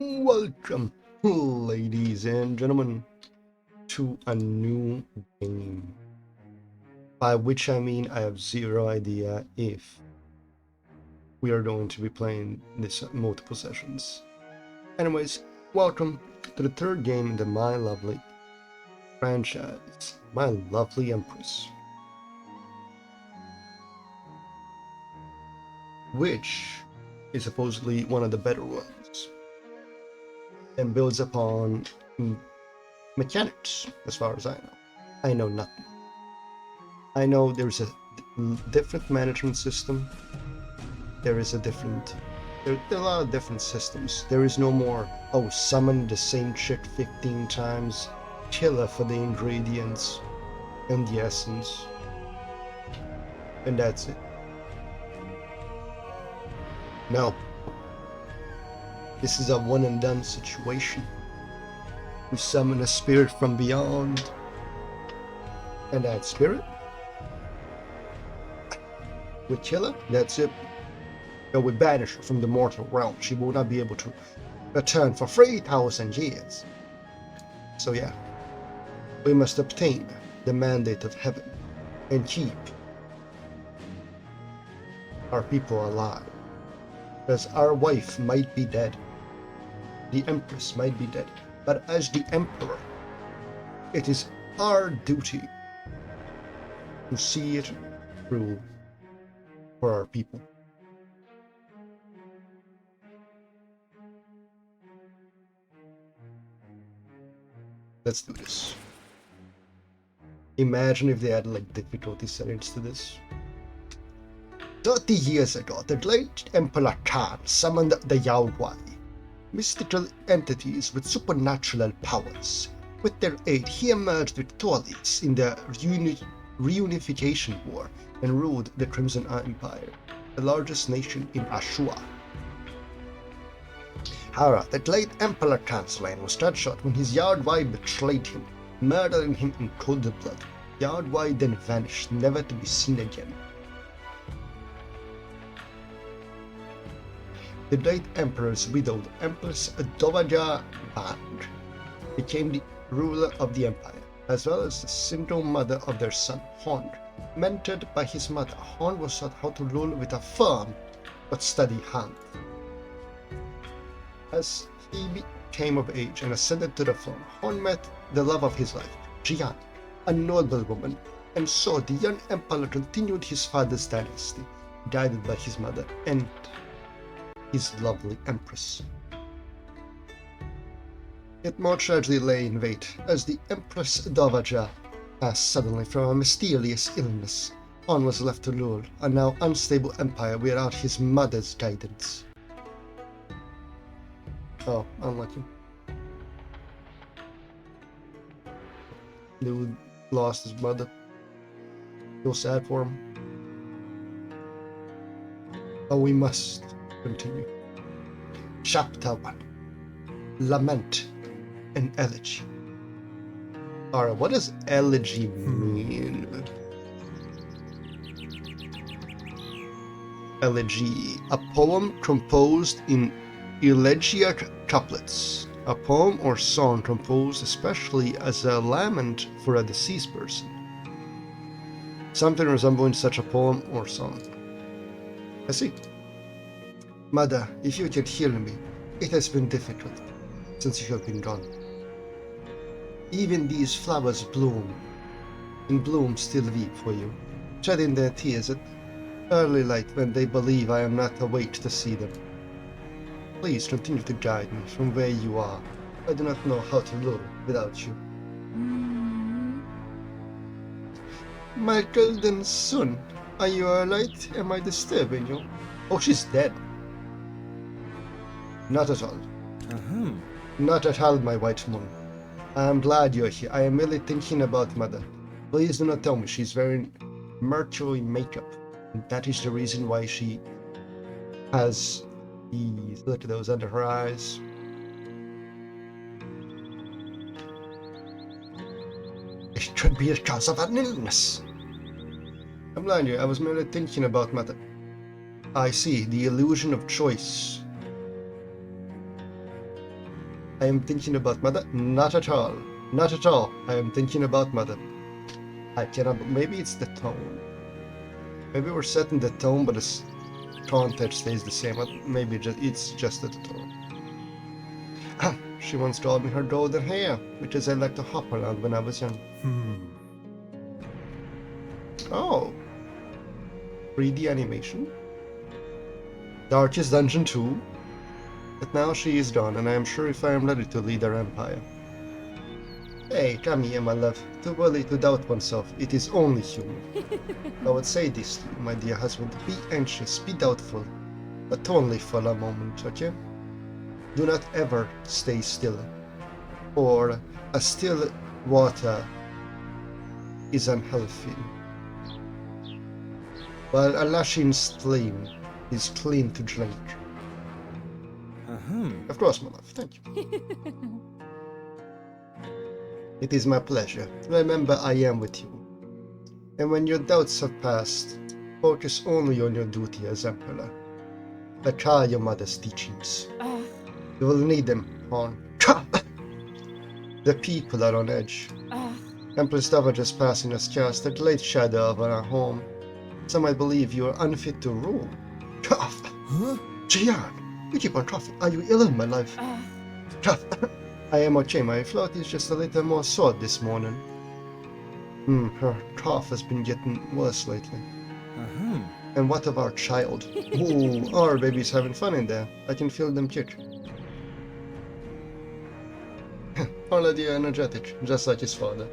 Welcome, ladies and gentlemen, to a new game. By which I mean I have zero idea if we are going to be playing this multiple sessions. Anyways, welcome to the third game in the My Lovely franchise, My Lovely Empress, which is supposedly one of the better ones and builds upon mechanics, as far as I know. I know nothing. I know there's a different management system. There are a lot of different systems. There is no more, summon the same chick 15 times, kill her for the ingredients and the essence, and that's it. No. This is a one and done situation. We summon a spirit from beyond, and that spirit, we kill her, that's it. We banish her from the mortal realm. She will not be able to return for 3,000 years. So yeah, we must obtain the mandate of heaven and keep our people alive. Because our wife might be dead, the Empress might be dead, but as the Emperor, it is our duty to see it through for our people. Let's do this. Imagine if they had difficulty settings to this. 30 years ago, the late Emperor Khan summoned the Yaowai, mystical entities with supernatural powers. With their aid, he emerged victorious in the reunification war and ruled the Crimson Empire, the largest nation in Ashua. However, the late Emperor Khan's reign was cut short when his Yaowai betrayed him, murdering him in cold blood. Yaowai then vanished, never to be seen again. The late Emperor's widowed Empress Dowager Band became the ruler of the empire, as well as the single mother of their son, Hon. Mentored by his mother, Hon was taught how to rule with a firm but steady hand. As he became of age and ascended to the throne, Hon met the love of his life, Jian, a noble woman, and so the young emperor continued his father's dynasty, guided by his mother and his lovely empress. Yet more tragedy lay in wait, as the Empress Dowager passed suddenly from a mysterious illness. Hon was left to rule a now unstable empire without his mother's guidance. Oh, unlucky. Dude lost his mother. Feel sad for him. But we must continue. Chapter 1. Lament and Elegy. Alright, what does elegy mean? Elegy, a poem composed in elegiac couplets, a poem or song composed especially as a lament for a deceased person. Something resembling such a poem or song. I see. Mother, if you can hear me, it has been difficult since you have been gone. Even these flowers bloom, and bloom still weep for you, shedding their tears at early light when they believe I am not awake to see them. Please continue to guide me from where you are. I do not know how to live without you. My golden son, are you alright? Am I disturbing you? Oh, she's dead. Not at all. Not at all, my white moon. I am glad you're here. I am really thinking about mother. Please do not tell me she's wearing mercury makeup. That is the reason why she has these, look at those under her eyes. It could be a cause of an illness. I'm lying to you, I was merely thinking about mother. I see, the illusion of choice. I am thinking about mother. Not at all. Not at all. I am thinking about mother. I cannot. Maybe it's the tone. Maybe we're setting the tone, but the context stays the same. Maybe it's just the tone. She once told me her golden hair, which is I like to hop around when I was young. Oh. 3D animation. Darkest Dungeon 2. But now she is gone, and I am sure if I am ready to lead our empire. Hey, come here, my love. Too early to doubt oneself. It is only human. I would say this to you, my dear husband. Be anxious, be doubtful, but only for a moment, okay? Do not ever stay still, for a still water is unhealthy, while a lashing stream is clean to drink. Of course, my love, thank you. It is my pleasure. Remember, I am with you. And when your doubts have passed, focus only on your duty as Emperor. Apply your mother's teachings. You will need them, Horn. The people are on edge. Empress Dowager is passing us cast a great shadow over our home. Some might believe you are unfit to rule. Huh? Jian, you keep on coughing. Are you ill, my life? I am okay. My throat is just a little more sore this morning. Her cough has been getting worse lately. And what of our child? Ooh, our baby's having fun in there. I can feel them kick. Already energetic, just like his father.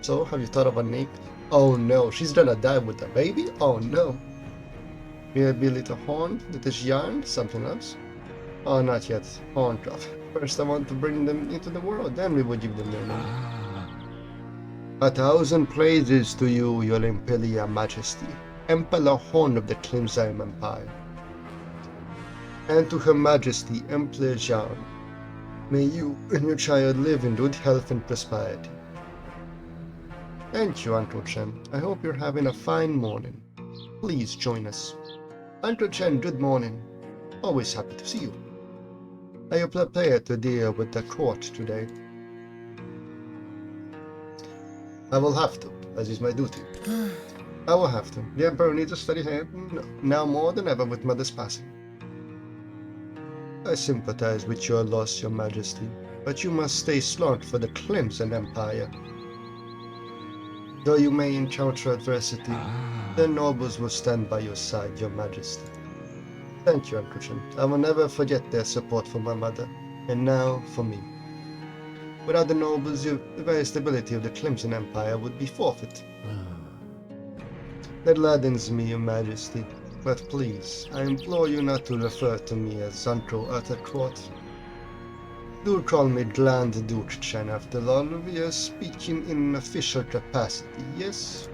So, have you thought of a name? Oh no, she's gonna die with the baby? Oh no. Maybe a little Horn, little Jian, something else? Oh, not yet. Horn cough. First I want to bring them into the world, then we will give them their name. 1,000 praises to you, your Imperial Majesty, Emperor Horn of the Crimson Empire. And to Her Majesty, Emperor Jian. May you and your child live in good health and prosperity. Thank you, Uncle Chen. I hope you're having a fine morning. Please join us. Uncle Chen, good morning. Always happy to see you. Are you prepared to deal with the court today? I will have to, as is my duty. I will have to. The Emperor needs a steady hand, now more than ever with Mother's passing. I sympathize with your loss, Your Majesty, but you must stay strong for the Crimson Empire. Though you may encounter adversity, the nobles will stand by your side, Your Majesty. Thank you, Uncle Chen. I will never forget their support for my mother, and now for me. Without the nobles, the very stability of the Crimson Empire would be forfeit. That gladdens me, Your Majesty, but please, I implore you not to refer to me as Uncle at the court. Do call me Grand Duke Chen after all. We are speaking in official capacity, yes?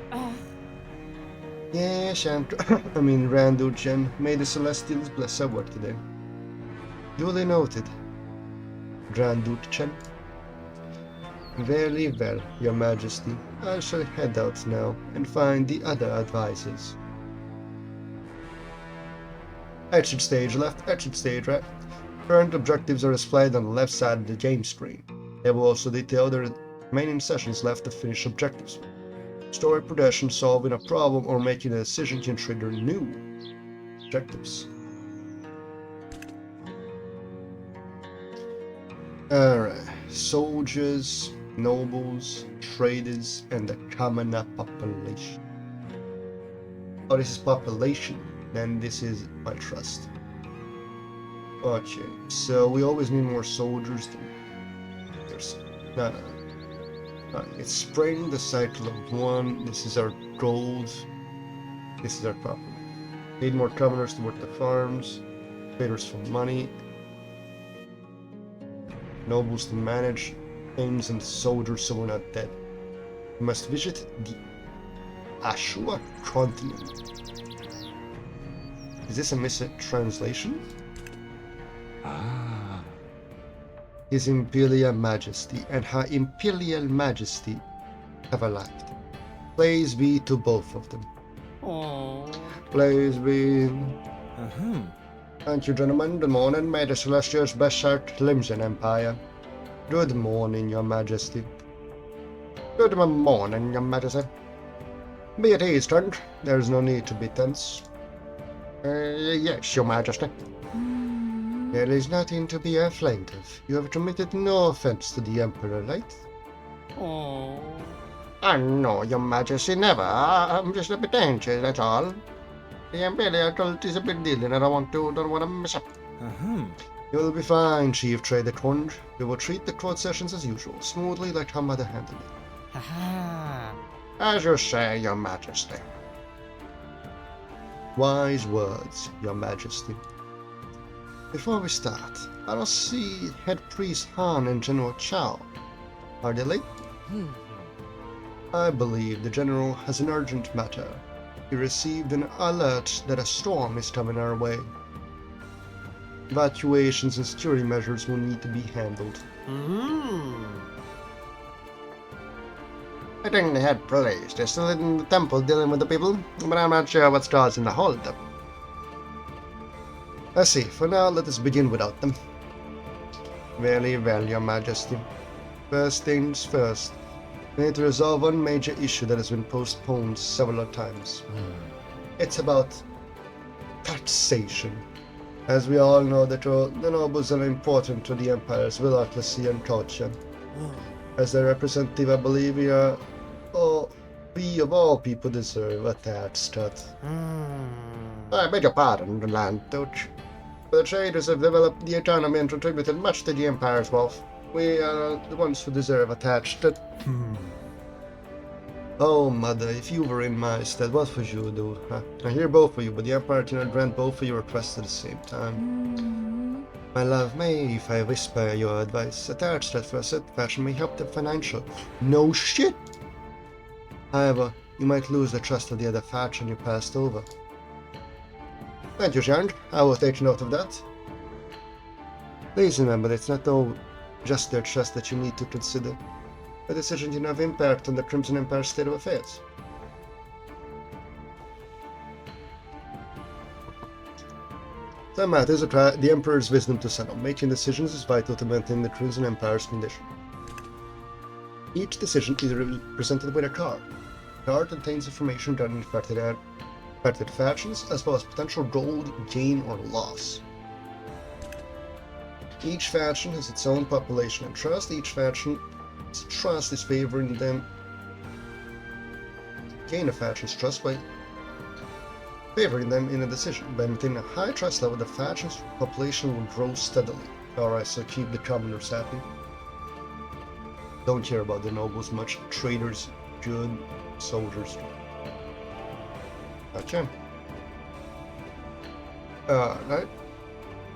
Yes, Grand Duke Chen. May the Celestials bless our work today. Duly noted, Grand Duke Chen. Very well, Your Majesty. I shall head out now and find the other advisors. Exit stage left, exit stage right. Current objectives are displayed on the left side of the game screen. They will also detail the remaining sessions left to finish objectives. Story progression, solving a problem, or making a decision can trigger new objectives. Alright, soldiers, nobles, traders, and the commoner population. Oh, this is population, then this is my trust. Okay, so we always need more soldiers. No. It's spring, the cycle of one. This is our gold. This is our property. Need more commoners to work the farms. Traders for money. Nobles to manage things, and soldiers so we're not dead. We must visit the Ashua continent. Is this a mistranslation? His Imperial Majesty and Her Imperial Majesty have arrived. Praise be to both of them. Praise be. Thank you, gentlemen. Good morning. May the Celestials bless our Crimson Empire. Good morning, Your Majesty. Good morning, Your Majesty. Be at ease, Trent. There's no need to be tense. Yes, Your Majesty. There is nothing to be afraid of. You have committed no offense to the Emperor, right? Oh. No, Your Majesty, never. I'm just a bit anxious, that's all. The Imperial cult is a big deal, and I don't want to mess up. You will be fine, Chief Trader Conge. We will treat the court sessions as usual, smoothly like how Mother handled it. Haha. As you say, Your Majesty. Wise words, Your Majesty. Before we start, I don't see Head Priest Han and General Chao. Are they late? I believe the General has an urgent matter. He received an alert that a storm is coming our way. Evacuations and security measures will need to be handled. I think the head priest is still in the temple dealing with the people, but I'm not sure what's causing the holdup. I see. For now, let us begin without them. Very well, Your Majesty. First things first. We need to resolve one major issue that has been postponed several times. It's about taxation. As we all know, the nobles are important to the Empire's bureaucracy and culture. As their representative, I believe we of all people deserve a tax cut. I beg your pardon, Land Touch. The traders have developed the economy and contributed much to the Empire's wealth. We are the ones who deserve a tax cut. Oh, Mother, if you were in my stead, what would you do? I hear both of you, but the Empire cannot grant both of your requests at the same time. My love, may if I whisper your advice, a tax cut for a set faction may help the financial. No shit! However, you might lose the trust of the other faction you passed over. Thank you, Jean. I will take note of that. Please remember that it's not all just their trust that you need to consider. A decision can have impact on the Crimson Empire's state of affairs. Some matters require the Emperor's wisdom to settle. Making decisions is vital to maintain the Crimson Empire's condition. Each decision is represented with a card. The card contains information regarding affected factions, as well as potential gold, gain, or loss. Each faction has its own population and trust. Each faction's trust is favoring them. Gain a faction's trust by favoring them in a decision. By maintaining a high trust level, the faction's population will grow steadily. Alright, so keep the commoners happy. Don't care about the nobles much. Traders, good. Soldiers. Gotcha. Alright.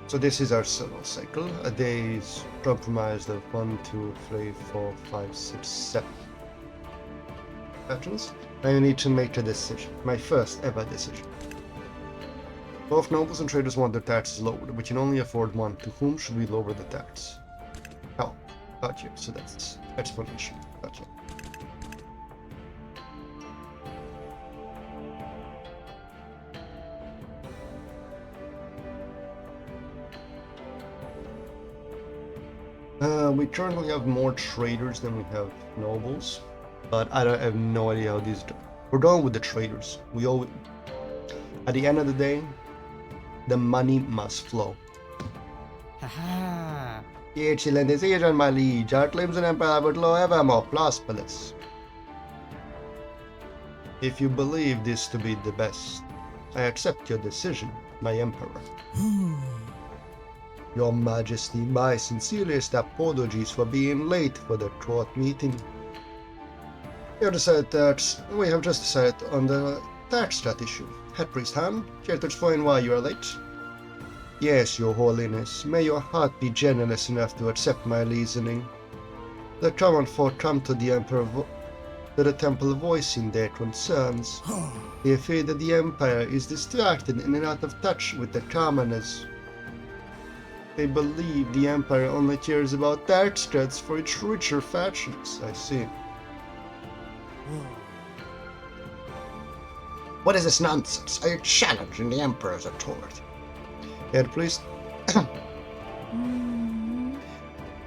So this is our solar cycle. A day is comprised of 1, 2, 3, 4, 5, 6, 7 factions. I need to make a decision. My first ever decision. Both nobles and traders want their taxes lowered. We can only afford one. To whom should we lower the tax? Oh, gotcha. So that's explanation. Gotcha. We currently have more traders than we have nobles, but I have no idea how these do. We're going with the traders. At the end of the day, the money must flow. Haha. The excellent decision, my liege. Our Crimson Empire would grow ever more prosperous. If you believe this to be the best, I accept your decision, my Emperor. Your Majesty, my sincerest apologies for being late for the court meeting. We have just decided on the tax cut issue. Head Priest Han, care to explain why you are late? Yes, Your Holiness. May your heart be generous enough to accept my reasoning. The common folk come to the Emperor to the temple voicing their concerns. They fear that the Empire is distracted and out of touch with the commoners. They believe the Empire only cares about tax cuts for its richer factions. I see. What is this nonsense? Are you challenging the Emperor's authority? Head Priest.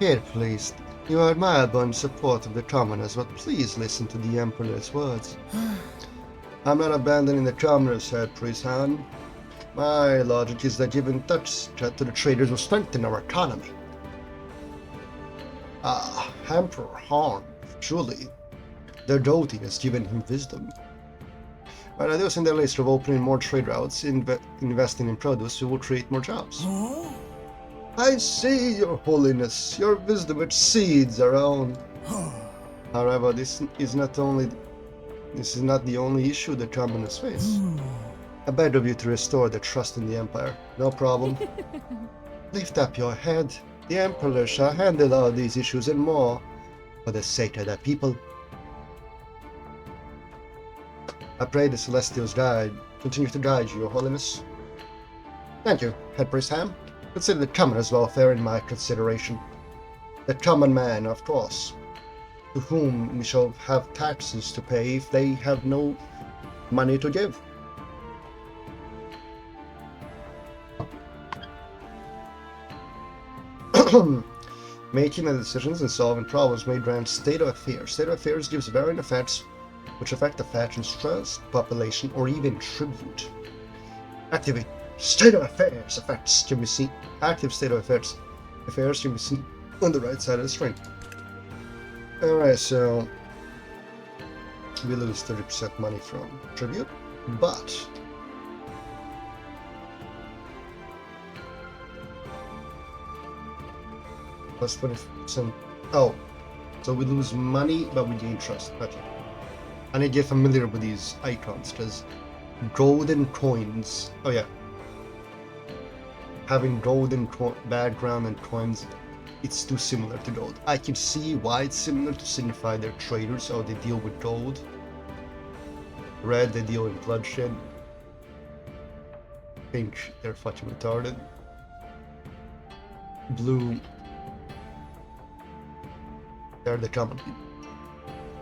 Head Priest, You are admirable in support of the commoners, but please listen to the Emperor's words. I'm not abandoning the commoners, said Priest Han. My logic is that giving touch to the traders will strengthen our economy. Ah, Emperor Han, surely their doting has given him wisdom. By reducing the list of opening more trade routes, investing in produce, we will create more jobs. I see, Your Holiness. Your wisdom exceeds our own. However, this is not the only issue the commoners face. I beg of you to restore their trust in the Empire. No problem. Lift up your head. The Emperor shall handle all these issues and more for the sake of the people. I pray the Celestials continue to guide you, Your Holiness. Thank you, Head Priest Ham. Consider the commoner's welfare in my consideration. The common man, of course, to whom we shall have taxes to pay if they have no money to give. Making the decisions and solving problems may grant state of affairs. State of affairs gives varying effects which affect the faction's trust, population, or even tribute. Activate state of affairs effects can be seen. Active state of affairs can be seen on the right side of the screen. Alright, so we lose 30% money from tribute, but plus 20%. Oh, so we lose money, but we gain trust. Okay. I need to get familiar with these icons because golden coins. Oh yeah. Having golden background and coins, it's too similar to gold. I can see why it's similar to signify their traders, how they deal with gold. Red, they deal in bloodshed. Pink, they're fucking retarded. Blue, they're the common people.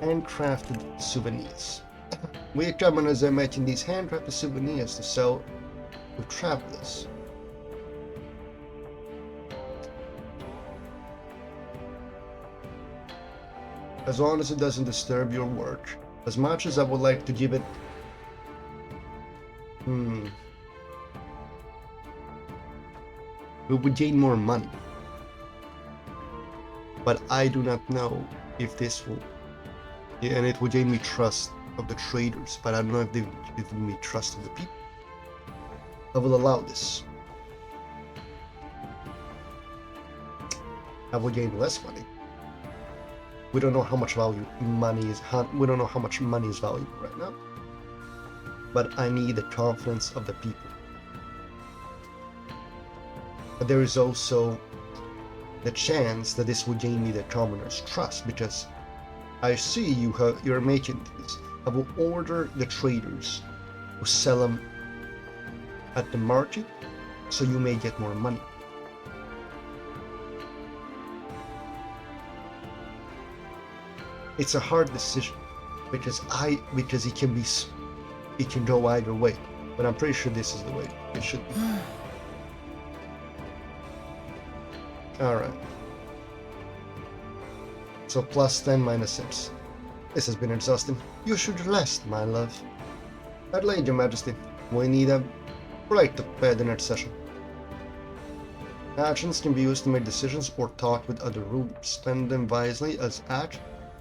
Handcrafted souvenirs. We commoners are making these handcrafted souvenirs to sell to travelers. As long as it doesn't disturb your work. As much as I would like to give it... We would gain more money. But I do not know if this will... Yeah, and it would gain me trust of the traders, but I don't know if they would give me trust of the people. I will allow this. I will gain less money. We don't know how much money is valuable right now. But I need the confidence of the people. But there is also the chance that this will gain me the commoners' trust, because I see you're making this. I will order the traders to sell them at the market, so you may get more money. It's a hard decision because it can go either way, but I'm pretty sure this is the way it should be. Alright. So plus 10 minus 6. This has been exhausting. You should rest, my love. Adelaide, Your Majesty. We need a break to prepare the next session. Actions can be used to make decisions or talk with other rulers. Spend them wisely as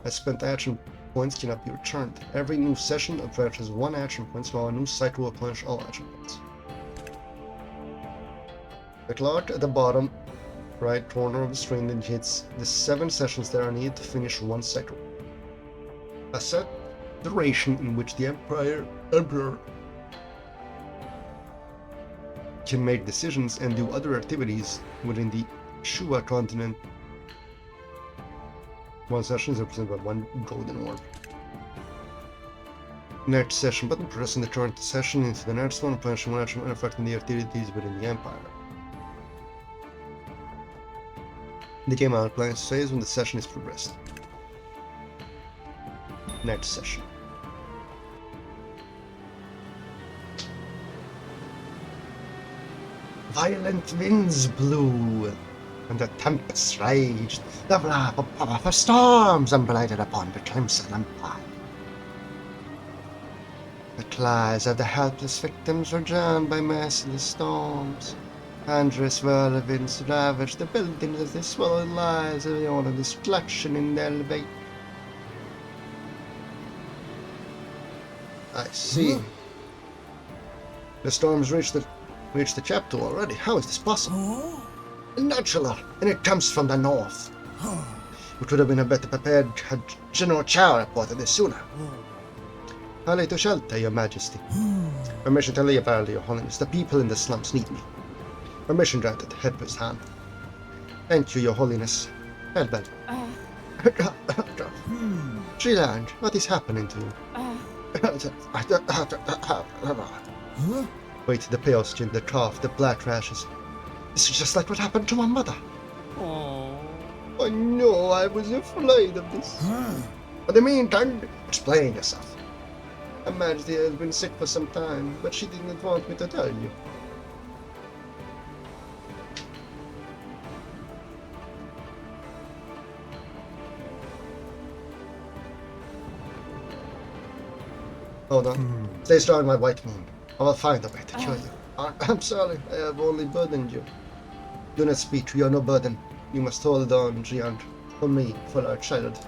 spent action points cannot be returned. Every new session attaches 1 action point, while a new cycle will replenish all action points. The clock at the bottom right corner of the screen indicates the 7 sessions that are needed to finish 1 cycle. A set duration in which the Emperor can make decisions and do other activities within the Shua continent. 1 session is represented by 1 golden orb. Next session button, pressing the current session into the next one, replenishing 1 action and affecting the activities within the Empire. The game outlines phase when the session is progressed. Next session. Violent winds blew. and the tempests raged, the blab of powerful storms unblighted upon the crimson empire. The cries of the helpless victims were drowned by merciless storms. Thunderous whirlwinds ravaged the buildings as they swallowed lives of their own destruction in their wake. I see. The storms reached the capital already. How is this possible? Natural, and it comes from the north. It would have been better prepared had General Chow reported this sooner. Highly to shelter, Your Majesty. Permission to leave early, Your Holiness. The people in the slums need me. Permission granted. Head with hand. Thank you, Your Holiness. Hellbell. Treeland, what is happening to you? Wait, the pale skin, the cough, the black rashes. This is just like what happened to my mother. Oh. I know, I was afraid of this. But in the meantime, explain yourself. Her Majesty has been sick for some time, but she didn't want me to tell you. Hold on. Stay strong, my white moon. I will find a way to cure you. I'm sorry, I have only burdened you. Do not speak, you are no burden. You must hold on, Giant. For me, for our child.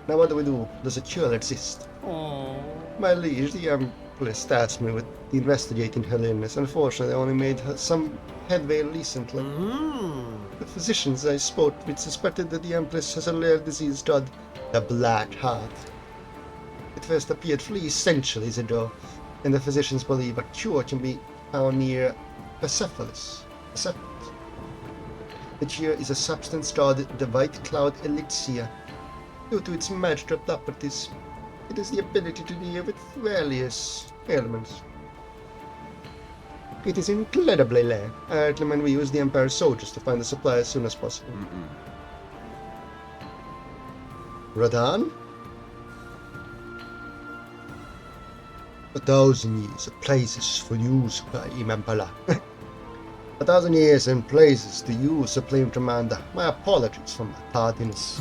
Now what do? Does a cure exist? Oh. My liege, the Empress tasked me with investigating her illness. Unfortunately, I only made some headway recently. The physicians I spoke with suspected that the Empress has a rare disease called the Black Heart. It first appeared 3 centuries ago, and the physicians believe a cure can be found near Persepolis. The cure is a substance called the White Cloud Elixir. Due to its magical properties, it has the ability to deal with various ailments. It is incredibly rare. I recommend we use the Empire's soldiers to find the supply as soon as possible. Radan? 1,000 years of praises for you, Supreme Emperor. 1,000 years and praises to you, Supreme Commander. My apologies for my tardiness.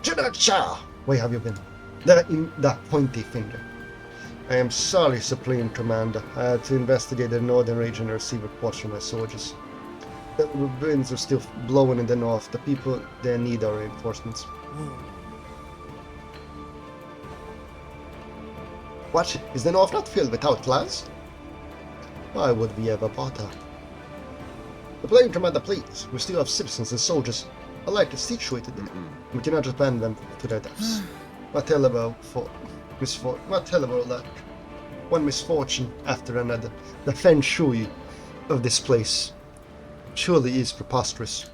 General Chow, where have you been? That pointy finger. I am sorry, Supreme Commander. I had to investigate the northern region and receive reports from my soldiers. The winds are still blowing in the north. The people there need our reinforcements. What? Is the north not filled with outlaws? Why would we ever bother? Supreme Commander, please. We still have citizens and soldiers alike situated there. We cannot just abandon them to their deaths. What terrible luck. One misfortune after another. The feng shui of this place surely is preposterous.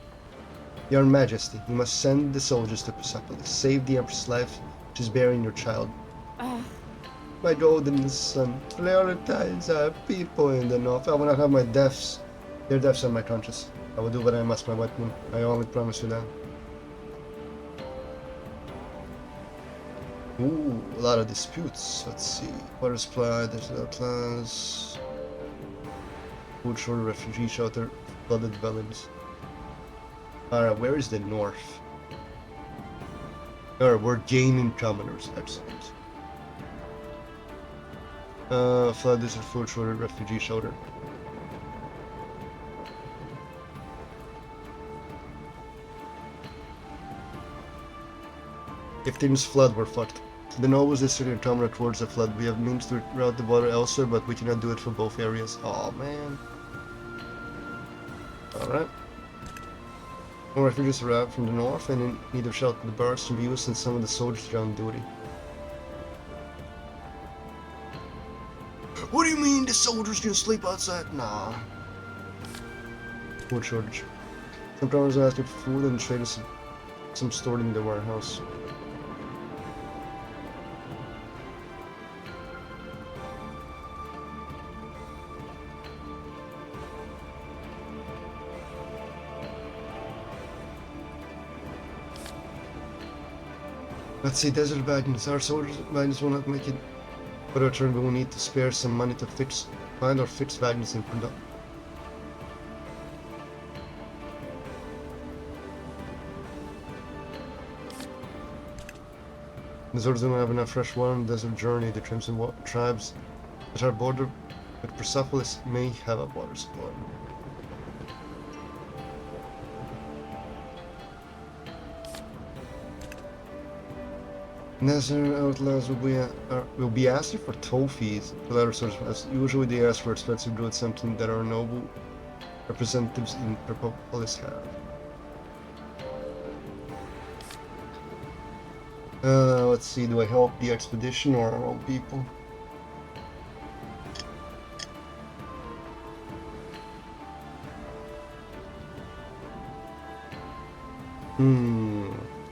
Your Majesty, you must send the soldiers to Persepolis. Save the Empress' life. She's bearing your child. My golden son, prioritize our people in the north. I will not have my deaths. Their deaths on my conscience. I will do what I must, my white moon. I only promise you that. Ooh, a lot of disputes. Let's see. Water supply, there's no class. Food shortage, refugee shelter, flooded dwellings. Alright, where is the north? Alright, we're gaining commoners. Excellent. Flood, this is food shortage, refugee shelter. If things flood, we're fucked. The nobles district and commoner towards the flood. We have means to route the water elsewhere, but we cannot do it for both areas. Oh man. Alright. More refugees arrived from the north and in need of shelter. The barracks can be used and some of the soldiers are on duty. What do you mean the soldiers can sleep outside? Nah. Food shortage. Some commoners are asking for food and traders some stored in the warehouse. Let's see, desert wagons. Our soldiers wagons will not make it. For our turn, we will need to spare some money to find or fix wagons in production. The soldiers don't have enough fresh water on the desert journey. The tribes that are bordered with Persepolis may have a water supply. Desert outlaws will be asking for trophies. The latter source, as usually they ask for expensive goods, something that our noble representatives in Persepolis have. Let's see, do I help the expedition or our own people?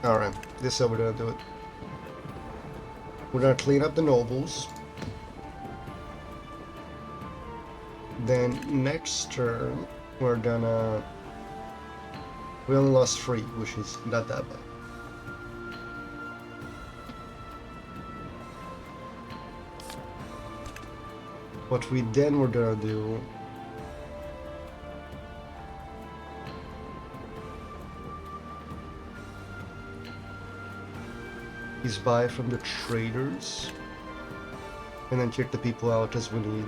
Alright, this is how we're gonna do it. We're gonna clean up the nobles. Then next turn, we're gonna... We only lost 3, which is not that bad. What we then we're gonna do is buy from the traders and then kick the people out as we need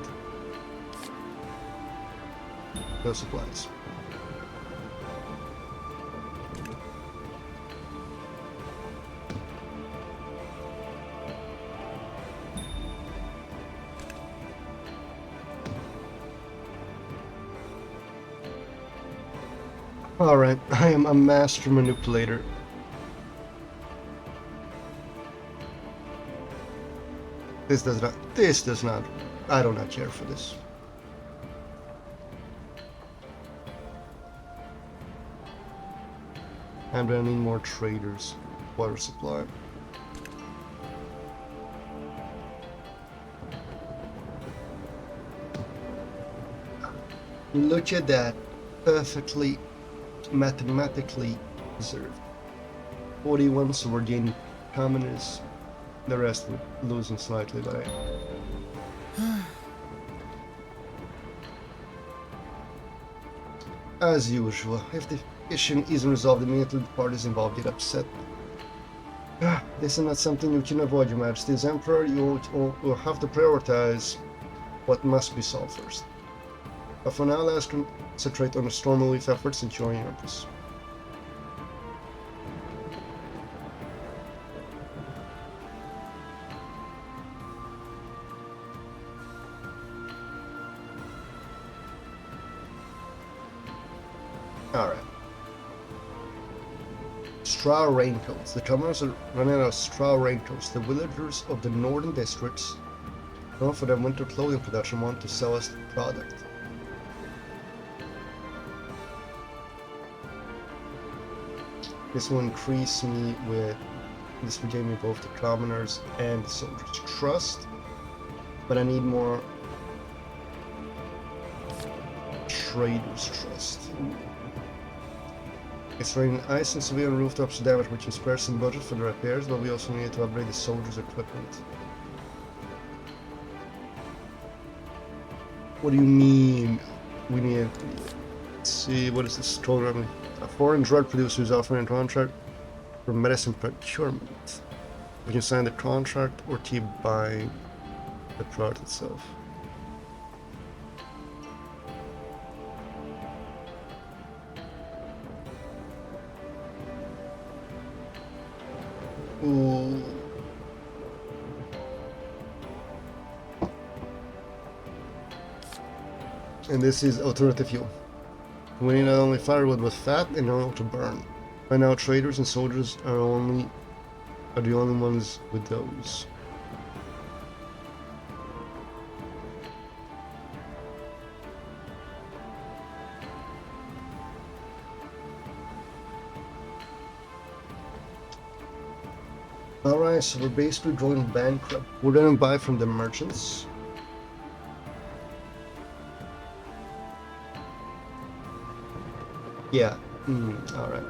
those supplies. Alright, I am a master manipulator. This does not, I do not care for this. I'm gonna need more traders. Water supply. Look at that. Perfectly, mathematically deserved. 41, so we're gaining commoners. The rest we're losing slightly, but as usual, if the issue isn't resolved immediately, the parties involved get upset. This is not something you can avoid, Your Majesty. As Emperor, you will have to prioritize what must be solved first. But for now, let's concentrate on the storm relief efforts in Lovely Empress. Alright. Straw raincoats. The commoners are running out of straw raincoats. The villagers of the northern districts, known for their winter clothing production, want to sell us the product. This will increase me with... This will give me both the commoners and the soldiers' trust. But I need more... traders' trust. It's raining ice and civilian rooftops damage, which is spares some budget for the repairs, but we also need to upgrade the soldiers' equipment. What do you mean? We need... Let's see, what is this program? A foreign drug producer is offering a contract for medicine procurement. We can sign the contract or keep buying the product itself. Ooh. And this is alternative fuel. We need not only firewood but fat and oil to burn. Right now, traders and soldiers are the only ones with those. Alright, so we're basically going bankrupt. We're gonna buy from the merchants. Yeah, alright.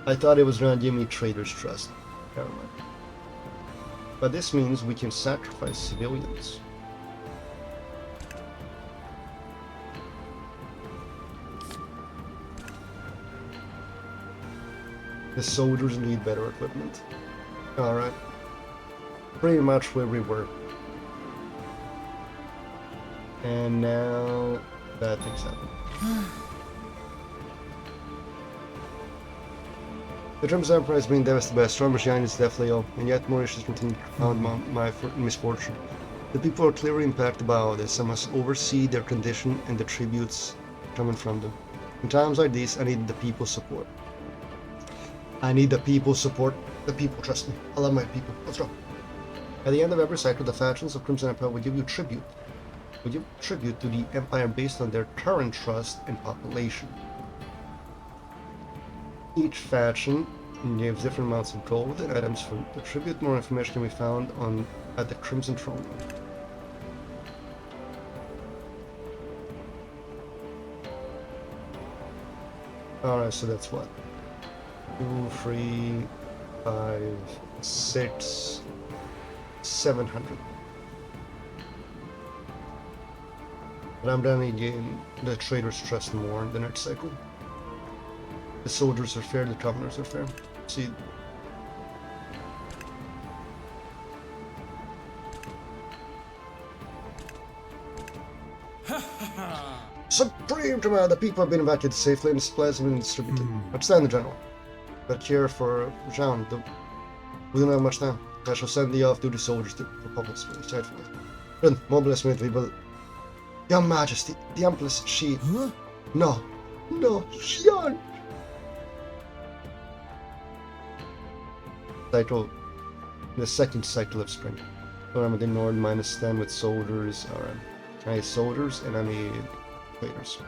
I thought it was gonna give me trader's trust. Never mind. But this means we can sacrifice civilians. The soldiers need better equipment. Alright. pretty much where we were. And now bad things happen. The Crimson Empire has been devastated by a storm of giants deathly ill, and yet more issues continue to compound my misfortune. The people are clearly impacted by all this. I must oversee their condition and the tributes coming from them. In times like these, I need the people's support. I need the people's support. The people trust me. I love my people. Let's go. At the end of every cycle, the factions of Crimson Empire will give you tribute. Will give tribute to the Empire based on their current trust and population. Each faction gives different amounts of gold and items for the tribute. More information can be found at the Crimson Throne Room. Alright, so that's what? 2, 3, 5, 6, 700. But I'm gonna gain the traders' trust more the next cycle. The soldiers are fair, the commoners are fair. See. Supreme Command, the people have been evacuated safely and supplies have been distributed. Understand the general. But here for Jean, we don't have much time. I shall send the off-duty soldiers to the public space. Good, mobilize immediately, but... Your Majesty, the Empress, she... Huh? No, Jean! Cycle, the second cycle of spring. Remember the Nord minus 10 with soldiers, alright. I need soldiers and I need traders.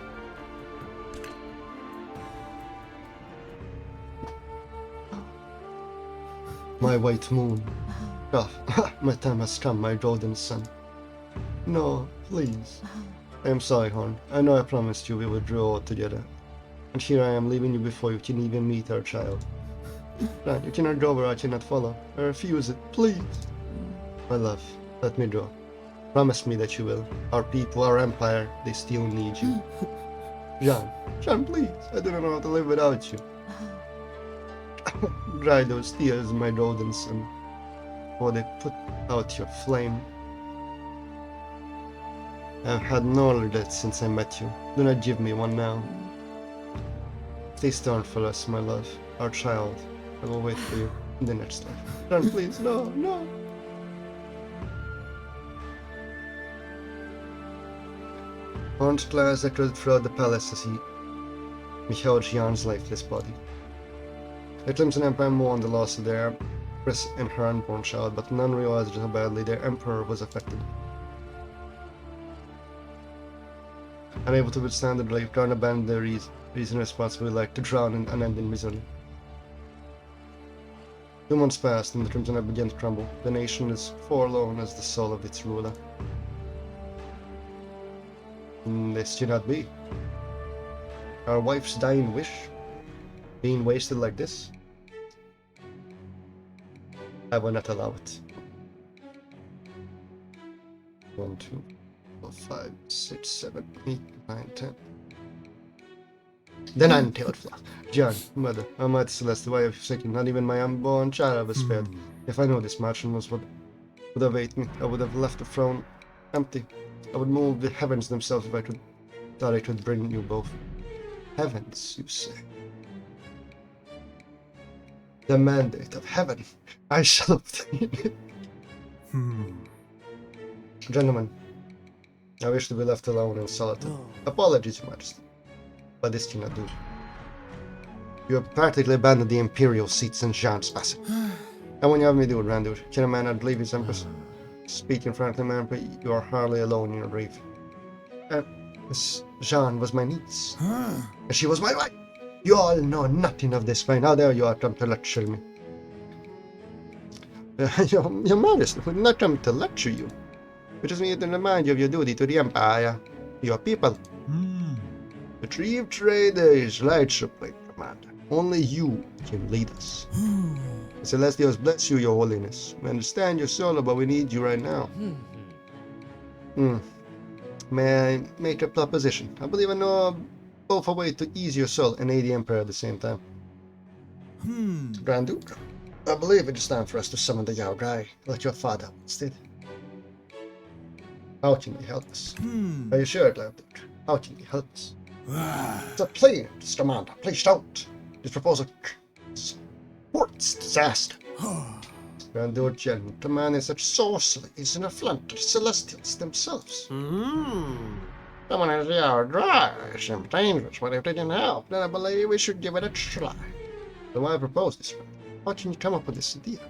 My white moon. Oh, my time has come, my golden sun. No, please. I am sorry, Horn. I know I promised you we would draw together. And here I am leaving you before you can even meet our child. Right, you cannot go where I cannot follow. I refuse it, please. My love, let me go. Promise me that you will. Our people, our empire, they still need you. Jean, please. I don't know how to live without you. Dry those tears, my golden son, before they put out your flame. I've had no regrets since I met you. Do not give me one now. Stay strong for us, my love. Our child. I will wait for you in the next life. Jean, please, no. Horn's claws echoed throughout the palace as he beheld Jean's lifeless body. The Crimson Empire mourned the loss of their Empress and her unborn child, but none realized how badly their Emperor was affected. Unable to withstand the grave, Garn abandoned their reason and responsibility like to drown in unending misery. 2 months passed, and the Crimson Empire began to crumble. The nation is forlorn as the soul of its ruler. This cannot be. Our wife's dying wish? Being wasted like this? I will not allow it. 1, 2, 4, 5, 6, 7, 8, 9, 10. The nine-tailed flock. Jean, mother, Almighty Celeste, why have you forsaken? Not even my unborn child I was spared. If I knew this Martian was what would await me, I would have left the throne empty. I would move the heavens themselves if I thought I could bring you both. Heavens, you say? The mandate of heaven. I shall obtain it. Gentlemen, I wish to be left alone in solitude. Apologies, Your Majesty, but this cannot do. You have practically abandoned the imperial seats in Jean's passage. And when you have me do it, Randur, can a man not believe his empress? Speaking frankly, my emperor, you are hardly alone in your grief. Miss Jean was my niece, and she was my wife. You all know nothing of this by now. There you are come to lecture me. Your Majesty would not come to lecture you. We just need to remind you of your duty to the Empire, your people. Retrieve traders, right, Supreme Commander. Only you can lead us. Celestials bless you, Your Holiness. We understand your soul, but we need you right now. May I make a proposition? I believe I know both a way to ease your soul and aid the Emperor at the same time. Grand Duke, I believe it is time for us to summon the Yaogai, like your father once did. How can you help us? Are you sure, Lovely? How can you help us? It's a plea, Commander. Please don't. This proposal supports disaster. And your gentleman is such sorcery is an affront to the Celestials themselves. Someone is Yaogai seems dangerous, but if they didn't help, then I believe we should give it a try. So why propose this one? How can you come up with this idea?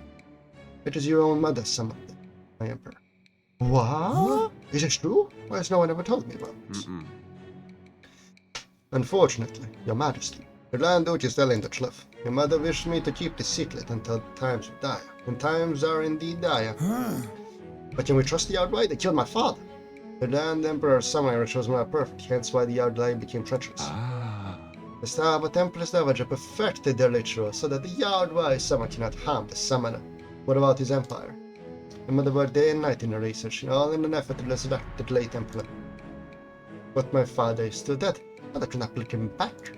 It is your own mother summoned my emperor. What? Is it true? Why has no one ever told me about this? Unfortunately, your majesty, your land duty is still in the cliff. Your mother wished me to keep this secret until times are dire. And times are indeed dire. But can we trust the outright? They killed my father. The land emperor's summoning rituals were not perfect, hence why the outright became treacherous. The Star of Templar's Dowager perfected their ritual so that the Yardwise summoner cannot harm the summoner. What about his empire? The mother worked day and night in her research, all in an effort to resurrect the late emperor. But my father is still dead. Mother cannot bring him back.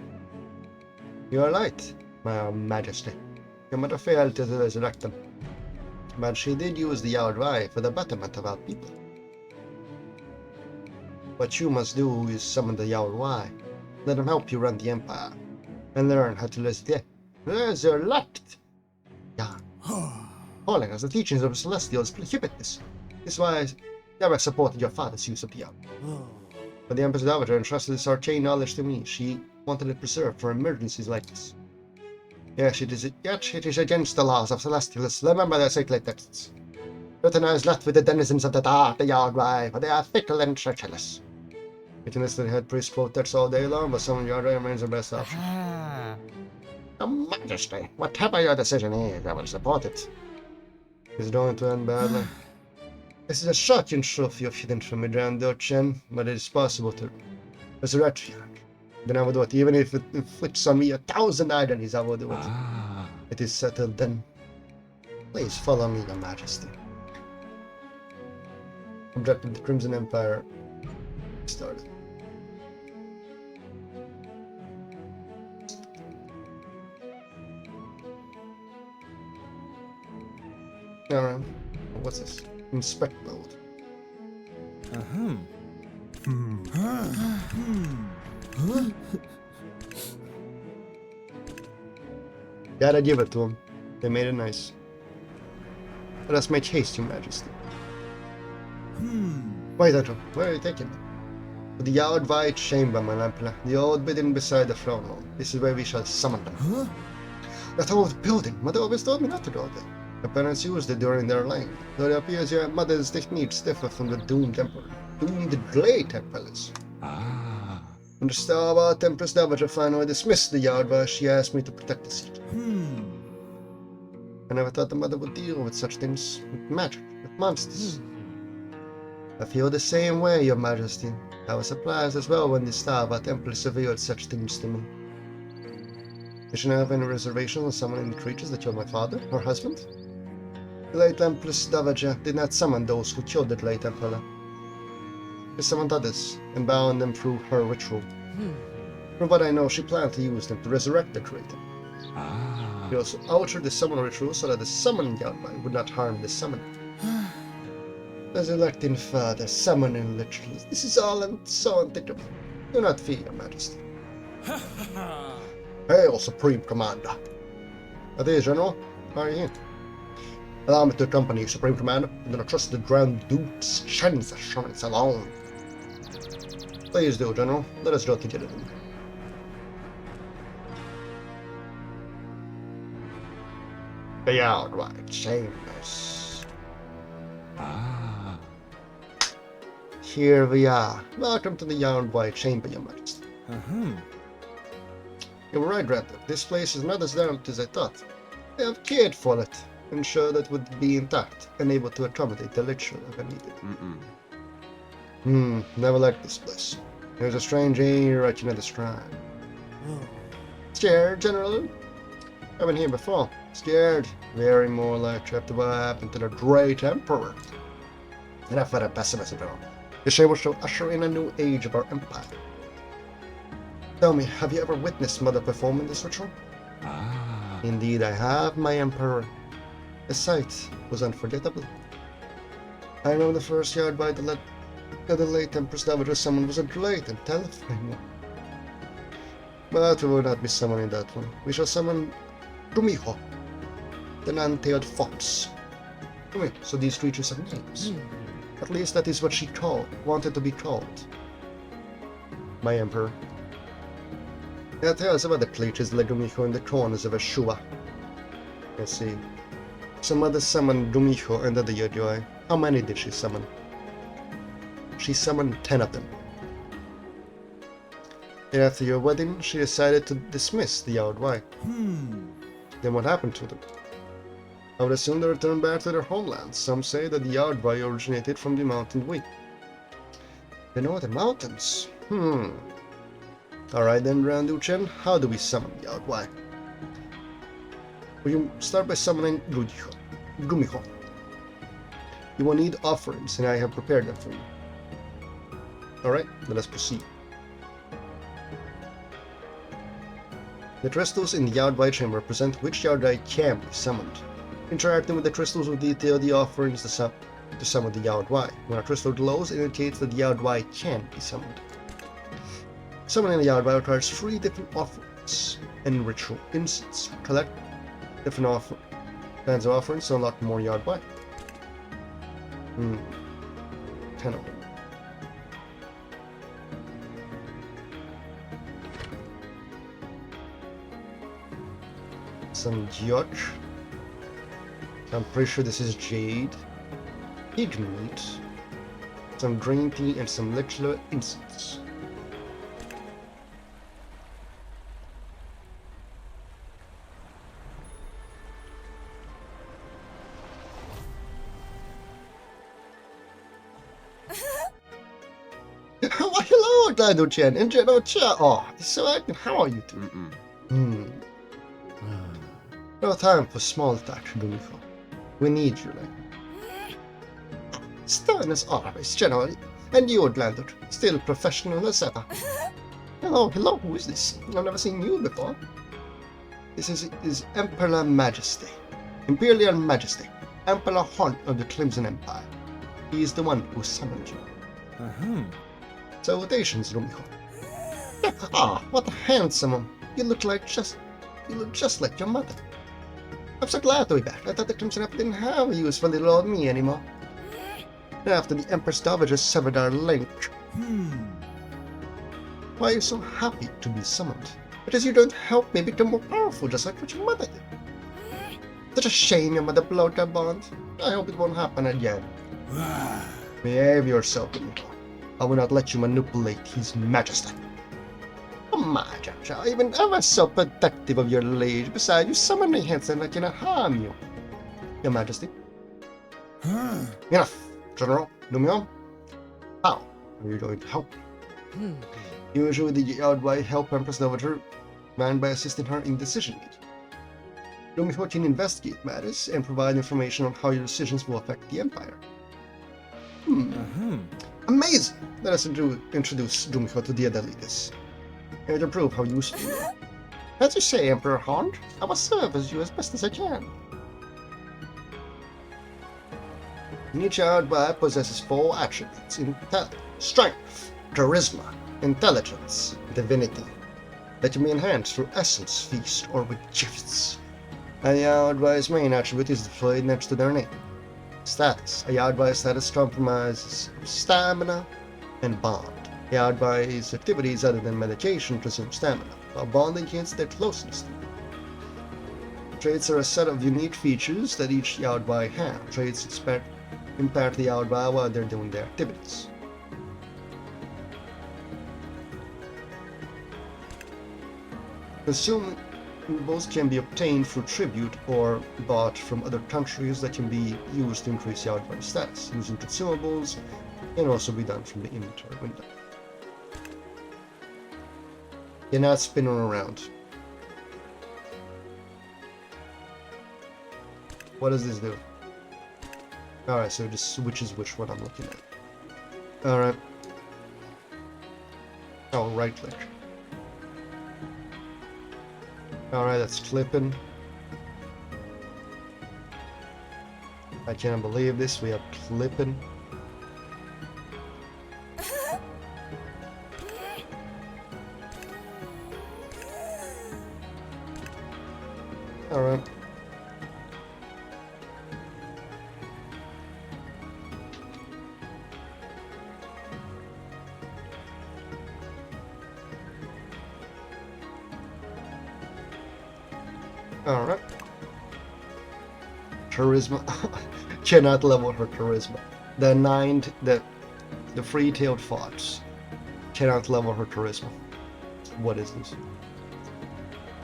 You are right, my majesty. Your mother failed to resurrect them. But she did use the Yardwise for the betterment of our people. What you must do is summon the Yardwise. Let them help you run the empire, and learn how to resurrect. Yeah. Calling us the teachings of the Celestials prohibit this. This is why I never supported your father's use of the art. But the Empress Dowager entrusted this arcane knowledge to me. She wanted it preserved for emergencies like this. Yes, it is against the laws of Celestials. Remember their sacred texts. Fraternize not with the denizens of the dark, the Yardwise, for they are fickle and treacherous. Witness the head priest quote that's all day long, but some Yardwise remains the best option. Your Majesty, whatever your decision is, I will support it. It's going to end badly. This is a shocking truth you've hidden from me, Grand Duchin, but it is possible to resurrect you. Then I will do it, even if it inflicts on me 1,000 agonies, I will do it. It is settled then. Please follow me, Your Majesty. Objective of the Crimson Empire started. Alright, what's this? Inspect mode. Gotta give it to them. They made it nice. Let us make haste, Your Majesty. Wait, Otto, where are you taking me? To the Yardwise chamber, my Emperor. The old building beside the throne room. This is where we shall summon them. That old building! Mother always told me not to go there. Your parents used it during their reign, though it appears your mother's techniques differ from the doomed emperor. Doomed late emperors. When the Star of Empress Dowager finally dismissed the Yardwise, she asked me to protect the secret. I never thought the mother would deal with such things, with magic, with monsters. I feel the same way, Your Majesty. I was surprised as well when the Star of Empress revealed such things to me. Did she have any reservations on summoning the creatures that killed my father, her husband? The late Empress Dowager did not summon those who killed the late Emperor. She summoned others and bound them through her ritual. From what I know, she planned to use them to resurrect the creator. She also altered the summon ritual so that the summoning Yardwise would not harm the summoner. Resurrecting father, summoning rituals. This is all so unthinkable. Do not fear, Your Majesty. Hail, Supreme Commander. Are they, General? How are you? Allow me to accompany you, Supreme Commander. I'm gonna trust the Grand Duke's chance assurance alone. Please do, General. Let us go together. The Yardwise chambers. Here we are. Welcome to the Yardwise chamber, Your Majesty. You were right, Grand Duke. This place is not as damp as I thought. I have cared for it, ensure that it would be intact and able to accommodate the ritual if I needed. Never liked this place. There's a strange air I cannot describe. Scared, General? I've been here before. Scared. Very more like trapped what happened to the great Emperor. Enough for the pessimism, General. This chamber shall usher in a new age of our empire. Tell me, have you ever witnessed Mother performing this ritual? Indeed I have, my Emperor. The sight was unforgettable. I remember the first yard by the late Empress Dowager someone was a delight and terrifying one. But we will not be summoning that one. We shall summon Rumiho, the non-tailed fox. So these creatures have names. At least that is what she wanted to be called. My Emperor. There are tales of other creatures like Rumiho in the corners of Ashua. Let's see. Some others summoned Rumiho and other Yodoi. How many did she summon? She summoned 10 of them. And after your wedding, she decided to dismiss the Yodoi. Then what happened to them? I would assume they returned back to their homelands. Some say that the Yodoi originated from the mountain way. The northern mountains? Alright then, Randuchen, how do we summon the Yodoi? We start by summoning Rumiho. You will need offerings, and I have prepared them for you. Alright, let us proceed. The crystals in the Yodoi chamber represent which Yodoi can be summoned. Interacting with the crystals will detail the offerings to summon the Yodoi. When a crystal glows, it indicates that the Yodoi can be summoned. Summoning the Yodoi requires 3 different offerings and ritual incense. Collect different kinds of offerings to unlock more Yodoi. 10 of them. Some Gyok. I'm pretty sure this is Jade. Pig meat. Some green tea and some liquid incense. Why, hello, Glado-chan, and Jeno-chan. Oh, so how are you two? No time for small talk, Rumiho. We need you, like. Stern as always, generally. And you, Glado, still professional as ever. Hello, who is this? I've never seen you before. This is Emperor Majesty. Imperial Majesty. Emperor Horn of the Crimson Empire. He is the one who summoned you. Salutations, Rumiho. What a handsome one. You look just like your mother. I'm so glad to be back. I thought the Crimson Empire didn't have a use for little old me anymore. After the Empress Dowager severed our link. Why are you so happy to be summoned? Because you don't help me become more powerful, just like what your mother did. Such a shame your mother blowed our bond. I hope it won't happen again. Behave yourself, Rumiho. I will not let you manipulate His Majesty. Come on, Jaja, even ever so protective of your liege. Besides, you summon me hence and I cannot harm you. Your Majesty. Enough, General. Rumiho. How are you going to help me? Usually the Yodoi help Empress Dowager man by assisting her in decision making. Rumiho can investigate matters and provide information on how your decisions will affect the Empire. Amazing! Let us introduce Rumiho to the other leaders. And to prove how useful you are. As you say, Emperor Horn, I will serve as you as best as I can. Each Yodoi possesses 4 attributes: strength, charisma, intelligence, divinity, that can be enhanced through essence, feast, or with gifts. And the Yodoi's main attribute is displayed next to their name. Status. A Yodoi status compromises stamina and bond. Yodoi's activities other than meditation consume stamina, while bonding hints their closeness to you. Traits are a set of unique features that each Yodoi has. Traits impact the Yodoi while they're doing their activities. Consumables can be obtained through tribute or bought from other countries that can be used to increase Yodoi status. Using consumables can also be done from the inventory window. You're not spinning around. What does this do? Alright, so it just switches which one I'm looking at. Alright. Oh, right click. Alright, that's clipping. I can't believe this. We are clipping. Alright. Alright. Charisma. Cannot level her charisma. The free-tailed fox cannot level her charisma. What is this?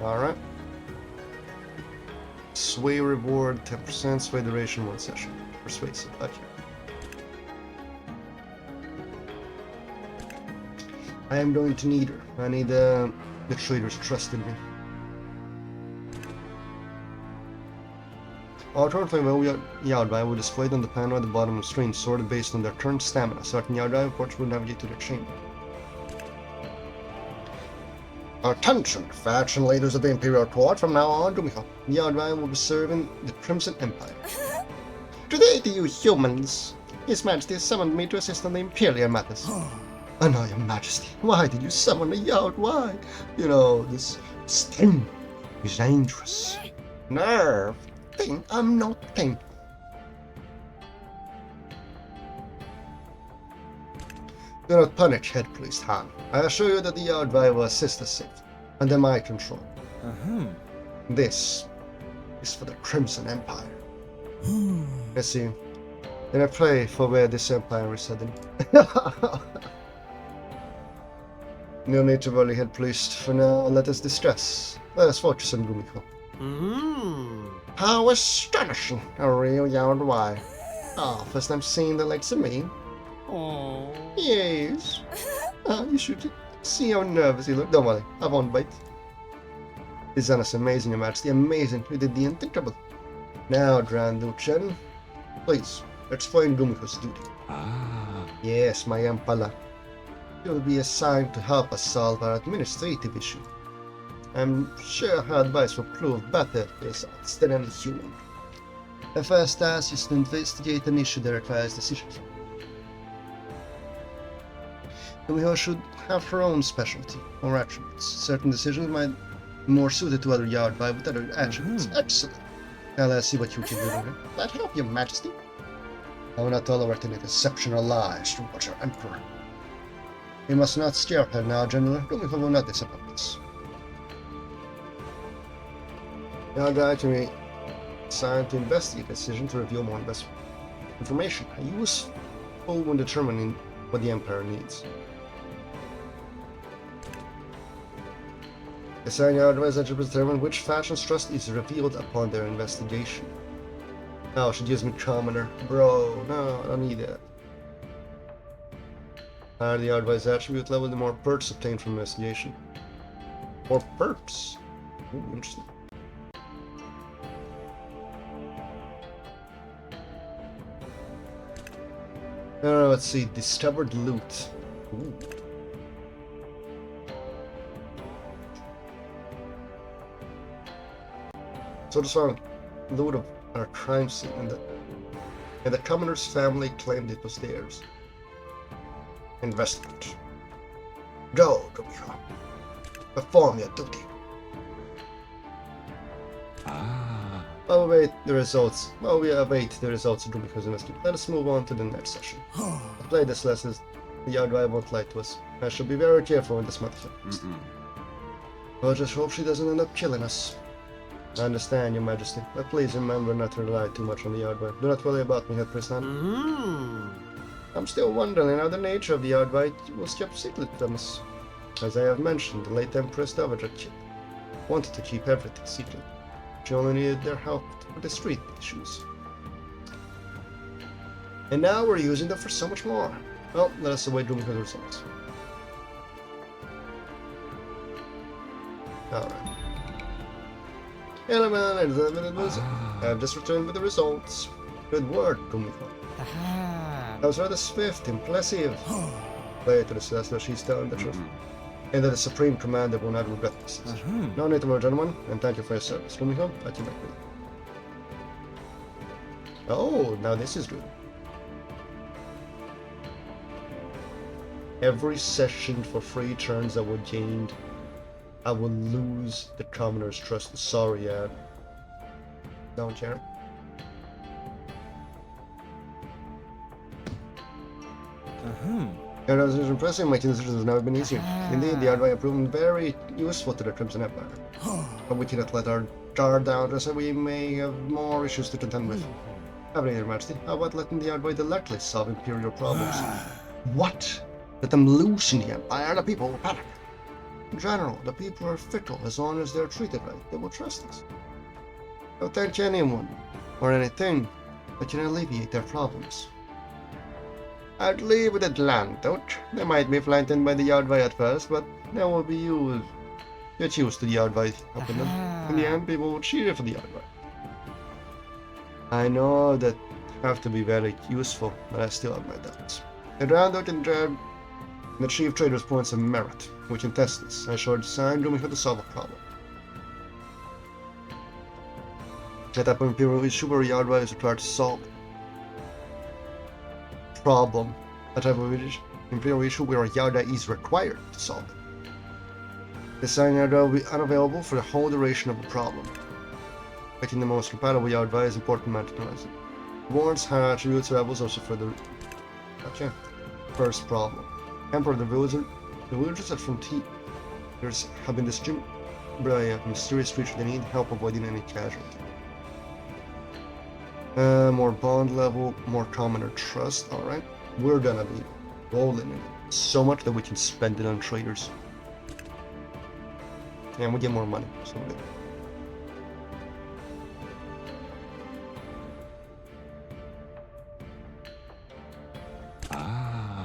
Alright. Sway reward 10%, sway duration 1 session. Persuasive, okay. I am going to need her. I need the trader's trust in me. Alternatively, Yardrai will display on the panel at the bottom of the screen, sorted based on their current stamina. Certain Yardrai reports will navigate to their chamber. Attention, faction leaders of the Imperial Court. From now on, Dumiko, Yardrai will be serving the Crimson Empire. Today to you humans, His Majesty has summoned me to assist on the Imperial matters. Oh no, Your Majesty, why did you summon a Yard? Why? You know, this thing is dangerous. Nerve. Think I'm not think. Do not punish, Head Priest Han. I assure you that the Yardrai will assist us safe, under my control. This is for the Crimson Empire. I see. Then I pray for where this empire is heading. No need to worry, Head Priest. For now, let us distress. Let us focus on Gumiko. How astonishing! A real Yardrai. Ah, first time seeing the likes of me. Oh. Yes. You should see how nervous he looked. Don't worry, I won't bite. This is amazing, Your Majesty. Amazing. You did the unthinkable. Now, Grand Luchan, please, explain Gumiko's duty. Yes, my Impala. You will be assigned to help us solve our administrative issue. I'm sure her advice will prove better results than any human. The first task is to investigate an issue that requires decisions. Gumiko should have her own specialty or attributes. Certain decisions might be more suited to other Yardrai with other attributes. Excellent. Now let's see what you can do with her. That help, Your Majesty? I will not tolerate any deception or lies towards our Emperor. We must not scare her now, General. Gumiko will not disappoint us. Yardrai to me assigned to investigate the decision to reveal more information. Useful when determining what the Empire needs. Assign Yardrai to determine which faction's trust is revealed upon their investigation. Oh, should use me commoner. Bro, no, I don't need that. Higher the Yardrai's attribute level, the more perks obtained from investigation. More perks? Ooh, interesting. Let's see, discovered loot. Ooh. So just found loot of our crime scene, and the commoner's family claimed it was theirs. Investigate. Go, Gumiko. Perform your duty. While we await the results of Gumiko's investigation, let us move on to the next session. I play this lesson. The Yardrai won't lie to us. I shall be very careful when this matter happens. I just hope she doesn't end up killing us. I understand, Your Majesty, but please remember not to rely too much on the Yardrai. Do not worry about me, Head Priest Han. I'm still wondering how the nature of the Yardrai was kept secret from us. As I have mentioned, the late Empress Dowager wanted to keep everything secret. She only needed their help with the street issues. And now we're using them for so much more. Well, let us await Gumiko's results. Alright. Hello, man. I have just returned with the results. Good work, Gumiko. That was rather swift, impressive. Play to the Celestial, she's telling the truth. And that the Supreme Commander will not regret this. No need to worry, gentlemen, and thank you for your service. Gumiko, at your back. Oh, now this is good. Every session for 3 turns I would gain, I will lose the commoner's trust. Sorry, don't care. It was impressive. Making decisions has never been easier. Indeed, the advice have proven very useful to the Crimson Empire. But we cannot let our guard down, as we may have more issues to contend with. Having Your Majesty, how about letting the advice directly solve Imperial problems? What? Let them loose in the Empire, the people will panic. In general, the people are fickle as long as they're treated right. They will trust us. Don't thank anyone or anything that can alleviate their problems. I'd leave with the land, don't? They might be frightened by the Yardway at first, but they will be used. Get used to the Yardway up in them. In the end, people will cheer for the Yardway. I know that have to be very useful, but I still have my doubts. And round out in the chief trader's points of merit. We can test this. I showed sign room to solve a problem. Set up an Imperial issue where Yardway is required to solve problem. A type of Imperial issue where Yarda is required to solve it. The sign Yarda will be unavailable for the whole duration of the problem. Making the most compatible Yarda is important matter to us. Warns, high attributes, rebels also for the first problem. Emperor the villagers at frontiers have been disturbed by a mysterious creature. They need help avoiding any casualty. More bond level, more commoner trust. Alright. We're gonna be rolling in it so much that we can spend it on traders. And we get more money. So good.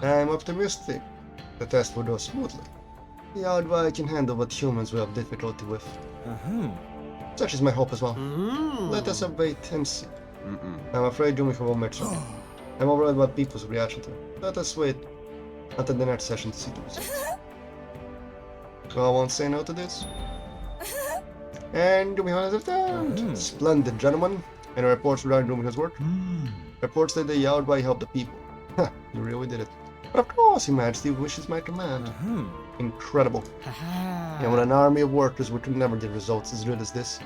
I'm optimistic. The test will go smoothly. The Yardway can handle what humans will have difficulty with. Such is my hope as well. Let us await and see. I'm afraid Yumiko will make something. I'm worried about people's reaction to it. Let us wait until the next session to see the results. So I won't say no to this. And Yumiko has returned. Splendid, gentlemen. Any reports regarding Yumiko's work? Reports that the Yardway helped the people. You really did it. But of course, Your Majesty wishes my command. Incredible. And with an army of workers, we could never get results as good as this.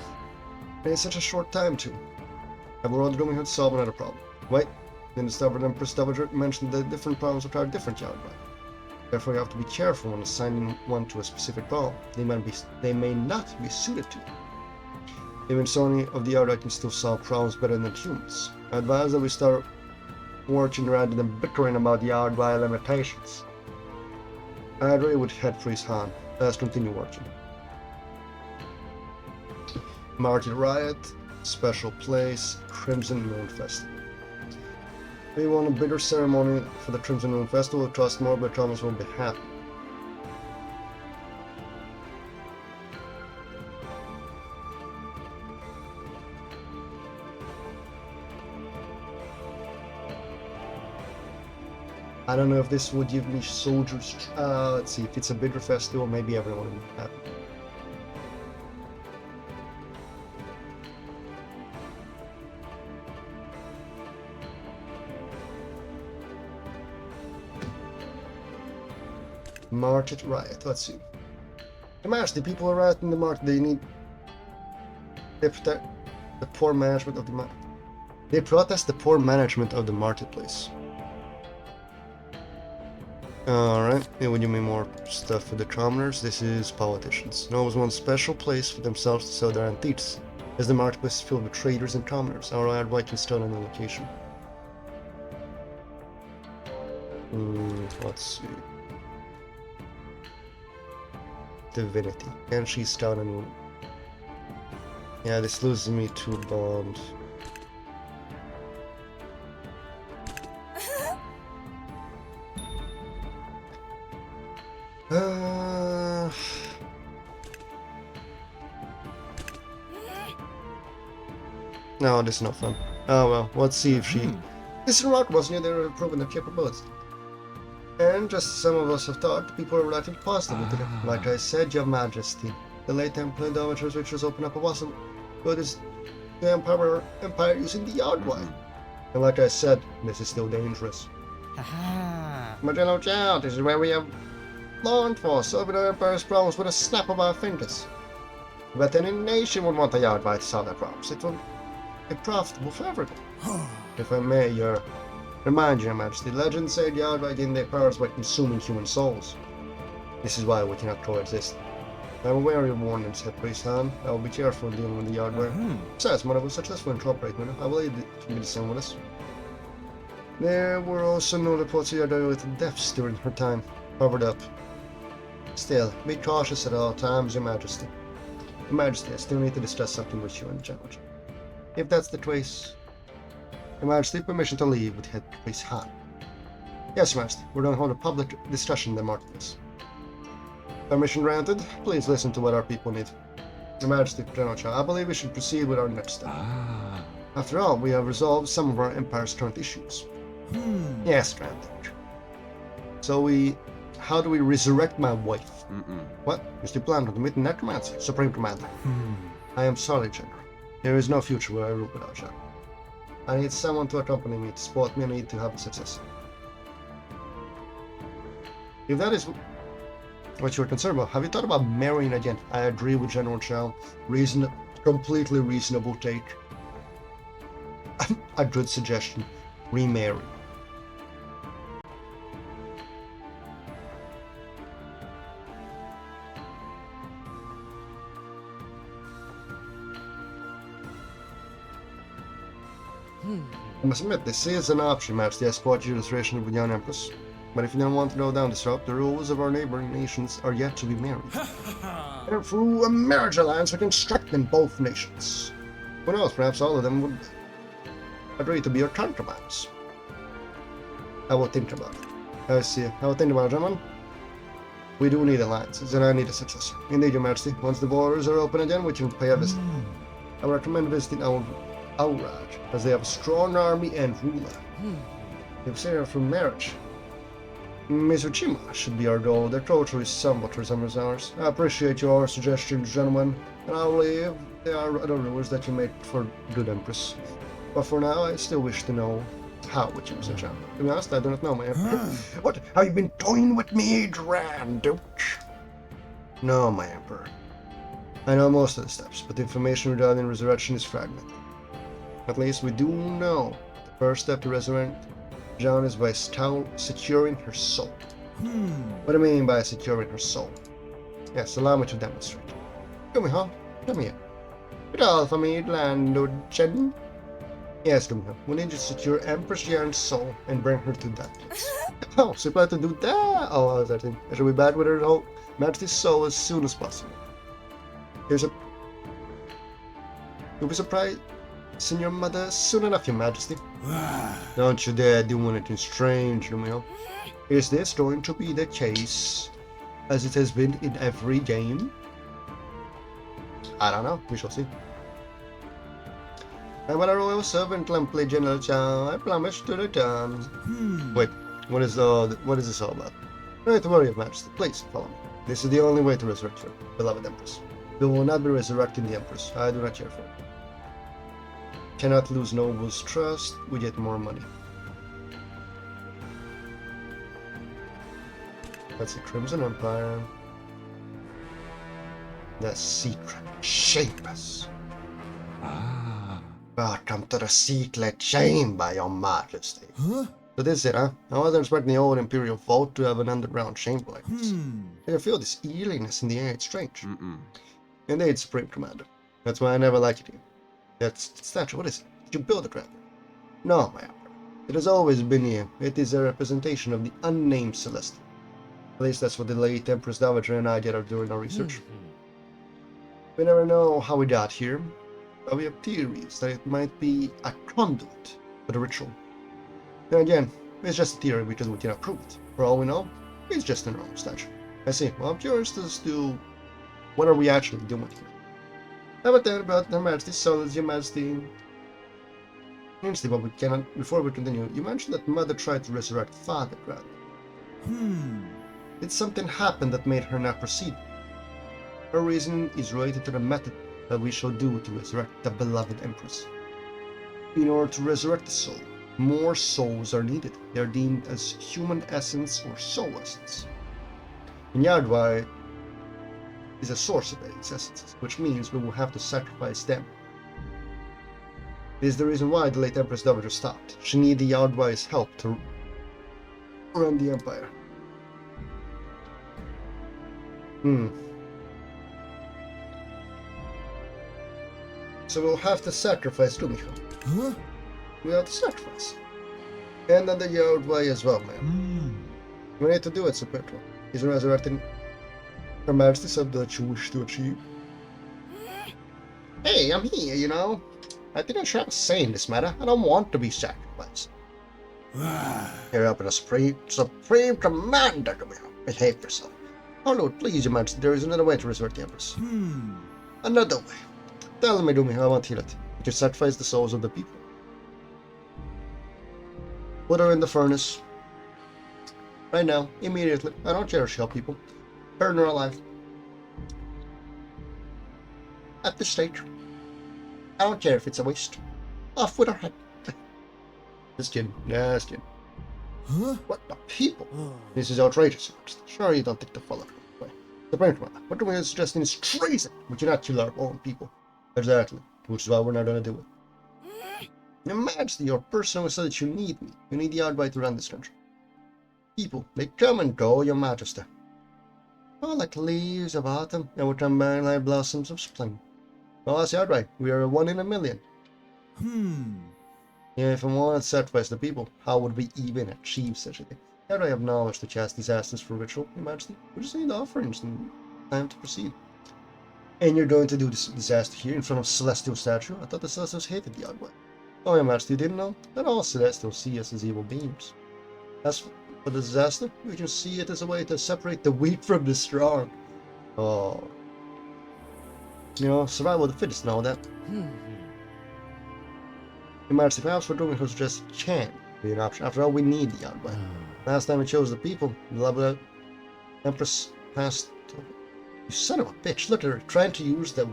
And in such a short time, too. I've already doing here to solve another problem. Wait, then the stubborn Empress Dowager mentioned that different problems require different Yardway. Therefore, you have to be careful when assigning one to a specific problem. They may not be suited to. Even so, any of the Yardway can still solve problems better than humans. I advise that we start working rather than bickering about Yardway limitations. I agree with Head Priest Han. Let's continue working. Market Riot, Special Place, Crimson Moon Festival. We want a bigger ceremony for the Crimson Moon Festival. It costs more, but Thomas will be happy. I don't know if this would give me soldiers. Let's see, if it's a bigger festival, maybe everyone will be happy. Market Riot, let's see. The Majesty, people are rioting in the market. They protect the poor management of the market. They protest the poor management of the marketplace. Alright, and when you mean more stuff for the commoners, this is politicians. No one wants special place for themselves to sell their antiques, as the marketplace is filled with traders and commoners. Our Yardway can stone on the location. Let's see. Divinity. Can she stone on? Yeah, this loses me 2 bond. No, this is not fun. Oh well, let's see if she... This is remarkable, so they're proving their capabilities. And just as some of us have thought, people are reacting positively to them. Like I said, Your Majesty, the late Templar Dowager's rituals open up a possible good is the Empire using the Yardway. And like I said, this is still dangerous. Haha. My General Chow, this is where we have law enforcement solving our empire's problems with a snap of our fingers. But any nation would want a yard fight to solve their problems. It will be profitable for everyone. If I may, remind Your Majesty, legends say the yard gain their powers by consuming human souls. This is why we cannot coexist. I'm aware of your warnings, Head Priest Han. I will be careful in dealing with the Yardware. Besides, when I was successful in cooperating with him, I believe it can be the same with us. There were also no reports of Yardware deaths during her time. Covered up. Still, be cautious at all times, Your Majesty. Your Majesty, I still need to discuss something with you in general. If that's the case, Your Majesty, permission to leave with Head Priest Han. Yes, Your Majesty, we're going to hold a public discussion in the marketplace. Permission granted. Please listen to what our people need. Your Majesty, General Chow, I believe we should proceed with our next step. After all, we have resolved some of our empire's current issues. Yes, Grand Lord. So how do we resurrect my wife? What? You still plan to commit necromancy, Supreme Commander? I am sorry, General. There is no future where I rule without you. I need someone to accompany me to support me. I need to have a success. If that is what you're concerned about, have you thought about marrying again? I agree with General Chow. Completely reasonable take. A good suggestion. Remarry. I must admit, this is an option, Majesty. I support your illustration of the young Empress. But if you don't want to go down this route, the rules of our neighboring nations are yet to be married. And through a marriage alliance, we can strengthen both nations. Who knows, perhaps all of them would agree to be our counterparts. I will think about it. I see. I will think about it, gentlemen. We do need alliances, and I need a successor. Indeed, Your Majesty. Once the borders are open again, we can pay a visit. I would recommend visiting Auraj, as they have a strong army and ruler. If they are from marriage, Mizuchima should be our goal. Their culture is somewhat resembles ours. I appreciate your suggestions, gentlemen, and I believe there are other rulers that you make for good Empress. But for now, I still wish to know how we choose a champion. To be honest, I do not know, my Emperor. What? Have you been toying with me, Grand Duke? No, my Emperor. I know most of the steps, but the information regarding resurrection is fragmented. At least we do know the first step to resurrect John is by securing her soul. What do you mean by securing her soul? Yes, allow me to demonstrate. Come here, huh? Come here. Get all for me, Landlord Chen. Yes, come here. We need you to secure Empress Jan's soul and bring her to that place. Oh, so you plan to do that? Oh, how's that thing? I shall be back with her whole Majesty's soul as soon as possible. You'll be surprised. Seeing your mother soon enough, Your Majesty. Don't you dare do anything strange, Romeo. Is this going to be the case as it has been in every game? I don't know. We shall see. I'm a royal servant, Lovely General Chow. I promise to return. Wait, what is this all about? No need to worry, Your Majesty. Please follow me. This is the only way to resurrect your beloved Empress. We will not be resurrecting the Empress. I do not care for it. Cannot lose Noble's trust, we get more money. That's the Crimson Empire. The secret chambers. Welcome to the secret chamber, Your Majesty. So this is it, huh? I wasn't expecting the old Imperial vault to have an underground chamber like this. I can feel this eeriness in the air, it's strange. Indeed, Supreme Commander. That's why I never liked you. That statue, what is it? Did you build it, rather? No, my Emperor. It has always been here. It is a representation of the unnamed Celestial. At least that's what the late Empress Dowager and I did during our research. We never know how we got here, but we have theories that it might be a conduit for the ritual. Then again, it's just a theory because we cannot prove it. For all we know, it's just a normal statue. I see. Well, I'm curious as to what are we actually doing here. How about that about Her Majesty's soul, Your Majesty? Interesting, but we cannot. Before we continue, you mentioned that Mother tried to resurrect Father, Grand. Did something happen that made her not proceed? Her reasoning is related to the method that we shall do to resurrect the beloved Empress. In order to resurrect the soul, more souls are needed. They are deemed as human essence or soul essence. And Yardwai is a source of these essences, which means we will have to sacrifice them. It is the reason why the late Empress Dowager stopped. She needed Yardwai's help to run the Empire. So we'll have to sacrifice Rumiko. Huh? We have to sacrifice. And then the Yardwai as well, man. We need to do it, Superior. He's resurrecting Her Majesty said that you wish to achieve. Hey, I'm here, you know. I think I should have a say in this matter. I don't want to be sacrificed. You're up in a supreme commander, Rumiko. Behave yourself. Oh Lord, please, Your Majesty, there is another way to resurrect the Empress. Another way. Tell me, Rumiko, I want to hear it. You can sacrifice the souls of the people. Put her in the furnace. Right now, immediately. I don't care if she help people. Burn her alive. At this stage. I don't care if it's a waste. Off with her head. Just kidding. Just kidding. Huh? What the people? This is outrageous. Sure, you don't think to follow her way. The point, what we are suggesting is treason. We cannot kill our own people. Exactly. Which is why we're not going to do it. Your Majesty, your person who said that you need me. You need the Yardwai to run this country. People, they come and go, Your Majesty. Oh, like leaves of autumn, and will come back like blossoms of spring. Well, that's Yardwai. We are 1 in a million. Yeah, if I wanted to sacrifice the people, how would we even achieve such a thing? Yardwai have knowledge to cast disasters for ritual, Your Majesty. We just need offerings and time to proceed. And you're going to do this disaster here in front of Celestial statue? I thought the Celestials hated the Yardwai. Oh, Your Majesty, you didn't know? Not all Celestials see us as evil beings. As for the disaster, we can see it as a way to separate the weak from the strong. Oh. You know, survival of the fittest and all that. Your Majesty, perhaps we're doing who's just can be an option. After all, we need the Yardwai. Last time we chose the people, the Lovely Empress passed. You son of a bitch, look at her, trying to use the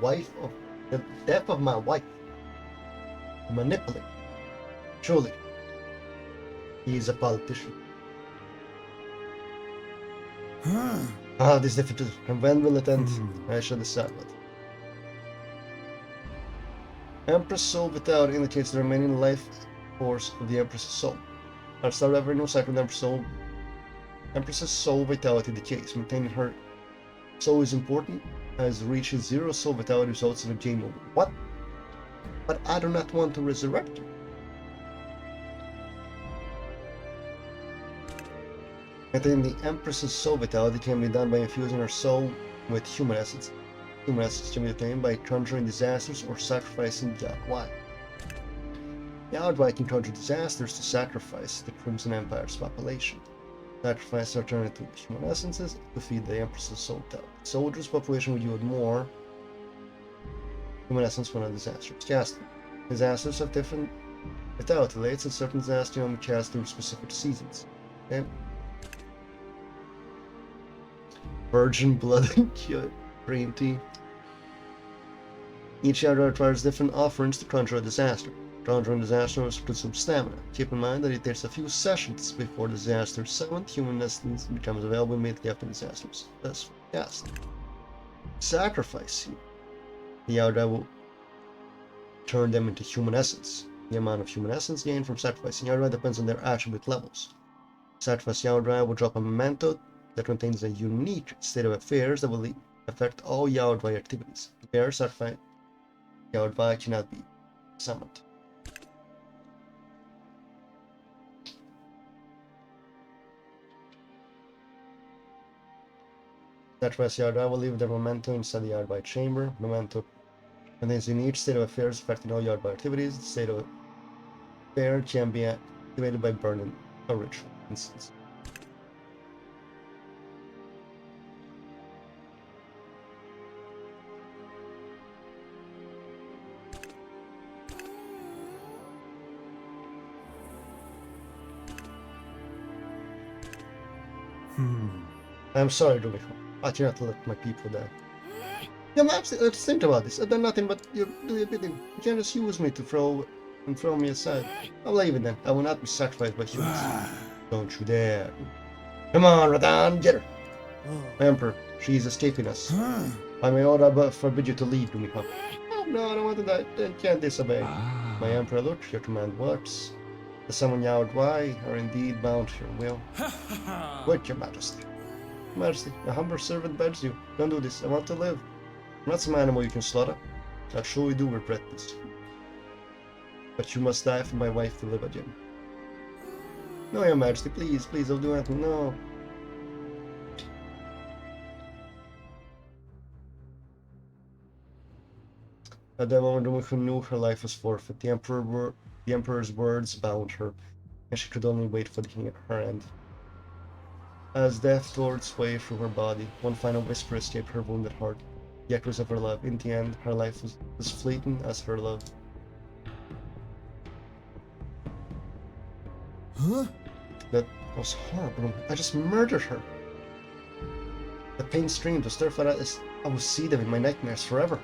death of my wife to manipulate. Truly, he is a politician. This is difficult. And when will it end? I shall decide what. Empress soul without indicates the remaining life force of the Empress's soul. At the start of every new cycle, the Empress's soul vitality decays. Maintaining her soul is important, as reaching 0 soul vitality results in a game over. What? But I do not want to resurrect her. Maintaining the Empress's soul vitality can be done by infusing her soul with human essence. Human essence can be obtained by conjuring disasters or sacrificing Yardwai. Yardwai can conjure disasters to sacrifice the Crimson Empire's population. Sacrifice alternative human essences to feed the Empress's soul vitality. Soldiers' population will yield more human essence when a disaster is cast. Disasters have different vitality rates, and certain disasters only cast during specific seasons. Okay? Virgin blood and green tea. Each Yardwai requires different offerings to conjure a disaster. Conjuring disaster must consume stamina. Keep in mind that it takes a few sessions before the disaster's 7th human essence becomes available immediately after disasters. Thus, cast. Sacrifice you. The Yardwai will turn them into human essence. The amount of human essence gained from sacrificing Yardwai depends on their attribute levels. Sacrifice Yardwai will drop a memento that contains a unique state of affairs that will affect all Yardwai activities. Prepare sacrifice Yardwai cannot be summoned. Sacrifice Yardwai will leave the memento inside the Yardwai chamber. Memento contains a unique state of affairs affecting all Yardwai activities. The state of affair can be activated by burning a ritual instance. I'm sorry, Rumiko. I cannot let my people die. Yeah, let's think about this. I've done nothing but do your bidding. You can't just use me to throw and throw me aside. I'll leave it then. I will not be sacrificed by humans. Don't you dare. Come on, Radan, get her. Emperor, she is escaping us. I may order but forbid you to leave, Dumika. Oh, no, I don't want to die. Then can't disobey. My Emperor, look, your command works. The summon Yao Dwai are indeed bound to your will. Wait, your majesty. Majesty, a humble servant begs you. Don't do this. I want to live. I'm not some animal you can slaughter. I truly do regret this. But you must die for my wife to live again. No, your majesty, please, please, don't do anything. No. At that moment, the woman who knew her life was forfeit. The Emperor's words bound her, and she could only wait for her end. As death tore its way through her body, one final whisper escaped her wounded heart. The echoes of her love. In the end, her life was as fleeting as her love. Huh? That was horrible. I just murdered her. The pain streamed, the stir-flight eyes. I will see them in my nightmares forever.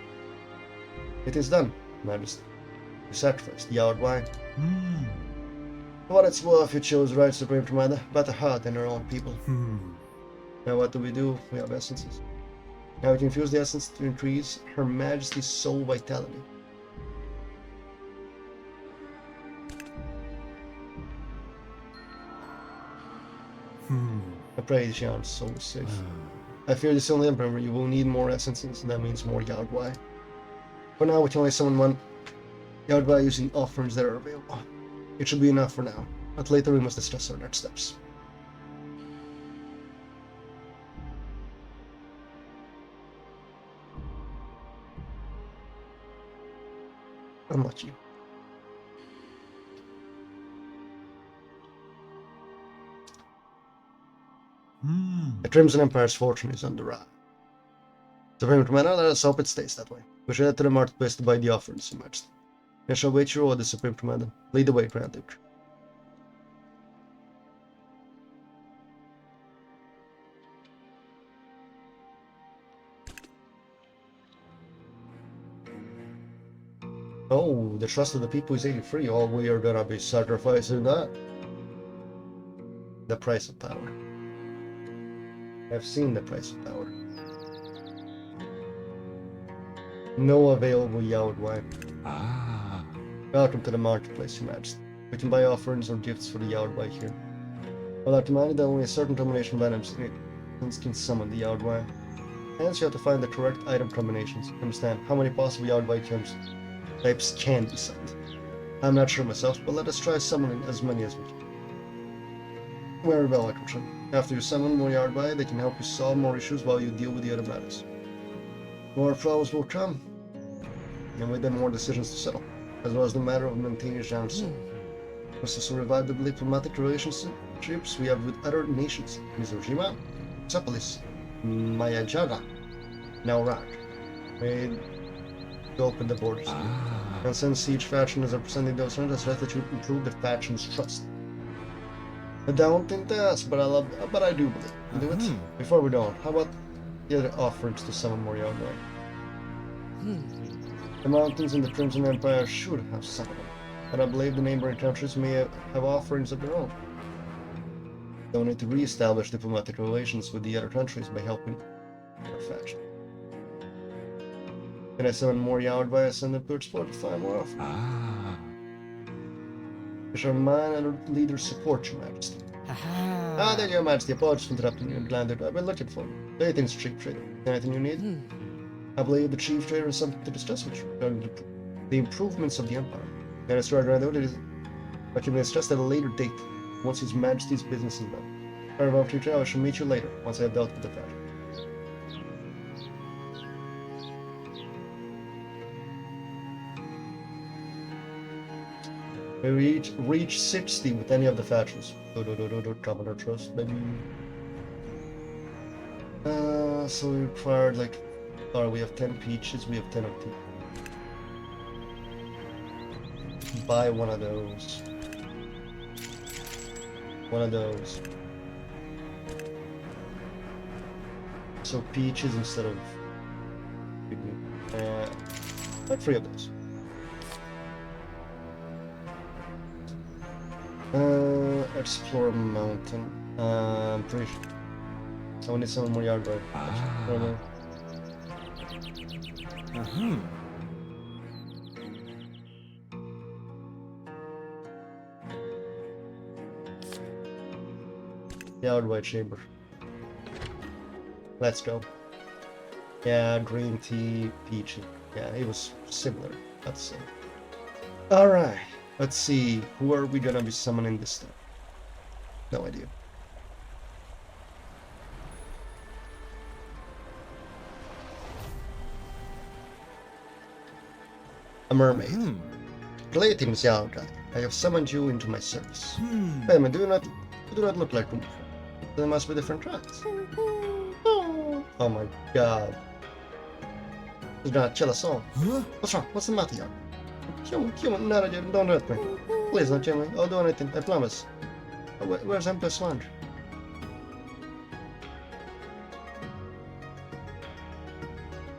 It is done, Majesty. You sacrificed the Yao Dwai. For what it's worth, you chose right, Supreme Commander, better her than her own people. Now what do? We have essences. Now we can infuse the essence to increase Her Majesty's soul vitality. I pray Xian's soul is safe. I fear this only Emperor, you will need more essences, and that means more Yao Dwai. For now, we can only summon one Yao Dwai using offerings that are available. It should be enough for now, but later we must discuss our next steps. Unlucky. The Crimson Empire's fortune is on the rise. Supreme Commander, let us hope it stays that way. We shall head to the marketplace to buy the offerings, Your Majesty. I shall wait your orders, Supreme Commander. Lead the way, Grand Duke. Oh, the trust of the people is 83. Oh, we are gonna be sacrificing that. The price of power. I've seen the price of power. No available Yao Dwai. Welcome to the marketplace, Your Majesty. We can buy offerings or gifts for the Yao Dwai here. I'll have to mind that only a certain combination of items can summon the Yao Dwai. Hence, you have to find the correct item combinations. Understand how many possible Yao Dwai types can be summoned. I'm not sure myself, but let us try summoning as many as we can. Very well, Eccleston. After you summon more Yao Dwai, they can help you solve more issues while you deal with the other matters. More problems will come, and with them more decisions to settle, as well as the matter of maintaining Zhang's soul. We must also revive the diplomatic relationships we have with other nations. Mizojima, Tsepolis, Mayajaga, Naurak. Made to open the borders. And since each faction is representing those surrenders, let that you improve the faction's trust. I don't think that's, but I do believe. Do it. Before we don't, how about the other offerings to summon more Yao Dwai? The mountains in the Crimson Empire should have some of them, but I believe the neighboring countries may have offerings of their own. They'll need to re-establish diplomatic relations with the other countries by helping their faction. Can I summon more Yao Dwai? I send them to explore to find more offerings. We shall mine and leaders support, Your Majesty. Then, Your Majesty, apologies for interrupting you and landed. I've been looking for you. Greetings, Chief Trader. Anything you need? I believe the Chief Trader has something to discuss with you regarding the improvements of the Empire. That is right, Grand Duke. But can be discussed at a later date, once His Majesty's business is done. Very well, Chief Trader. I shall meet you later, once I have dealt with the faction. We reach 60 with any of the factions. Commander Trust, baby. So we required like... Alright, we have 10 peaches, we have 10 of tea. Buy one of those. One of those. So peaches instead of... like 3 of those. Explore a mountain. Pretty sure. I need some more yard right. Yard white chamber. Let's go. Yeah, green tea, peachy. Yeah, it was similar. That's say. Alright. Let's see. Who are we gonna be summoning this time? No idea. A mermaid. Greetings, Yaga. I have summoned you into my service. Wait a minute, you do not look like Umfa. There must be different tracks. Oh my god. He's gonna chill us all. What's wrong? What's the matter, Yaga? Human, not again. Don't hurt me. Please don't kill me. I'll do anything. I promise. Where's Empress Swange?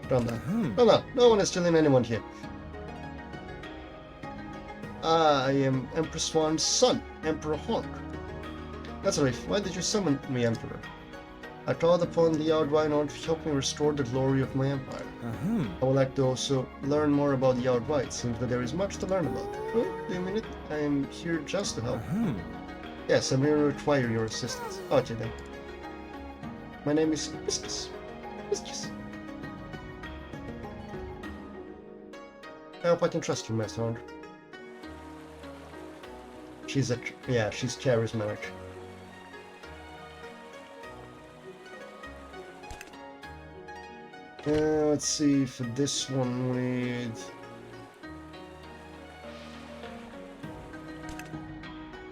Calm down. Calm down. No one is killing anyone here. I am Empress Swan's son, Emperor Honk. That's right. Why did you summon me, Emperor? I called upon the Yard in order to help me restore the glory of my empire. I would like to also learn more about the Yard. Seems that there is much to learn about. Oh, do you mean it? I am here just to help. Yes, I may require your assistance. Okay then. My name is Mistress. Mistress. I hope I can trust you, Master Hunter. She's charismatic. Let's see for this one with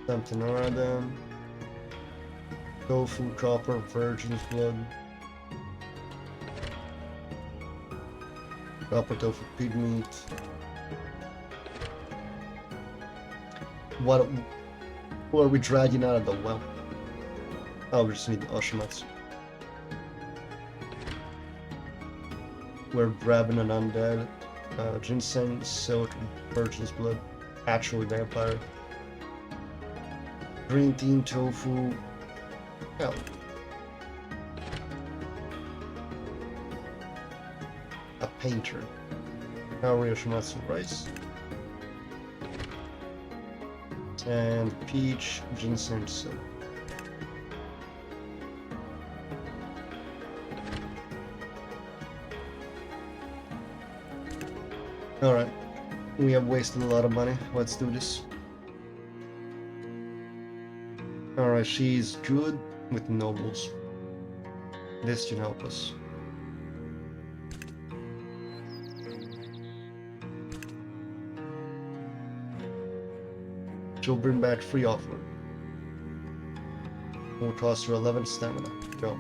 something random. Tofu, copper, virgin's blood. Copper, tofu, pig meat. Who are we dragging out of the well? Oh, we just need the Oshimatsu. We're grabbing an undead. Ginseng, silk, virgin's blood. Actually vampire. Green tea, tofu. Hell. A painter. Kaori Oshimatsu rice. And peach, ginseng, silk. Alright, we have wasted a lot of money. Let's do this. Alright, she's good with nobles. This should help us. She'll bring back free offering. Will cost her 11 stamina. Go.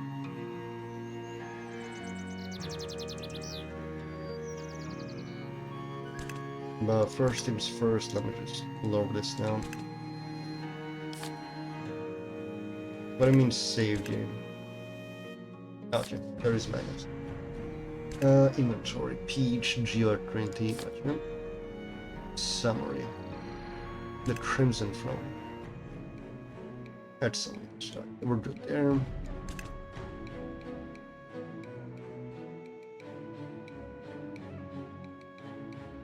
But first things first, let me just lower this down. What do you mean save game? Okay, there is magnets. Inventory, peach, GR20, okay. Summary. The Crimson Throne. Excellent. We're good there.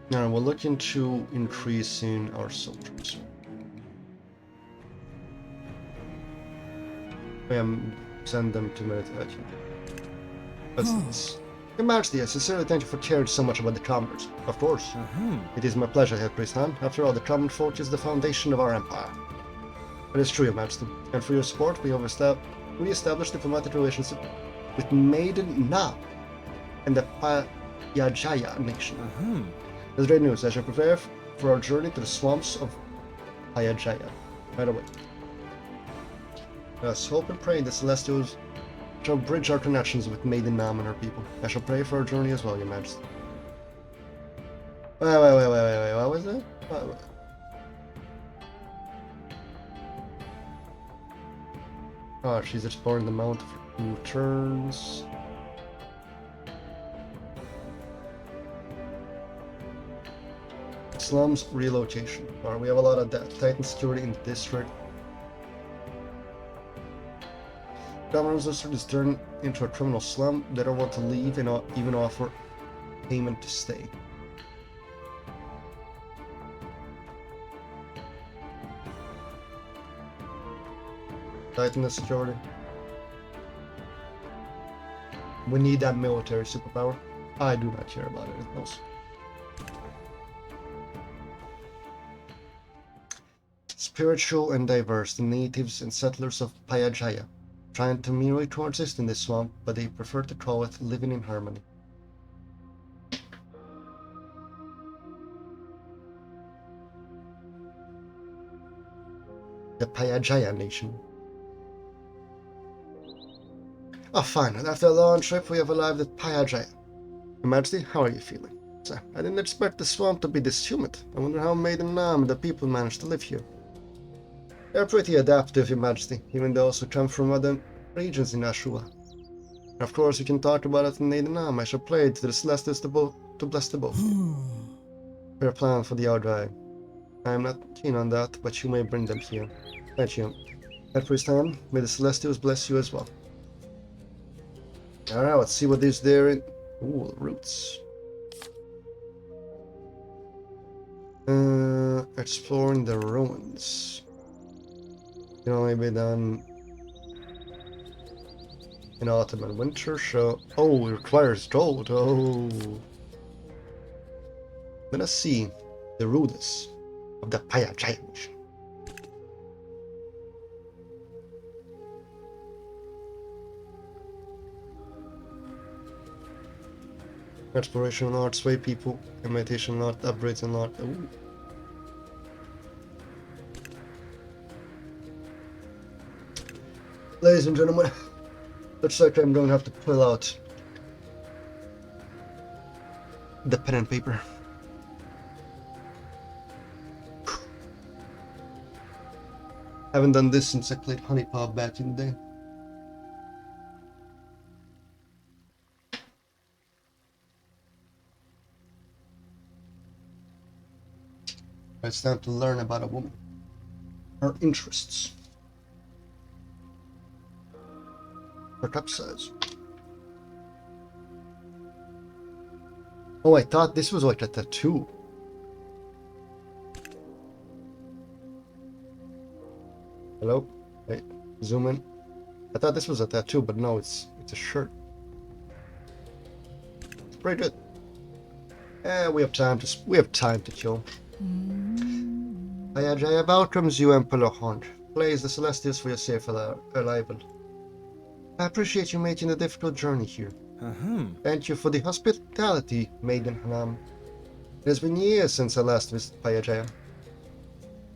Now we're looking to increasing our soldiers. Send them to meditation. What's this? Your Majesty, I sincerely thank you for caring so much about the commoners. Of course. It is my pleasure, Head Priest Han. After all, the common folk is the foundation of our empire. It is true, Your Majesty. And for your support, we established diplomatic relations with Maiden Na and the Payajaya nation. That's great news. I shall prepare for our journey to the swamps of Payajaya. Right away. Let us hope and pray the Celestials shall bridge our connections with Maiden Nam and her people. I shall pray for our journey as well, Your Majesty. Wait, what was that? Oh, she's exploring the mount for 2 turns. Slums relocation. Alright, we have a lot of Titan security in the district. Governor's district is turned into a criminal slum. They don't want to leave and even offer payment to stay. Tighten the security. We need that military superpower. I do not care about anything else. Spiritual and diverse, the natives and settlers of Payajaya trying to merely coexist in this swamp, but they prefer to call it living in harmony. The Payajaya Nation. Oh, fine. After a long trip, we have arrived at Payajaya. Your Majesty, how are you feeling? Sir, I didn't expect the swamp to be this humid. I wonder how Maiden Nam and the people managed to live here. They're pretty adaptive, Your Majesty, even those who come from other regions in Ashua. Of course, you can talk about it in Maiden Nam. I shall pray to the Celestials to bless the both. Fair plan for the outdrive. I am not keen on that, but you may bring them here. Thank you. At this time, may the Celestials bless you as well. Alright, let's see what is there in... Ooh, roots. Exploring the ruins. Can only be done in autumn and winter, so... Oh, it requires gold, oh. Let us see the ruins of the Payajaya Nation. Exploration art, sway people, imitation art, upgrades and art. Ooh. Ladies and gentlemen, looks like I'm going to have to pull out the pen and paper. Haven't done this since I played Honey Pop back in the day. It's time to learn about a woman. Her interests. Her cup size. Oh, I thought this was like a tattoo. Hello? Wait, zoom in. I thought this was a tattoo, but no, it's a shirt. It's pretty good. We have time to kill. Payajaya welcomes you, Emperor Hond. Praise the Celestials for your safe arrival. I appreciate you making the difficult journey here. Thank you for the hospitality, Maiden Hanam. It has been years since I last visited Payajaya.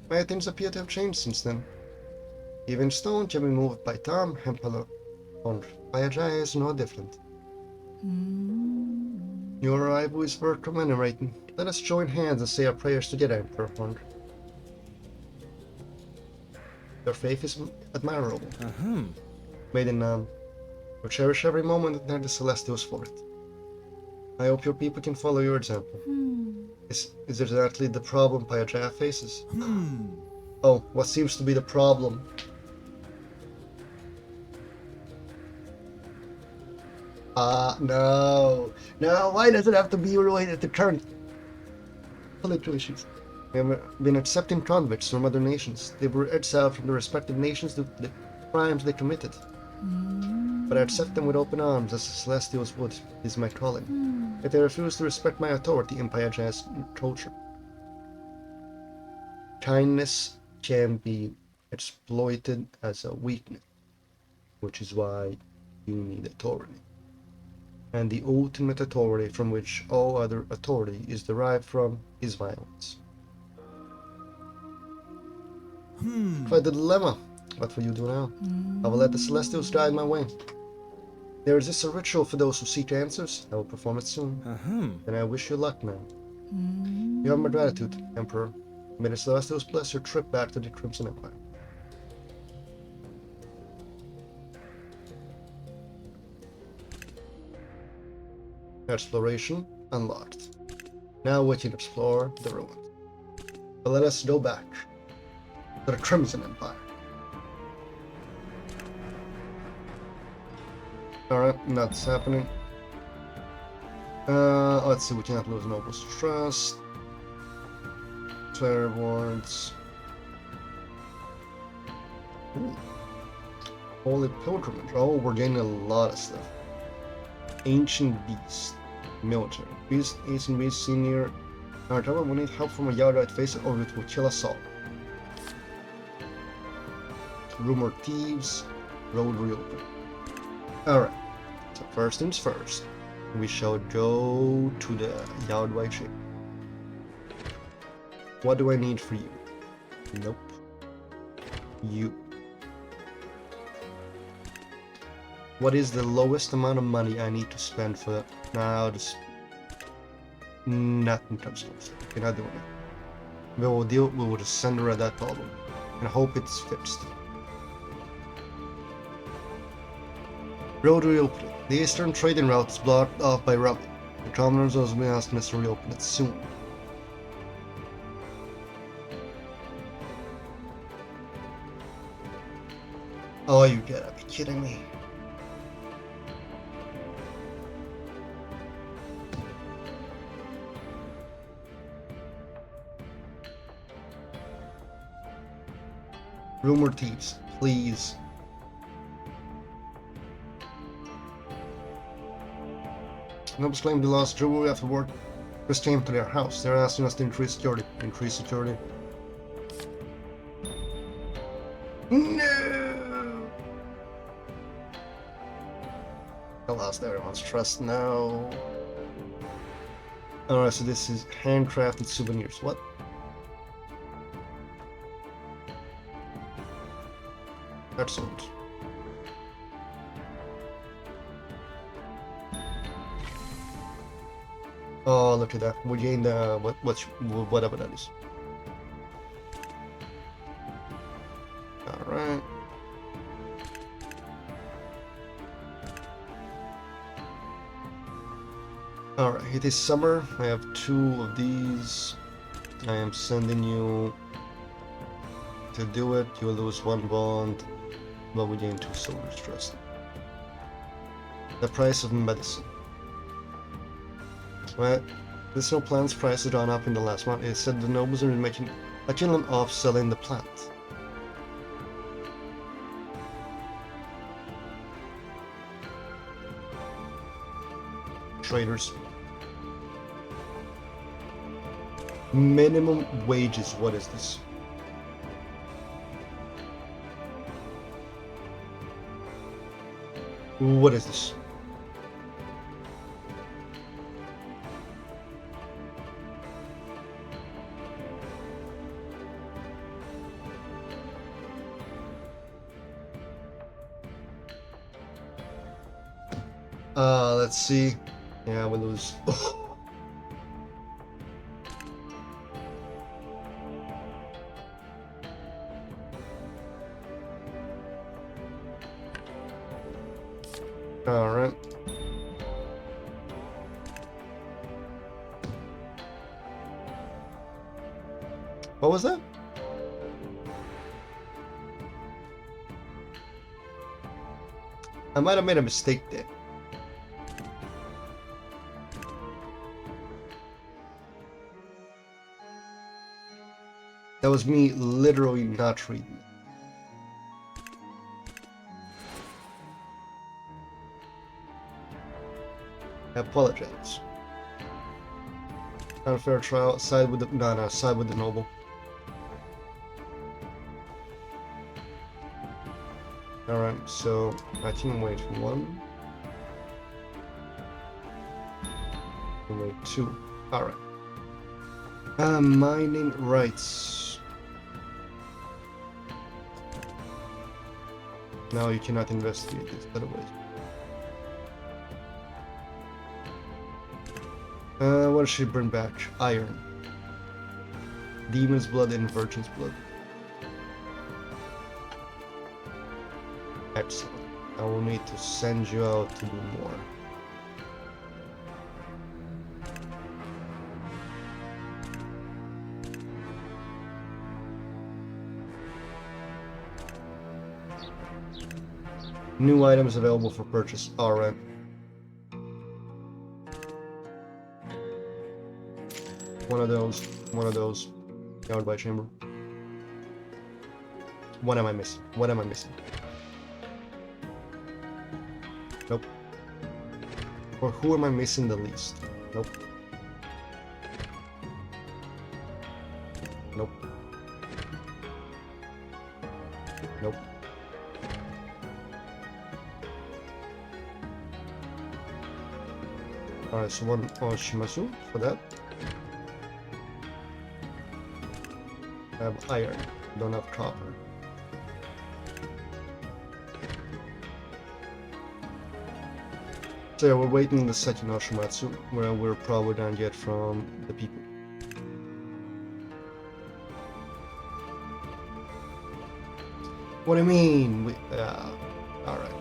Many things appear to have changed since then. Even stone can be moved by Tom, Emperor Hond. Payajaya is no different. Your arrival is worth commemorating. Let us join hands and say our prayers together, Emperor Hond. Your faith is admirable. Maiden Nam, we cherish every moment and thank the Celestials for it. I hope your people can follow your example. Is exactly the problem Payajaya faces? Oh, what seems to be the problem? No. No, why does it have to be related to current political issues? We have been accepting convicts from other nations. They were exiled from their respective nations due to the crimes they committed. But I accept them with open arms as the Celestials would. It is my calling. Yet they refuse to respect my authority in Payajaya's culture. Kindness can be exploited as a weakness, which is why you need authority. And the ultimate authority from which all other authority is derived from is violence. Quite the dilemma. What will you do now? I will let the Celestials guide my way. There exists a ritual for those who seek answers. I will perform it soon. And I wish you luck, man. You have my gratitude, Emperor. May the Celestials bless your trip back to the Crimson Empire. Exploration unlocked. Now we can explore the ruins. But let us go back to the Crimson Empire. Alright, that's happening. Let's see, we cannot lose Noble's Trust. Fair wards. Holy Pilgrimage. Oh, we're getting a lot of stuff. Ancient Beast. Military. Beast, Ancient Beast, Senior. Alright, we need help from a Yardite face or it will kill us all. Rumored Thieves. Road reopen. Alright. So first things first. We shall go to the Yardite ship. What do I need for you? Nope. You. What is the lowest amount of money I need to spend for that? Now just nothing touch those. We're not doing it. We will just send her that problem and hope it's fixed. Road reopening. The eastern trading route is blocked off by rubble. The commoners also been asking us to reopen it soon. Oh, you gotta be kidding me. Rumored Thieves, please. Nobles claim the lost jewelry after work just came to their house. They're asking us to increase security. Increase security. No! I lost everyone's trust now. Alright, so this is handcrafted souvenirs. What? Excellent. Oh, look at that. We gained whatever that is. Alright. Alright, it is summer. I have 2 of these. I am sending you to do it. You will lose 1 bond, but we gain 2 soldiers trust. The price of medicine. Well, medicinal plants price has gone up in the last month. It said the nobles are making a killing off selling the plant. Traders. Minimum wages, what is this? What is this? Let's see. Yeah, we lose. Alright. What was that? I might have made a mistake there. That was me literally not reading it. I apologize. Unfair trial. Side with the side with the noble. Alright, so I can wait 1. Wait 2. Alright. Mining rights. No, you cannot investigate this, otherwise. What does she bring back? Iron. Demon's blood and virgin's blood. Excellent. I will need to send you out to do more. New items available for purchase. Alright. One of those. Powered by chamber. What am I missing? What am I missing? Nope. Or who am I missing the least? Nope. Nope. Nope. Alright, so one Shimazu for that. I have iron, don't have copper. So yeah, we're waiting the second Oshimatsu, where we're probably gonna get from the people. What do you mean? Alright.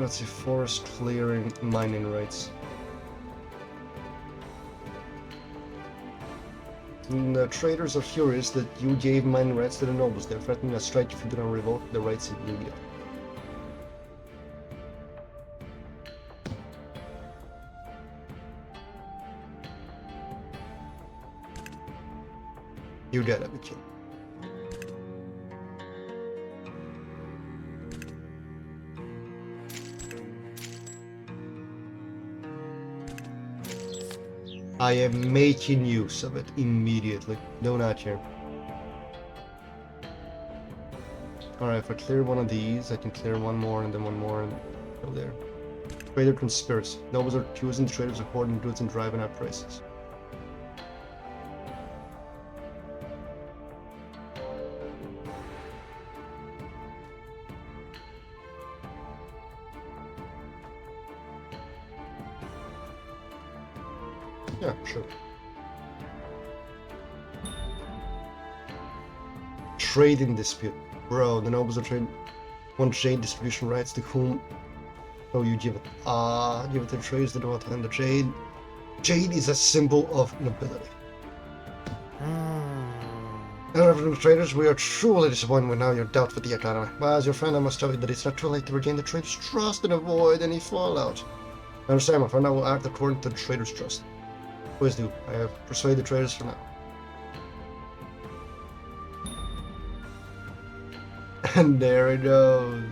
Let's see, forest clearing, mining rights. And the traders are furious that you gave mining rights to the nobles. They're threatening a strike if you do not revoke the rights immediately. You gotta be kidding. I am making use of it immediately. No, not here. Alright, if I clear one of these, I can clear one more and then one more and go there. Trader conspiracy. Nobles are accusing traders of hoarding goods and driving up prices. Yeah, sure. Trading dispute. Bro, the nobles are trading. Want jade distribution rights to whom? Oh, you give it. Give it to traders that want to hand the jade. Jade is a symbol of nobility. However, the traders, we are truly disappointed with now your doubt with the economy. But as your friend, I must tell you that it's not too late to regain the traders' trust and avoid any fallout. I understand, my friend. I will act according to the traders' trust. Please do. I have persuaded the traders for now. And there it goes.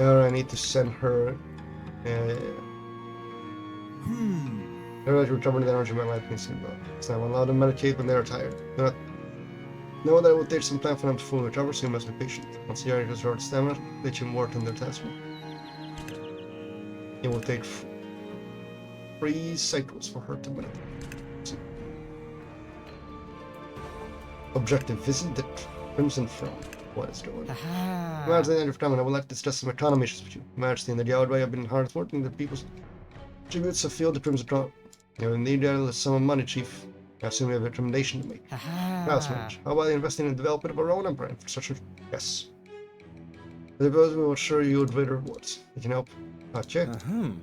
Alright, I need to send her. Everybody recover the energy my life needs to go. So I will allow them to medicate when they are tired. Do not know that it will take some time for them to fully recover, so you must be patient. Once the area has restored stamina, they can work on their task. It will take 3 cycles for her to meditate. Objective: visit the Crimson Throne. What is going on? Majesty, at the end of time, and I would like to discuss some economy issues with you. Majesty, in the Yardway have been hard at work, and the people's tributes have filled the Crimson Throne. You will need a sum of money, Chief. I assume you have a recommendation to make. Yes, Mage. How about investing in the development of our own empire infrastructure? Yes. The development will assure you with greater rewards. You can help. Check. I'm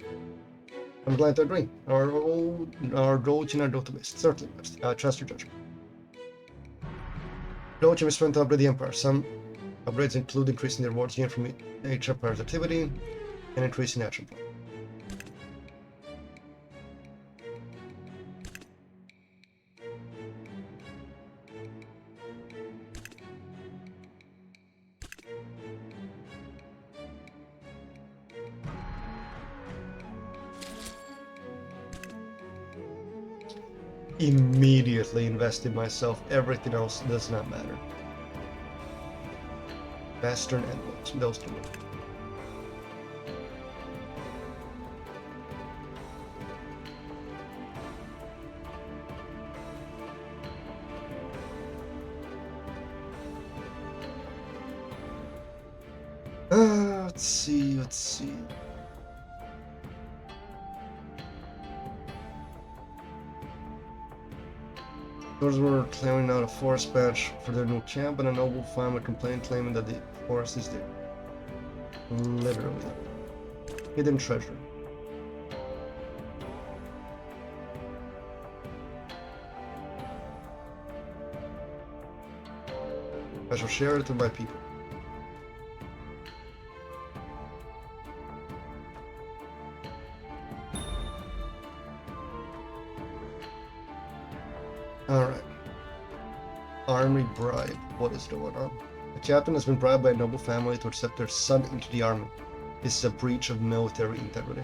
glad to agree. Our goal in our database. Certainly, Majesty. Trust your judgment. Goal is trying to upgrade the empire. Some upgrades include increasing the rewards gained from each empire's activity and increasing action point. Immediately invest in myself. Everything else does not matter. Western and West, those two. Let's see. Those were clearing out a forest patch for their new camp, and a noble farmer complained, claiming that the forest is there. Literally. Hidden treasure. I shall share it with my people. Alright. Army bribe. What is going on? A captain has been bribed by a noble family to accept their son into the army. This is a breach of military integrity.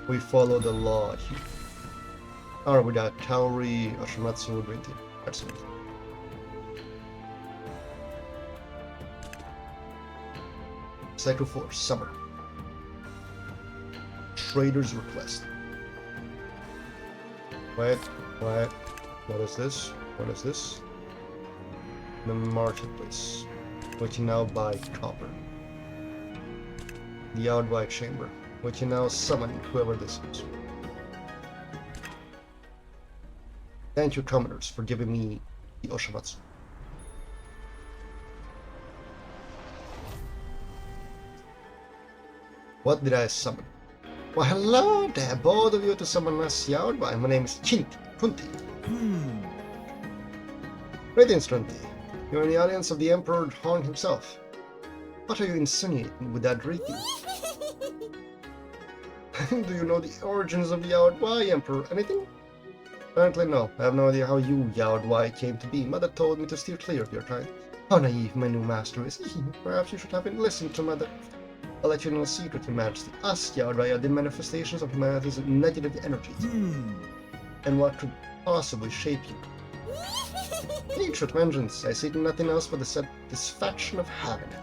We follow the law here. Alright, we got Kaori, Oshimatsu, green tea. Excellent. Cycle 4, Summer. Trader's request. Wait. What is this? What is this? The marketplace. We can now buy copper. The outright chamber. We can now summon whoever this is. Thank you, commoners, for giving me the Oshimatsu. What did I summon? Well, hello there, both of you to summon us, Yaodbai. My name is Kunti. Greetings, Kunti. You're in the audience of the Emperor Han himself. What are you insinuating with that greeting? Do you know the origins of the Yaodbai, Emperor? Anything? Apparently no. I have no idea how you, Yaodbai, came to be. Mother told me to steer clear of your kind. How naive my new master is. Perhaps you should have listened to Mother. I'll let you know a secret, Your Majesty. Us, Yaodbai, are the manifestations of humanity's negative energies. And what could possibly shape you? Nature with vengeance. I seek nothing else but the satisfaction of having it.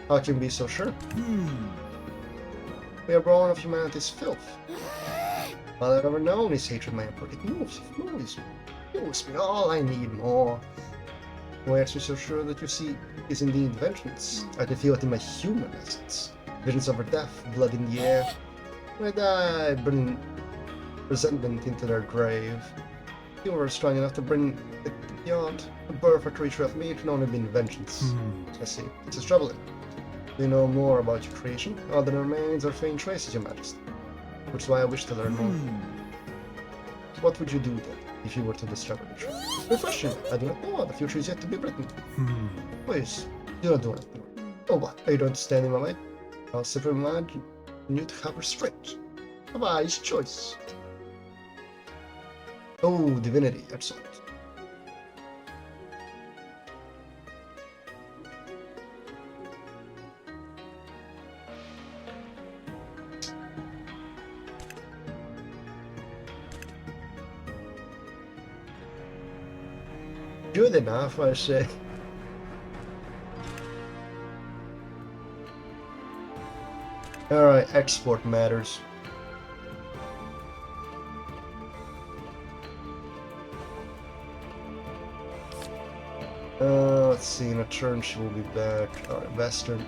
How can you be so sure? We are born of humanity's filth. All I've ever known is hatred, my Emperor. It moves me. All I need more. Why are you so sure that you see is indeed vengeance? I can feel it in my human essence. Visions of her death, blood in the air. When I die, bring resentment into their grave. You were strong enough to bring it beyond. The birth or creature of me can only be in vengeance. I see. This is troubling. Do you know more about your creation? All that remains are faint traces, Your Majesty. Which is why I wish to learn more. What would you do then, if you were to discover the truth? Good question. I do not know. The future is yet to be written. Please, do not do anything. Oh, what? Are you going to stand in my way? I'll simply remind you to have restraint. A wise choice. Oh, divinity. Excellent. Good enough, I say. Alright, export matters. Let's see, in a turn she will be back. Alright, Western.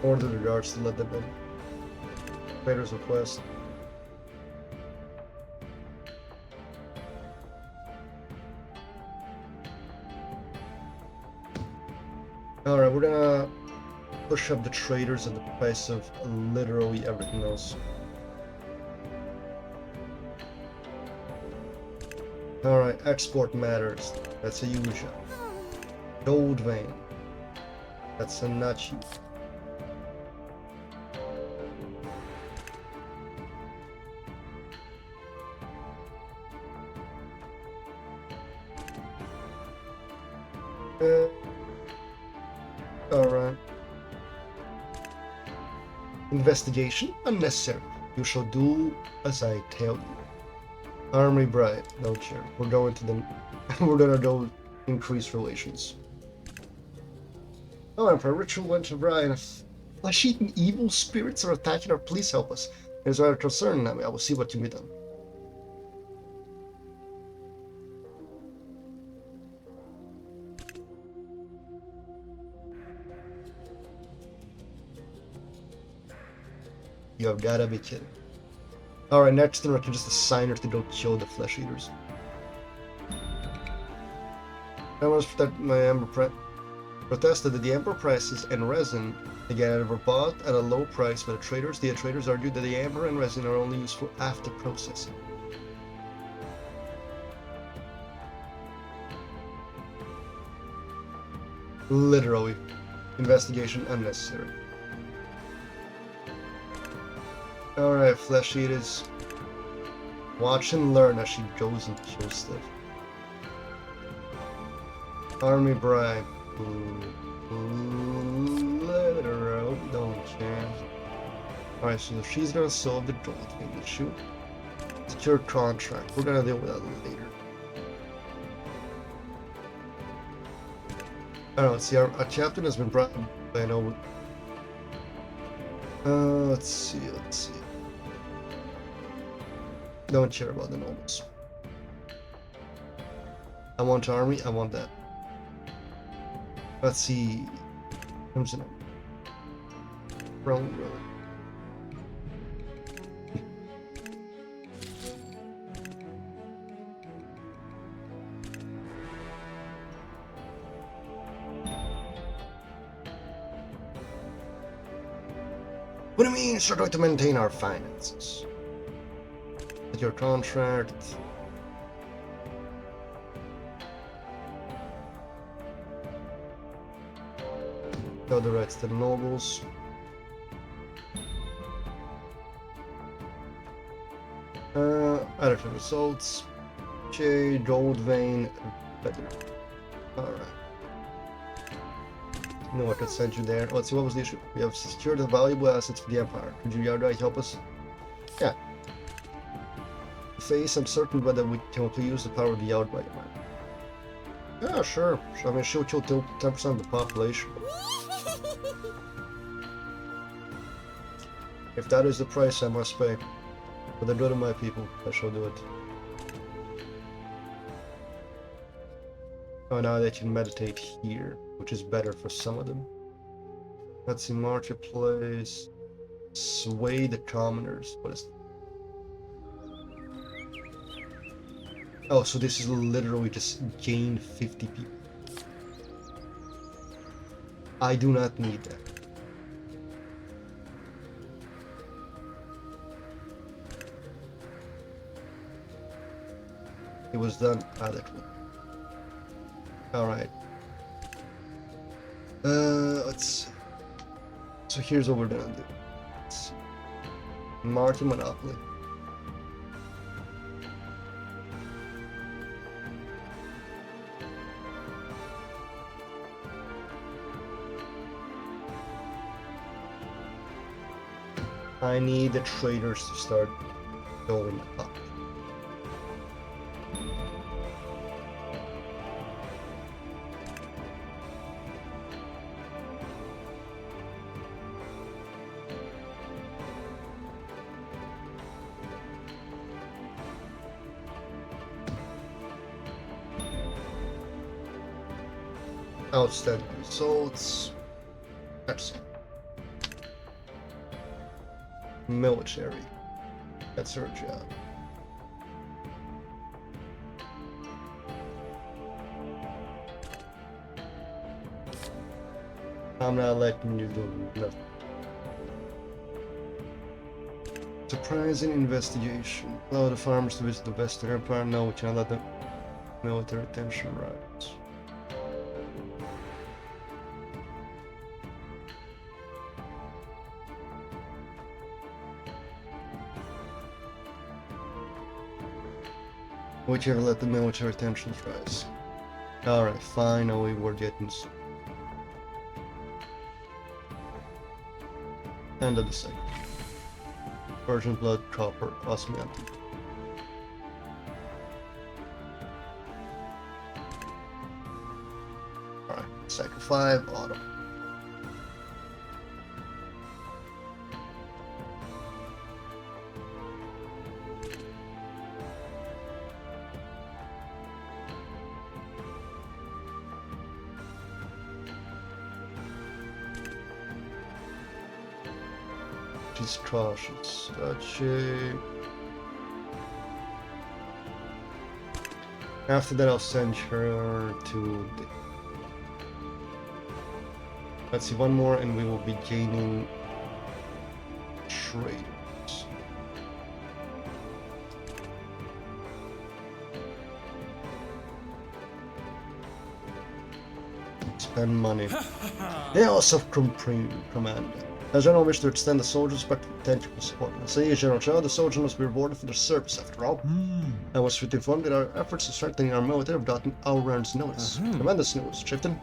Order the guards to let them in. Trader's request. Alright, we're gonna push up the traders at the price of literally everything else. Alright, export matters. That's a usual. Gold vein. That's a nachi. Alright. Investigation? Unnecessary. You shall do as I tell you. Army bribe. No chair. We're going to the... we're gonna go increase relations. Oh, Emperor, ritual went to Brian. Flesh-eating evil spirits are attacking our. Please help us. It is rather concerning. I will see what can be done. You have gotta be kidding. Alright, next turn I can just assign her to go kill the flesh eaters. I must protect my Ember protested that the Ember prices and resin again were bought at a low price by the traders. The traders argued that the Ember and resin are only useful after processing. Literally. Investigation unnecessary. Alright, flesh eaters. Watch and learn as she goes and kills stuff. Army bribe. Let her out, don't care. Alright, so she's gonna solve the gold issue. Secure contract. We're gonna deal with that later. I don't know, see, our captain has been brought by no. Let's see. Don't care about the nobles. I want army, I want that. Let's see. Crimson. Brown road. What do you mean we're going to maintain our finances? Your contract. The rights to the nobles. Editor results. J. Gold vein. Better. Alright. No, I could send you there. Let's see, what was the issue? We have secured the valuable assets for the Empire. Could you outright help us? Yeah. Face, I'm certain whether we can use the power of the outright man. Yeah, sure. I mean, she'll kill 10% of the population. If that is the price I must pay for the good of my people, I shall do it. Oh, now they can meditate here, which is better for some of them. Let's see, marketplace. Sway the commoners. What is that? Oh, so this is literally just gain 50 people. I do not need that. It was done adequately. Alright. Let's see. So here's what we're gonna do. Let's see. Market Monopoly. I need the traders to start going up. Outstanding results. Excellent. Military. That's her job. I'm not letting you do nothing. Surprising investigation. Allow the farmers to visit the Western Empire. No, we cannot let the military attention rise. Whichever let the military tensions rise. Alright, finally we're getting end of the second. Virgin blood, copper, osmium. Alright, cycle 5, autumn. she's cautious. Gotcha. After that, I'll send her to the... Let's see, one more and we will be gaining traders. Spend money. They also command. As general wish to extend the soldiers' respectful technical support. Say, General Chow, the soldiers must be rewarded for their service after all. I was to inform that our efforts in strengthening our military have gotten Aurar's notice. Tremendous news, Chieftain.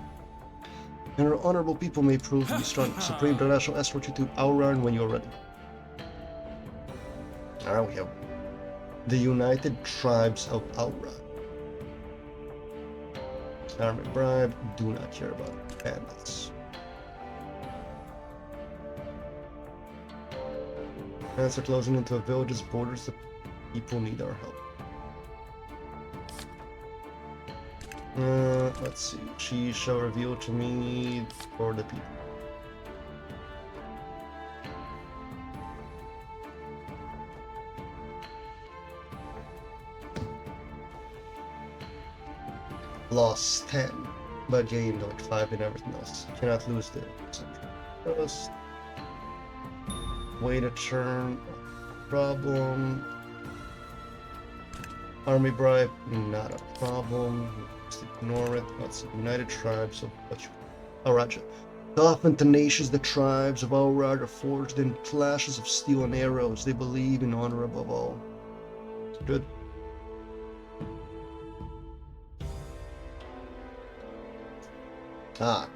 And our honorable people may prove to be strong. Supreme Director shall escort you to Aurar when you are ready. Alright, we have the United Tribes of Aura. Army bribe, do not care about bandits. Ants are closing into a village's borders. The people need our help. Let's see. She shall reveal to me for the people. Lost 10, but gained like 5 in everything else. Cannot lose the trust. Wait a turn. Problem. Army bribe, not a problem. Just ignore it. Let's see. United Tribes of Auraja. Tough and tenacious, the tribes of Auraj are forged in clashes of steel and arrows. They believe in honor above all. Good.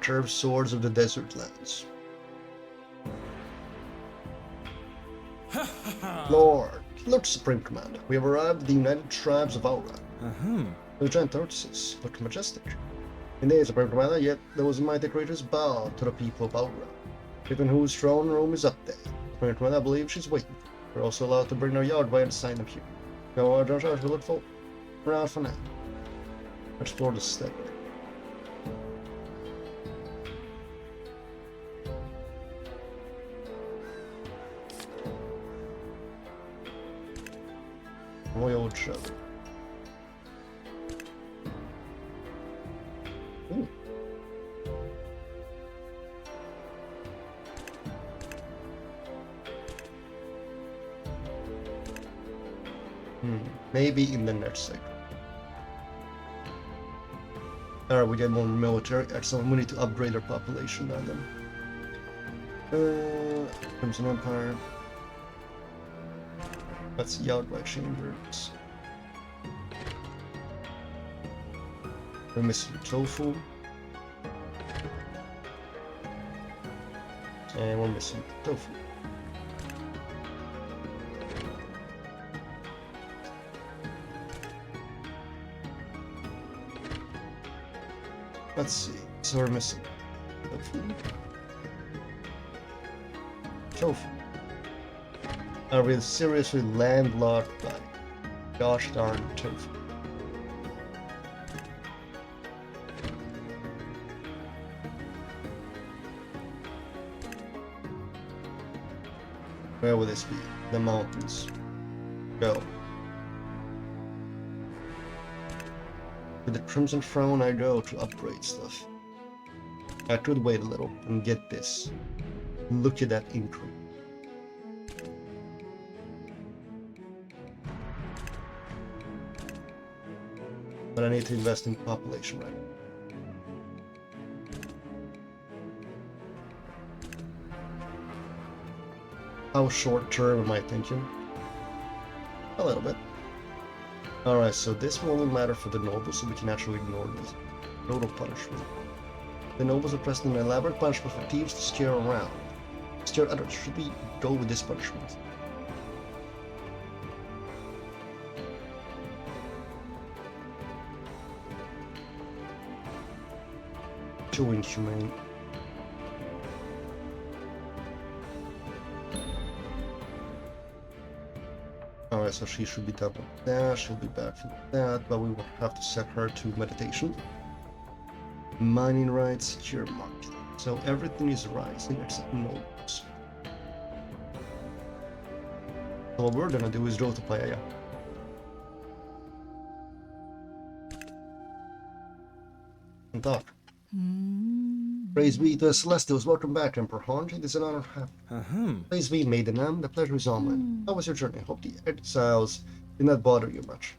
Curved swords of the desert lands. Lord Supreme Commander, we have arrived at the United Tribes of Aura. Lieutenant Ortiz looked majestic. Indeed, Supreme Commander, yet those mighty creatures bow to the people of Aura, even whose throne room is up there. Supreme Commander, I believe she's waiting. We're also allowed to bring our yard by and sign up here. Go, our Josh, we look for around for now. Explore the steppe. Royal Show. Ooh. Maybe in the next segment. Alright, we get more military. Excellent. We need to upgrade our population on them. Crimson Empire. That's Yagdwag Chambers. We're missing Tofu. And we're missing Tofu. Let's see. So we're missing Tofu. Tofu. Are we seriously landlocked by gosh darn Tofu? Where will this be? The mountains. Go. With the Crimson Throne I go to upgrade stuff. I could wait a little and get this. Look at that increase. But I need to invest in population right now. How short term am I thinking? A little bit. Alright, so this will only matter for the nobles, so we can actually ignore this. Total punishment. The nobles are pressed in an elaborate punishment for thieves to scare around. Scare others. Should we go with this punishment? Too inhumane. Alright, so she should be done with that, she'll be back from that, but we will have to set her to meditation. Mining rights, secure market. So everything is rising except nobles. So what we're gonna do is draw to Paya. And talk. Praise be to the Celestials. Welcome back, Emperor Hanj. It is an honor to have you. Praise be, Maidenam. The pleasure is all mine. How was your journey? I hope the exiles did not bother you much.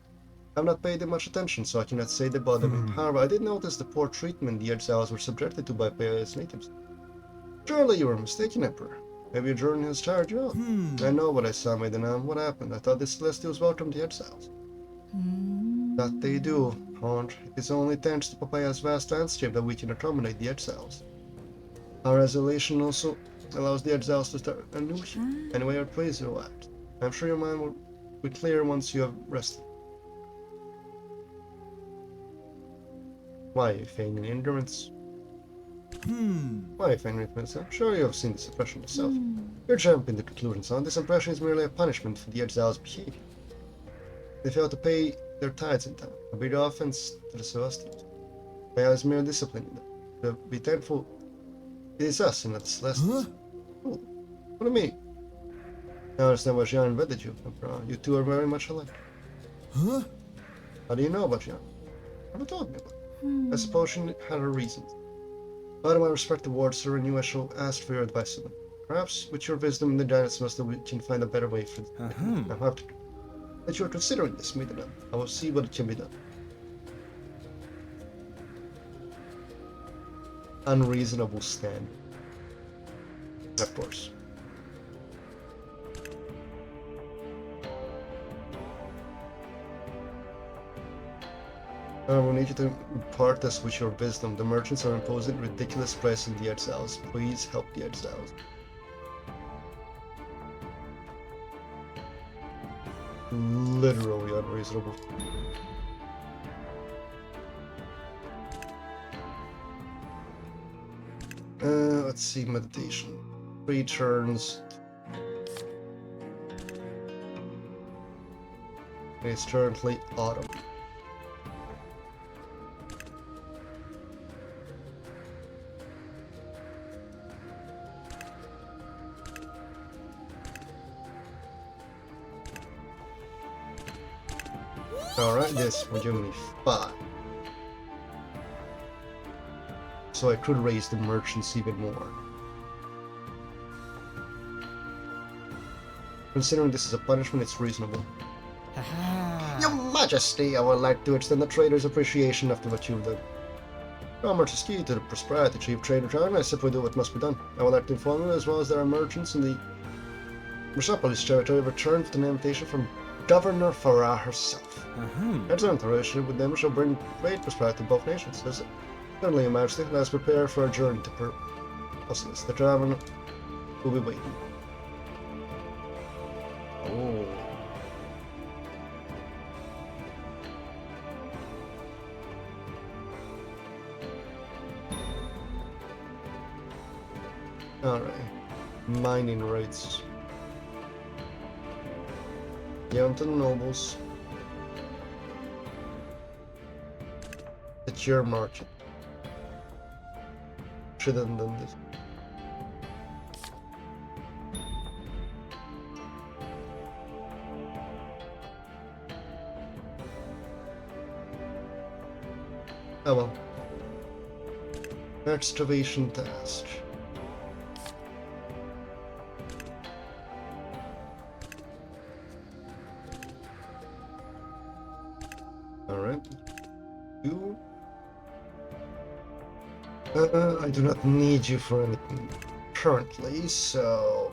I have not paid them much attention, so I cannot say they bother me. However, I did notice the poor treatment the exiles were subjected to by Paya's natives. Surely you were mistaken, Emperor. Maybe your journey has tired you out. I know what I saw, Maidenam. What happened? I thought the Celestials welcomed the exiles. That they do, Hanj. It is only thanks to Papaya's vast landscape that we can accommodate the exiles. Our isolation also allows the exiles to start anew. Anyway, our praise is relaxed. I'm sure your mind will be clear once you have rested. Why are you feigning ignorance? Why are you feigning ignorance? I'm sure you have seen this impression yourself. You're jumping to conclusions, son. This impression is merely a punishment for the exiles' behavior. They fail to pay their tithes in time, a big offense to the Celestials. Paya is mere discipline. To be thankful, it is us and not the Celestials. Oh, what do you mean? I understand why Jian invited you, Emperor. You two are very much alike. How do you know about Jian? Never told me about it. I suppose she had her reasons. But my respect towards her, and you I shall ask for your advice on them. Perhaps with your wisdom and the guidance of us that we can find a better way for them. I'm happy that you are considering this, Midna. I will see what can be done. Unreasonable stand. Of course. I will need you to impart us with your wisdom. The merchants are imposing ridiculous price on the exiles. Please help the exiles. Literally unreasonable. Let's see, meditation. 3 turns. It's currently autumn. Alright, this will give me 5. So I could raise the merchants even more. Considering this is a punishment, it's reasonable. Your Majesty, I would like to extend the trader's appreciation after what you've done. Commerce is key to the prosperity. Chief Trader John, I simply do what must be done. I would like to inform you, as well as there are merchants in the Metropolis territory, returned with an invitation from Governor Farah herself. Excellent relationship with them shall bring great prosperity to both nations. Certainly, Your Majesty, let us prepare for our journey to Perseus. The traveler will be waiting. Oh. Alright. Mining rights. Young to the nobles. Secure market. Should have done this. Oh well. Excavation task. Alright. You. I do not need you for anything currently, so.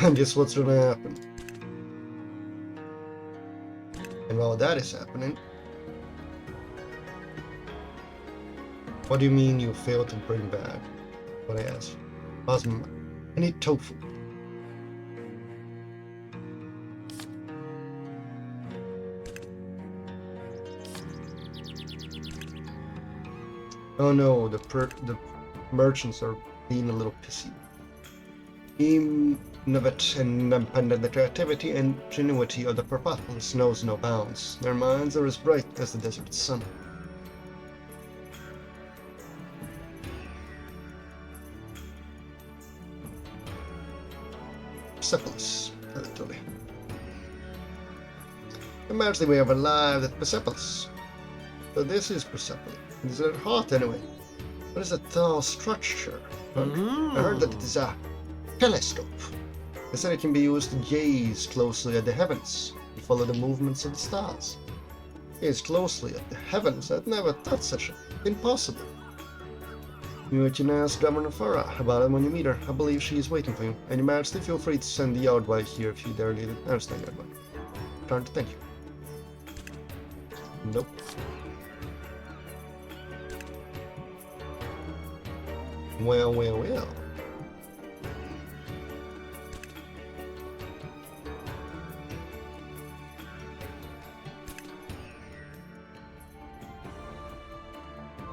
And guess what's gonna happen? And while that is happening. What do you mean you failed to bring back what I asked? Osmo, I need tofu. Oh no, the merchants are being a little pissy. The creativity and ingenuity of the Perpopolis knows no bounds. Their minds are as bright as the desert sun. Persepolis territory. Imagine we have arrived at Persepolis. So this is Persepolis. Is it hot anyway? What is a tall structure? I heard that it is a telescope. They said it can be used to gaze closely at the heavens and follow the movements of the stars. Gaze closely at the heavens? I'd never thought such a impossible. You can ask Governor Farah about it when you meet her. I believe she is waiting for you. And Your Majesty, feel free to send the yard boy here if you dare need it. I understand, yard boy. Turn to thank you. Nope. Well, well, well.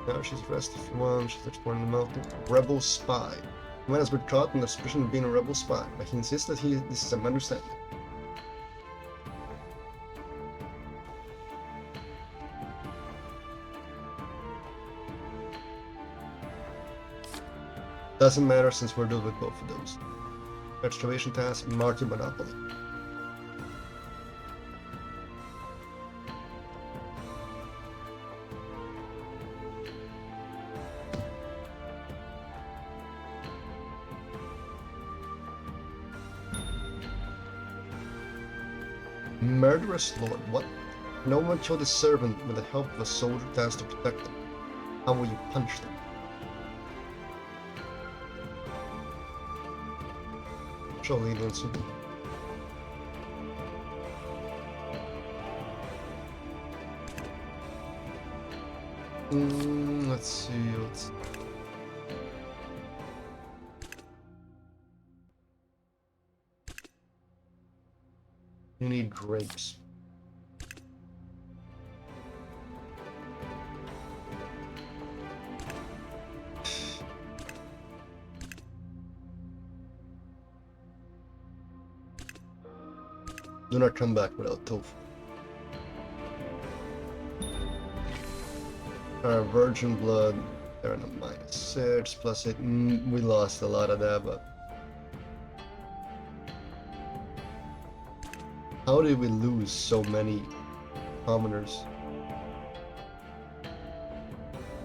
Now she's arrested for one, she's exploring the mountain. Rebel spy. The man has been caught on the suspicion of being a rebel spy, but he insists that this is a misunderstanding. Doesn't matter since we're dealing with both of those. Excavation task, market monopoly. Murderous lord, what? No one killed a servant with the help of a soldier tasked to protect them. How will you punish them? Show leniency. Let's see, You need grapes. Do not come back without tofu. Our virgin blood, they're in a -6, plus it, we lost a lot of that, but how did we lose so many commoners?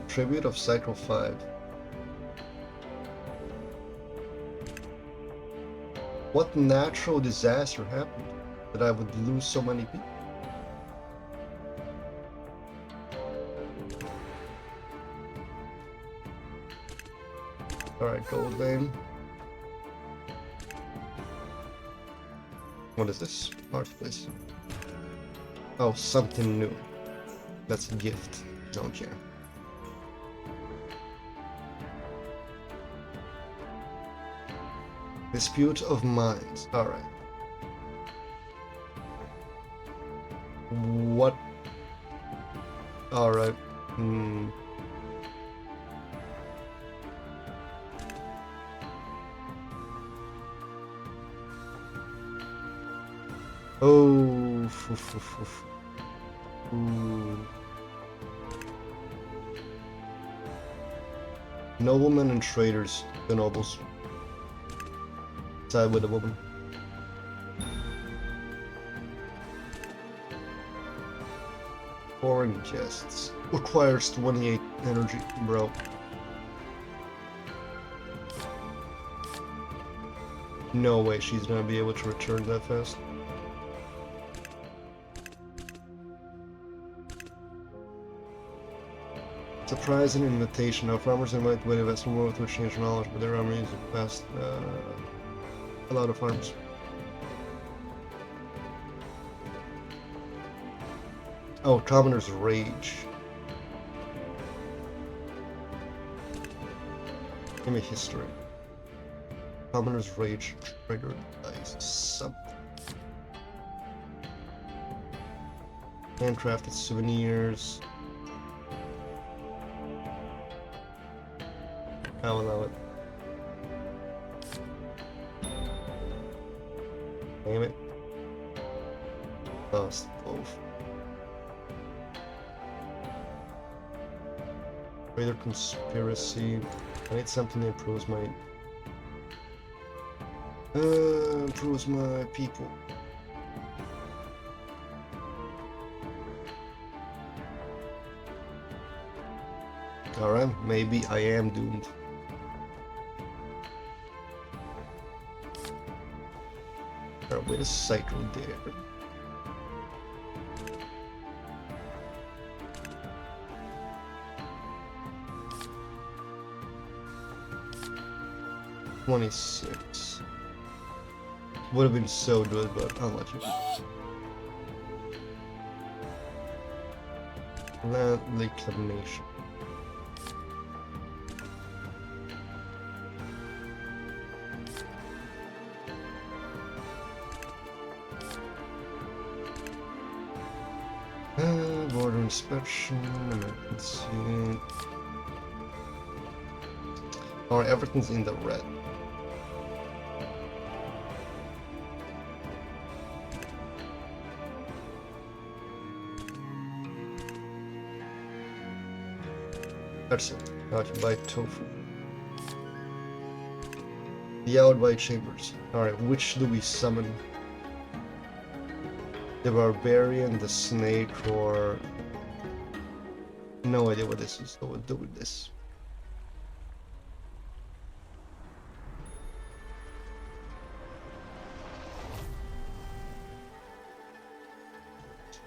Tribute of Cycle 5. What natural disaster happened that I would lose so many people? Alright, gold vein. What is this? Marketplace. Oh, something new. That's a gift. Don't care. Dispute of minds. Alright. What? Alright. Oh. Ooh. Noblemen and traders. The nobles. Side with a woman. Foreign guests. Requires 28 energy, bro. No way she's gonna be able to return that fast. Surprising invitation. Our farmers invite the Western world to exchange knowledge, but their armies have passed a lot of farms. Oh, Commoner's Rage. Give me history. Commoner's Rage triggered by something. Handcrafted souvenirs. I'll allow it. Damn it. Lost both. Greater conspiracy. I need something that improves my Improves my people. Alright, maybe I am doomed. Alright, wait a cycle there. $26. Would have been so good, but I'll let you. Land reclamation. Border inspection. Let's see. Or everything's in the red. That's it. How to buy tofu. The Outby Chambers. Alright, which do we summon? The Barbarian, the Snake, or... No idea what this is, so we'll do with this.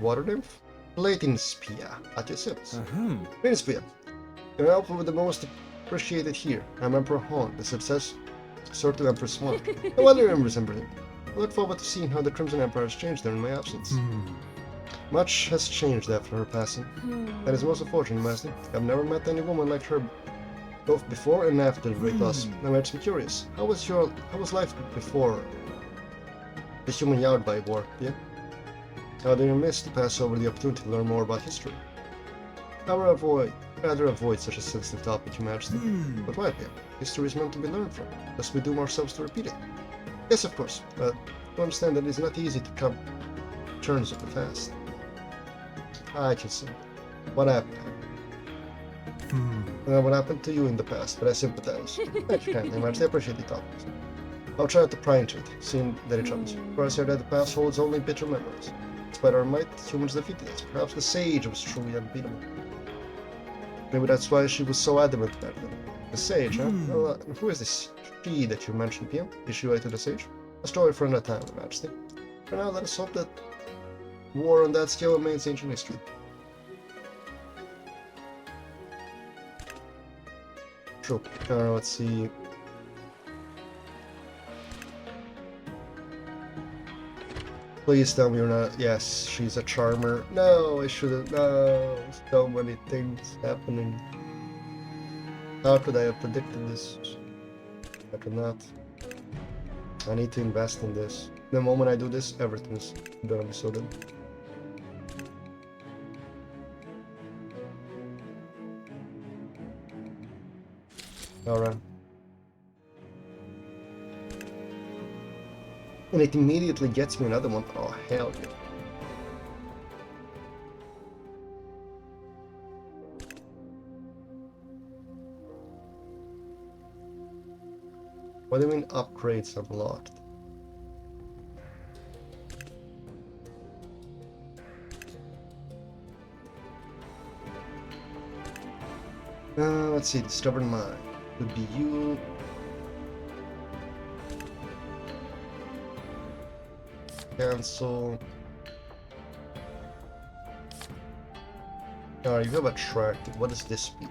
Water Nymph? Plating Spear, at your service. Plating Spear. Your help with the most appreciated here. I'm Emperor Han, the success sort of Empress Swan. No wonder Empress Emperor. I look forward to seeing how the Crimson Empire has changed during my absence. Much has changed after her passing. That is most unfortunate, Master. I've never met any woman like her, both before and after the great loss. That makes me curious. How was life before the human Yaodbai war, yeah? How do you miss to pass over the opportunity to learn more about history? I would rather avoid such a sensitive topic, Your Majesty. But why, yeah? History is meant to be learned from, lest we doom ourselves to repeat it. Yes, of course, but you understand that it is not easy to come to terms with the past. I can see. What happened? What happened to you in the past, but I sympathize. Thank you kindly, Majesty. I appreciate the thought. I'll try to pry into it, seeing that it troubles you. For I say that the past holds only bitter memories. Despite our might, humans defeated us. Perhaps the sage was truly unbeatable. Maybe that's why she was so adamant back then. The sage, huh? Well, who is this she that you mentioned, PM? Is she related to the sage? A story for another time, Your Majesty. For now, let us hope that war on that scale remains ancient history. True. Let's see. Please tell me you're not. Yes, she's a charmer. No, I shouldn't. No, so many things happening. How could I have predicted this? I could not. I need to invest in this. The moment I do this, everything's gonna be so good. Alright. And it immediately gets me another one. Oh, hell yeah. What do you mean upgrades unlocked? Let's see, the stubborn mind. Could be you. Cancel. Alright, you have attractive. What does this be?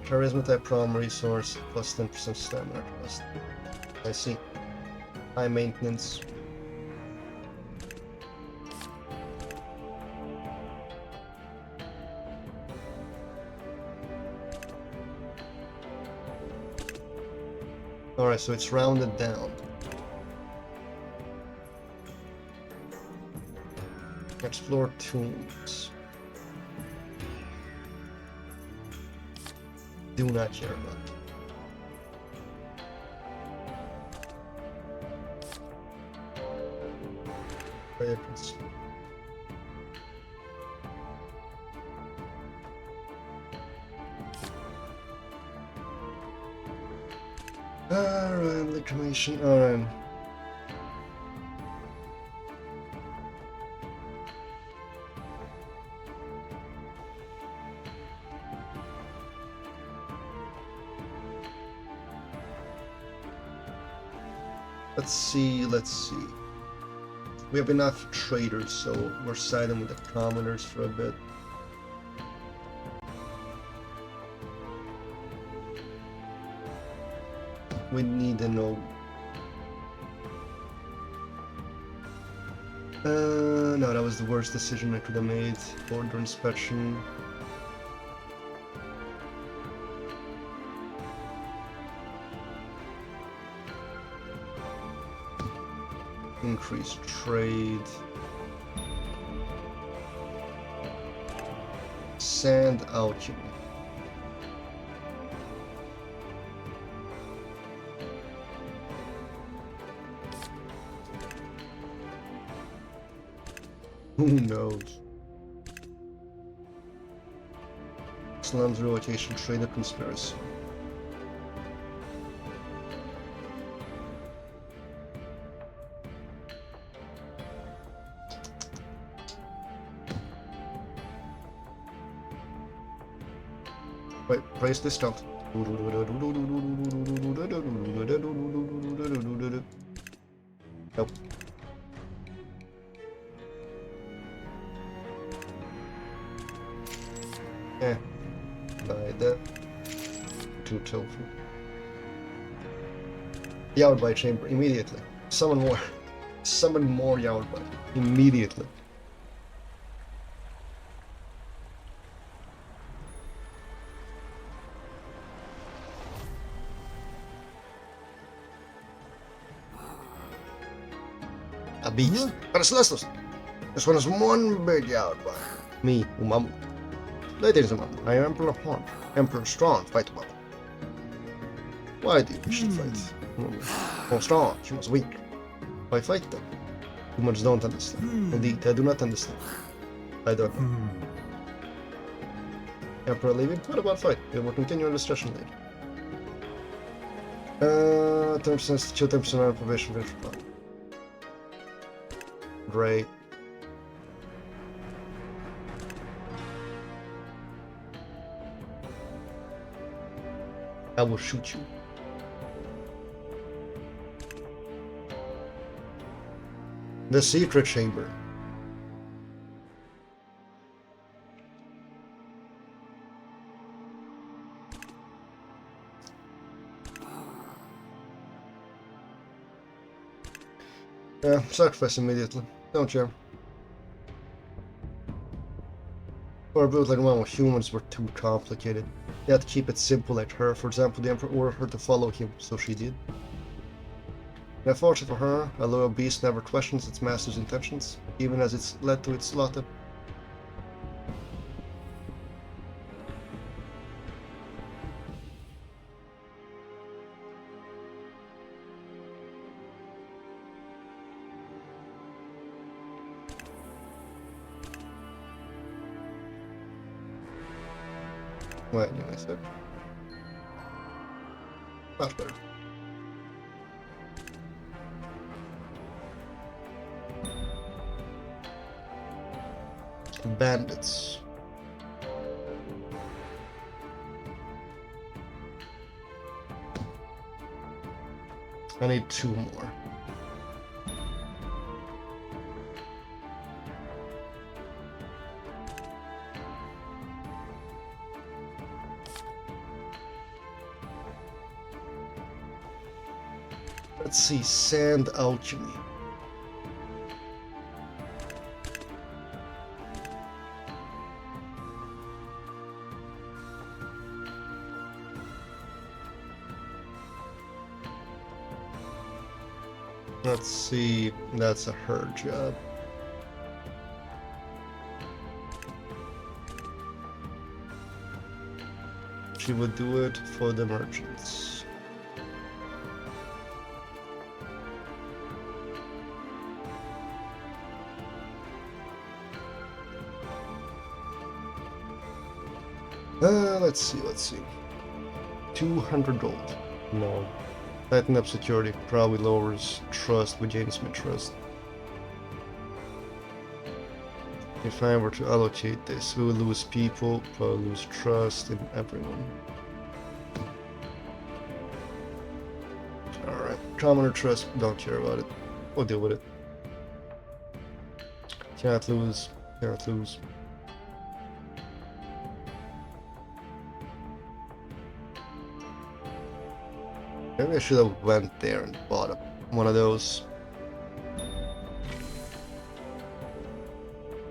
Charisma type prom resource plus 10% stamina cost. I see. High maintenance. Alright, so it's rounded down. Explore tombs. Do not care about. Prayers. Alright, reclamation. Alright. Let's see. We have enough traders, so we're siding with the commoners for a bit. We need to know. No, that was the worst decision I could have made. Border inspection. Increase trade. Sand alchemy. Who knows? Slums rotation, trader conspiracy. Wait, praise this stuff. Nope. Eh. Buy that. 2 tofu. Yaobai chamber immediately. Summon more. Summon more Yaobai immediately. A beast. Para Celestos! This one is one big Yaobai. Me, Umamu. Ladies and gentlemen, I am Emperor Horn. Emperor Strong, fight well. Why do you wish to fight? Oh, strong, she was weak. Why fight them? Humans don't understand. Indeed, I do not understand. I don't know. Emperor leaving? What about fight? We will continue our discussion later. Terms institute, terms on probation, finish plan. Great. I will shoot you. The secret chamber. Sacrifice immediately. Don't you? For a build like one where humans were too complicated. You had to keep it simple like her. For example, the Emperor ordered her to follow him, so she did. And unfortunately for her, a loyal beast never questions its master's intentions, even as it's led to its slaughter. What did I say? Much better. Bandits. I need 2 more. Let's see, sand alchemy. Let's see, that's a her job. She would do it for the merchants. Let's see. 200 gold. No. Tighten up security probably lowers trust, but gains my trust. If I were to allocate this, we will lose people, probably lose trust in everyone. Alright, common or trust, don't care about it. We'll deal with it. Cannot lose, cannot lose. Maybe I should have went there and bought one of those.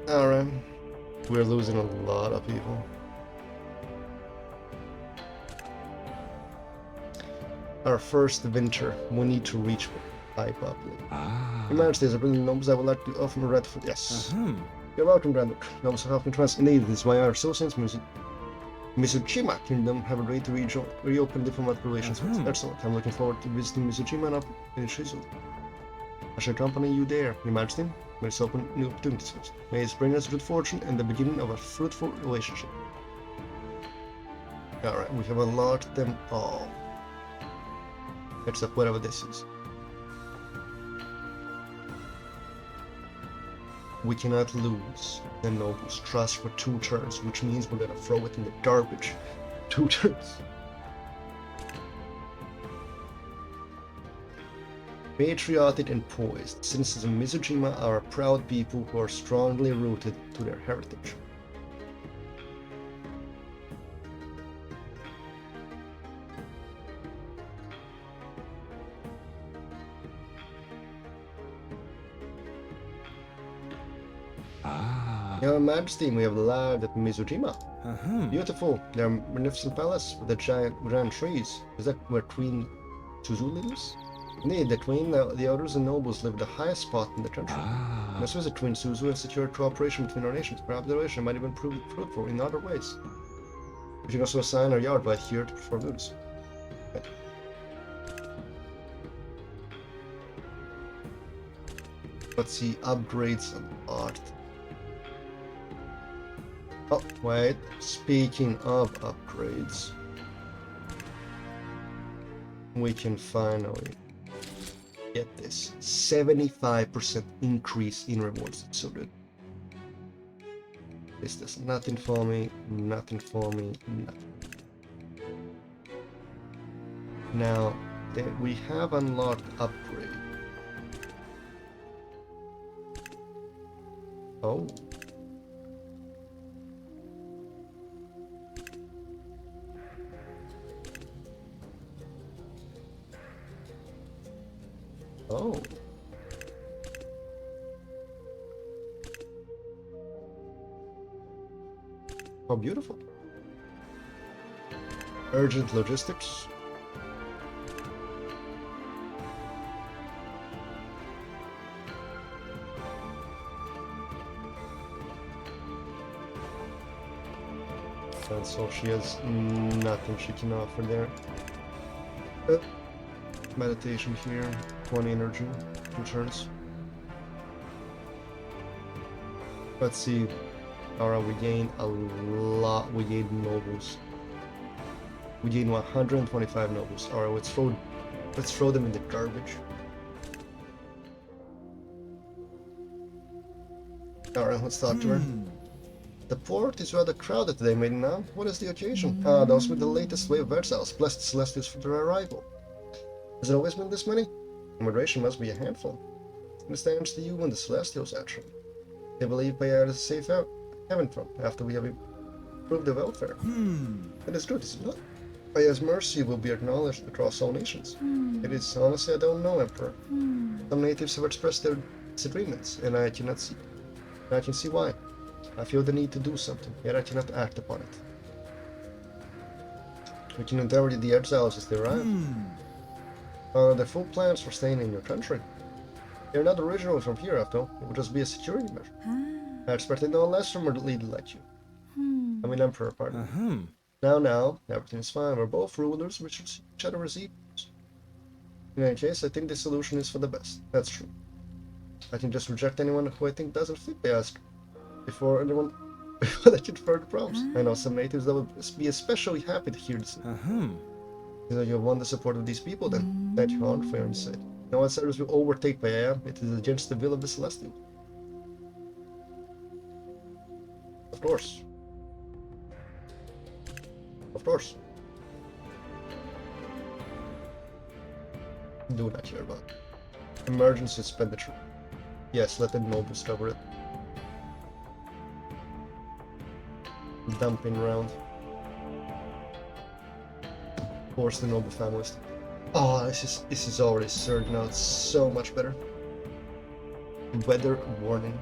Alright. We're losing a lot of people. Our first winter, we need to reach high public. Your Majesty, as a brilliant nobles, I would like to offer a red foot. Yes. You're welcome, Grand Duke. Nobles have been trans. Indeed, this is why our associates, Mitsushima Kingdom, have agreed to reopen diplomatic relations with. Excellent. I'm looking forward to visiting Mitsushima and in Shizu. I shall accompany you there, Your Majesty. May this open new opportunities for us. May this bring us good fortune and the beginning of a fruitful relationship. Alright, we have unlocked them all. Except whatever this is. We cannot lose the nobles' trust for 2 turns, which means we're gonna throw it in the garbage. 2 turns. Patriotic and poised, citizens of Mizujima are a proud people who are strongly rooted to their heritage. Your Majesty, we have arrived at Mizujima. Beautiful, their magnificent palace with the giant grand trees. Is that where Queen Suzu lives? Indeed, the Queen, the elders and nobles live at the highest spot in the country. Let's visit Queen Suzu and secure cooperation between our nations. Perhaps the relation might even prove fruitful in other ways. We should also assign our yard right here to perform duties. Okay. Let's see, upgrades and art. Oh, wait, speaking of upgrades, we can finally get this 75% increase in rewards. It's so good. This does nothing for me, nothing for me, nothing. Now, we have unlocked upgrade. Oh. Oh. How beautiful. Urgent logistics. And so she has nothing she can offer there. Meditation here, 20 energy, 2 turns. Let's see. Alright, we gain a lot. We gain nobles. We gain 125 nobles. Alright, let's throw them in the garbage. Alright, let's talk to her. The port is rather crowded today, maiden now. What is the occasion? Those with the latest wave of exiles, blessed Celestials for their arrival. Has it always been this many? Immigration must be a handful. It stands to you and the Celestials, actually. They believe by a safe out heaven from after we have improved their welfare. That is good, is it not? Baya's mercy will be acknowledged across all nations. It is honestly I don't know, Emperor. Some natives have expressed their disagreements, and I can see why. I feel the need to do something, yet I cannot act upon it. We can endeavor the exiles as they arrive. Their full plans for staying in your country. They're not originally from here, after all. It would just be a security measure. I expected no less from a leader like you. I mean, Emperor, pardon. Now, everything is fine. We're both rulers, we should see each other as equals. In any case, I think this solution is for the best. That's true. I can just reject anyone who I think doesn't fit the ask before they can further problems. I know some natives that would be especially happy to hear this. So you want the support of these people, then that you aren't fair insight. No outsiders will overtake Payaya. It is against the will of the Celestial. Of course. Of course. Do not care about it. Emergency expenditure. Yes, let the nobles cover it. Dumping round. Force the noble families. Oh, this is already surging out so much better. Weather warning.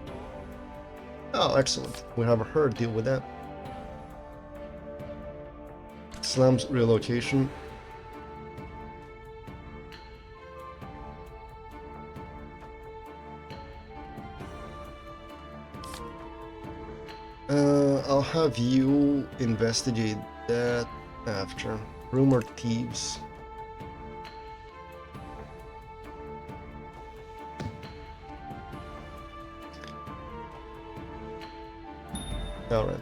Oh, excellent. We have a herd deal with that. Slums relocation. I'll have you investigate that after. Rumored thieves. Alright.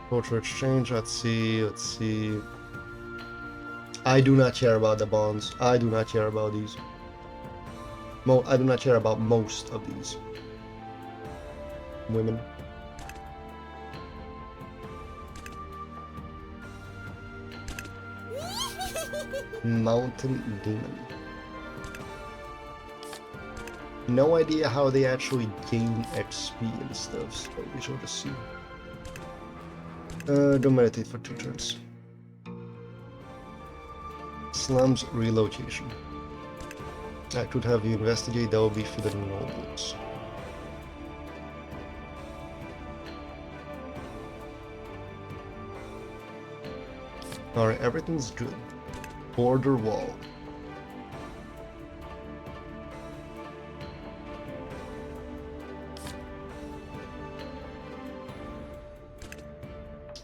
Cultural exchange, let's see. I do not care about the bonds. I do not care about these. I do not care about most of these. Women. Mountain Demon. No idea how they actually gain XP and stuff, so we shall just see. Don't meditate for 2 turns. Slums relocation. I could have you investigate, that will be for the nobles. Alright, everything's good. Border wall.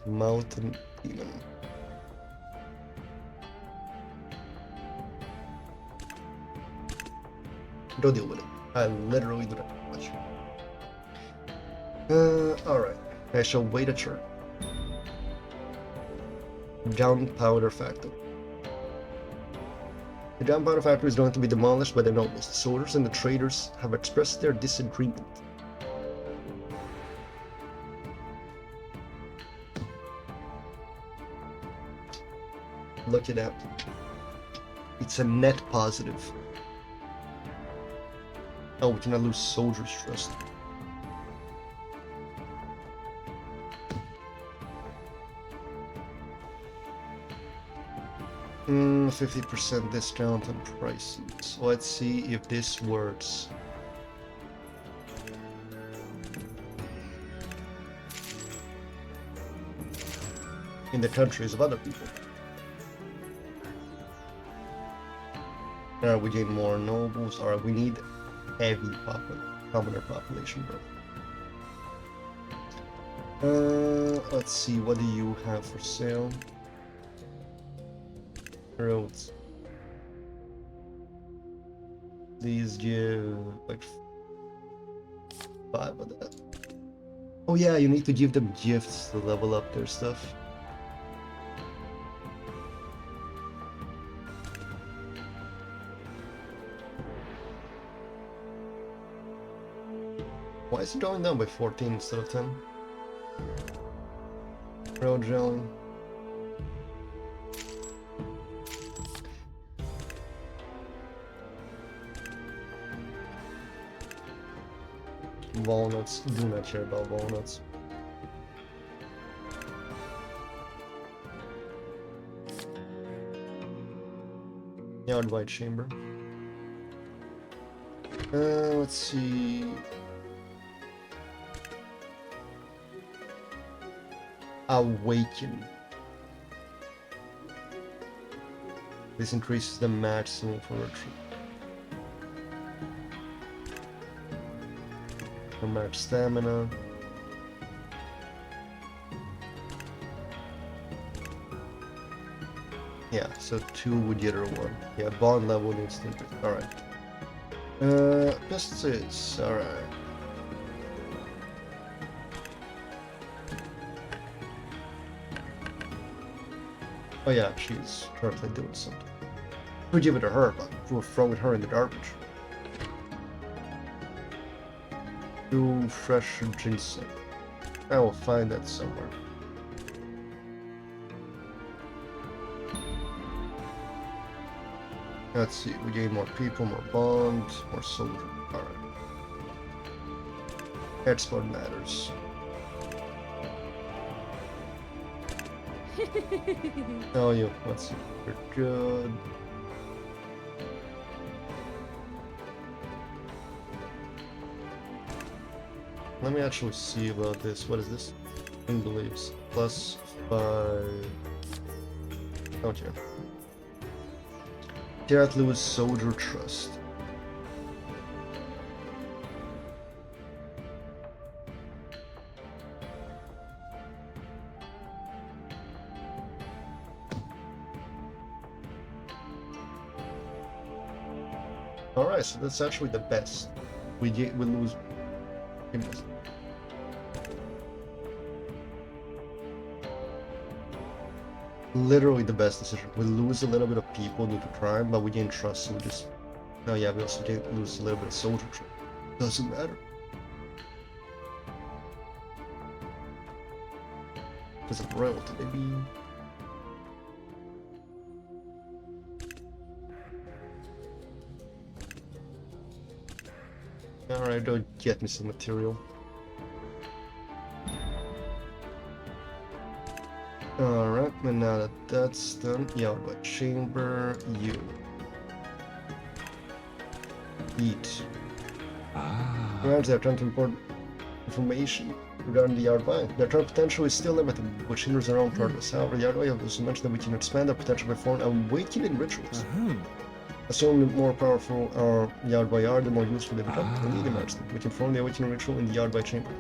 Mountain Demon. Don't deal with it. I literally do not much. Alright. I shall wait a turn. Gunpowder factory. The gunpowder factory is going to be demolished by the nobles. The soldiers and the traders have expressed their disagreement. Look at that. It's a net positive. Oh, we cannot lose soldiers' trust. Hmm, 50% discount on prices. Let's see if this works. In the countries of other people. We gain more nobles. Alright, we need heavy commoner population growth. Let's see, what do you have for sale? Roads. These give like 5 of that. Oh yeah, you need to give them gifts to level up their stuff. Why is it going down by 14 instead of 10? Road gelling. Walnuts. Do not care about walnuts. Yard White Chamber. Let's see. Awaken. This increases the maximum for retreat. For max stamina. Yeah, so 2 with the other one. Yeah, bond level needs to increase. Alright. Justice. Alright. Oh yeah, she's currently doing something. We give it to her, but we're throwing her in the garbage. 2 fresh ginseng. I will find that somewhere. Let's see, we gain more people, more bonds, more soldiers. Alright. Export matters. Oh, you, let's see, we're good. Let me actually see about this. What is this? In beliefs. +5. Okay. Cannot lose soldier trust. Alright, so that's actually the best. We lose. Literally the best decision. We lose a little bit of people due to crime, but we gain trust, so we just... Oh yeah, we also lose a little bit of soldiership. Doesn't matter. Because of royalty, maybe... Alright, don't get me some material. Alright, and now that that's done, yeah, but chamber, you. Eat. Perhaps they are trying to import information regarding the yard buy. Their current potential is still limited, which hinders their own progress. However, the yard buy has also mentioned that we can expand our potential by forming awakening rituals. Assuming the more powerful our yard by are, the more useful they become. We need them actually. We can form the awakening ritual in the yard by chamber.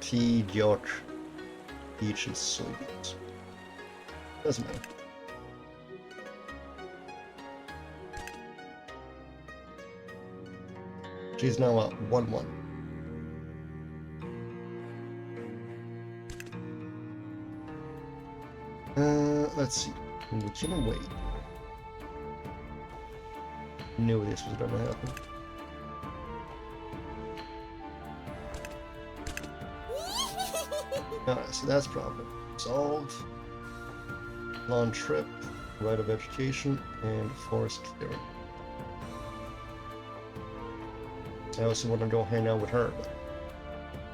Tea, yacht, peaches, soybeans. Doesn't matter. She's now at 1-1. Let's see. We can wait. Knew this was gonna happen. Alright, so that's problem solved. Long trip, right of education, and forest clearing. I also want to go hang out with her, but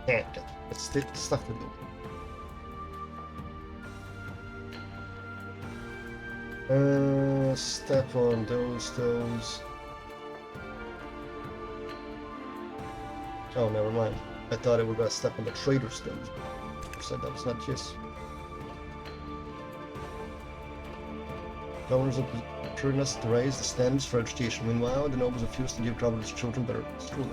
can't get. It's stuff to do. Step on those. Oh, never mind. I thought it would go step on the trader stones. Said that was not just. Governors are encouraging us to raise the standards for education. Meanwhile, the nobles refuse to give travelers' children better schooling.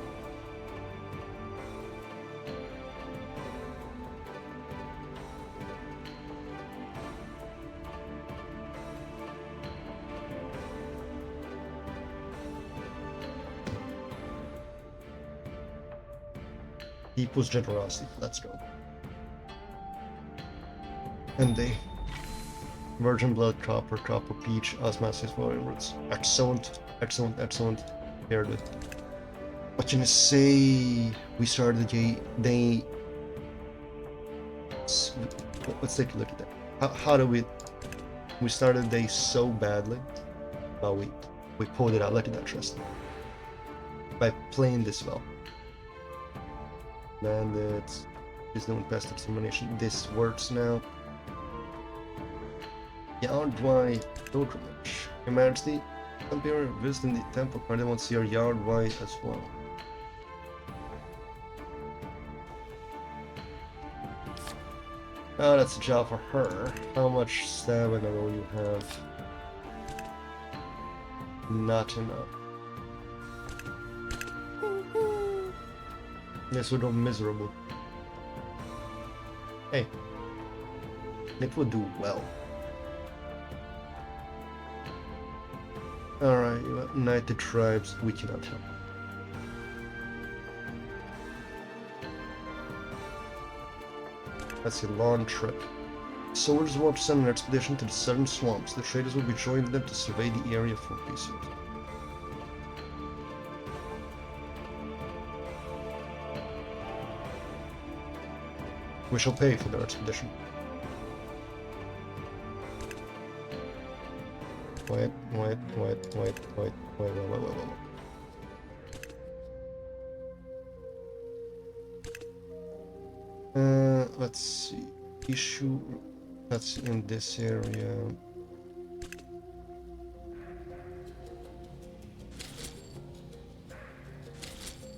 People's generosity. Let's go. And they. Virgin blood, copper, peach, osmosis, flowering roots. Excellent. Very good. What can I say? We started the day. Let's take a look at that. How do we started the day so badly, but we pulled it out. Look at that, trust by playing this well. Bandits is doing best extermination. This works now. Yard-wide pilgrimage. Your Majesty, some people visiting the temple party want to see your yard-wide as well. Oh, that's a job for her. How much stamina will you have? Not enough. This would go miserable. Hey. It would do well. Alright, United Tribes, we cannot help. That's a long trip. Soldiers want to send an expedition to the southern swamps. The traders will be joining them to survey the area for research. We shall pay for their expedition. Wait. Let's see. Issue. That's in this area.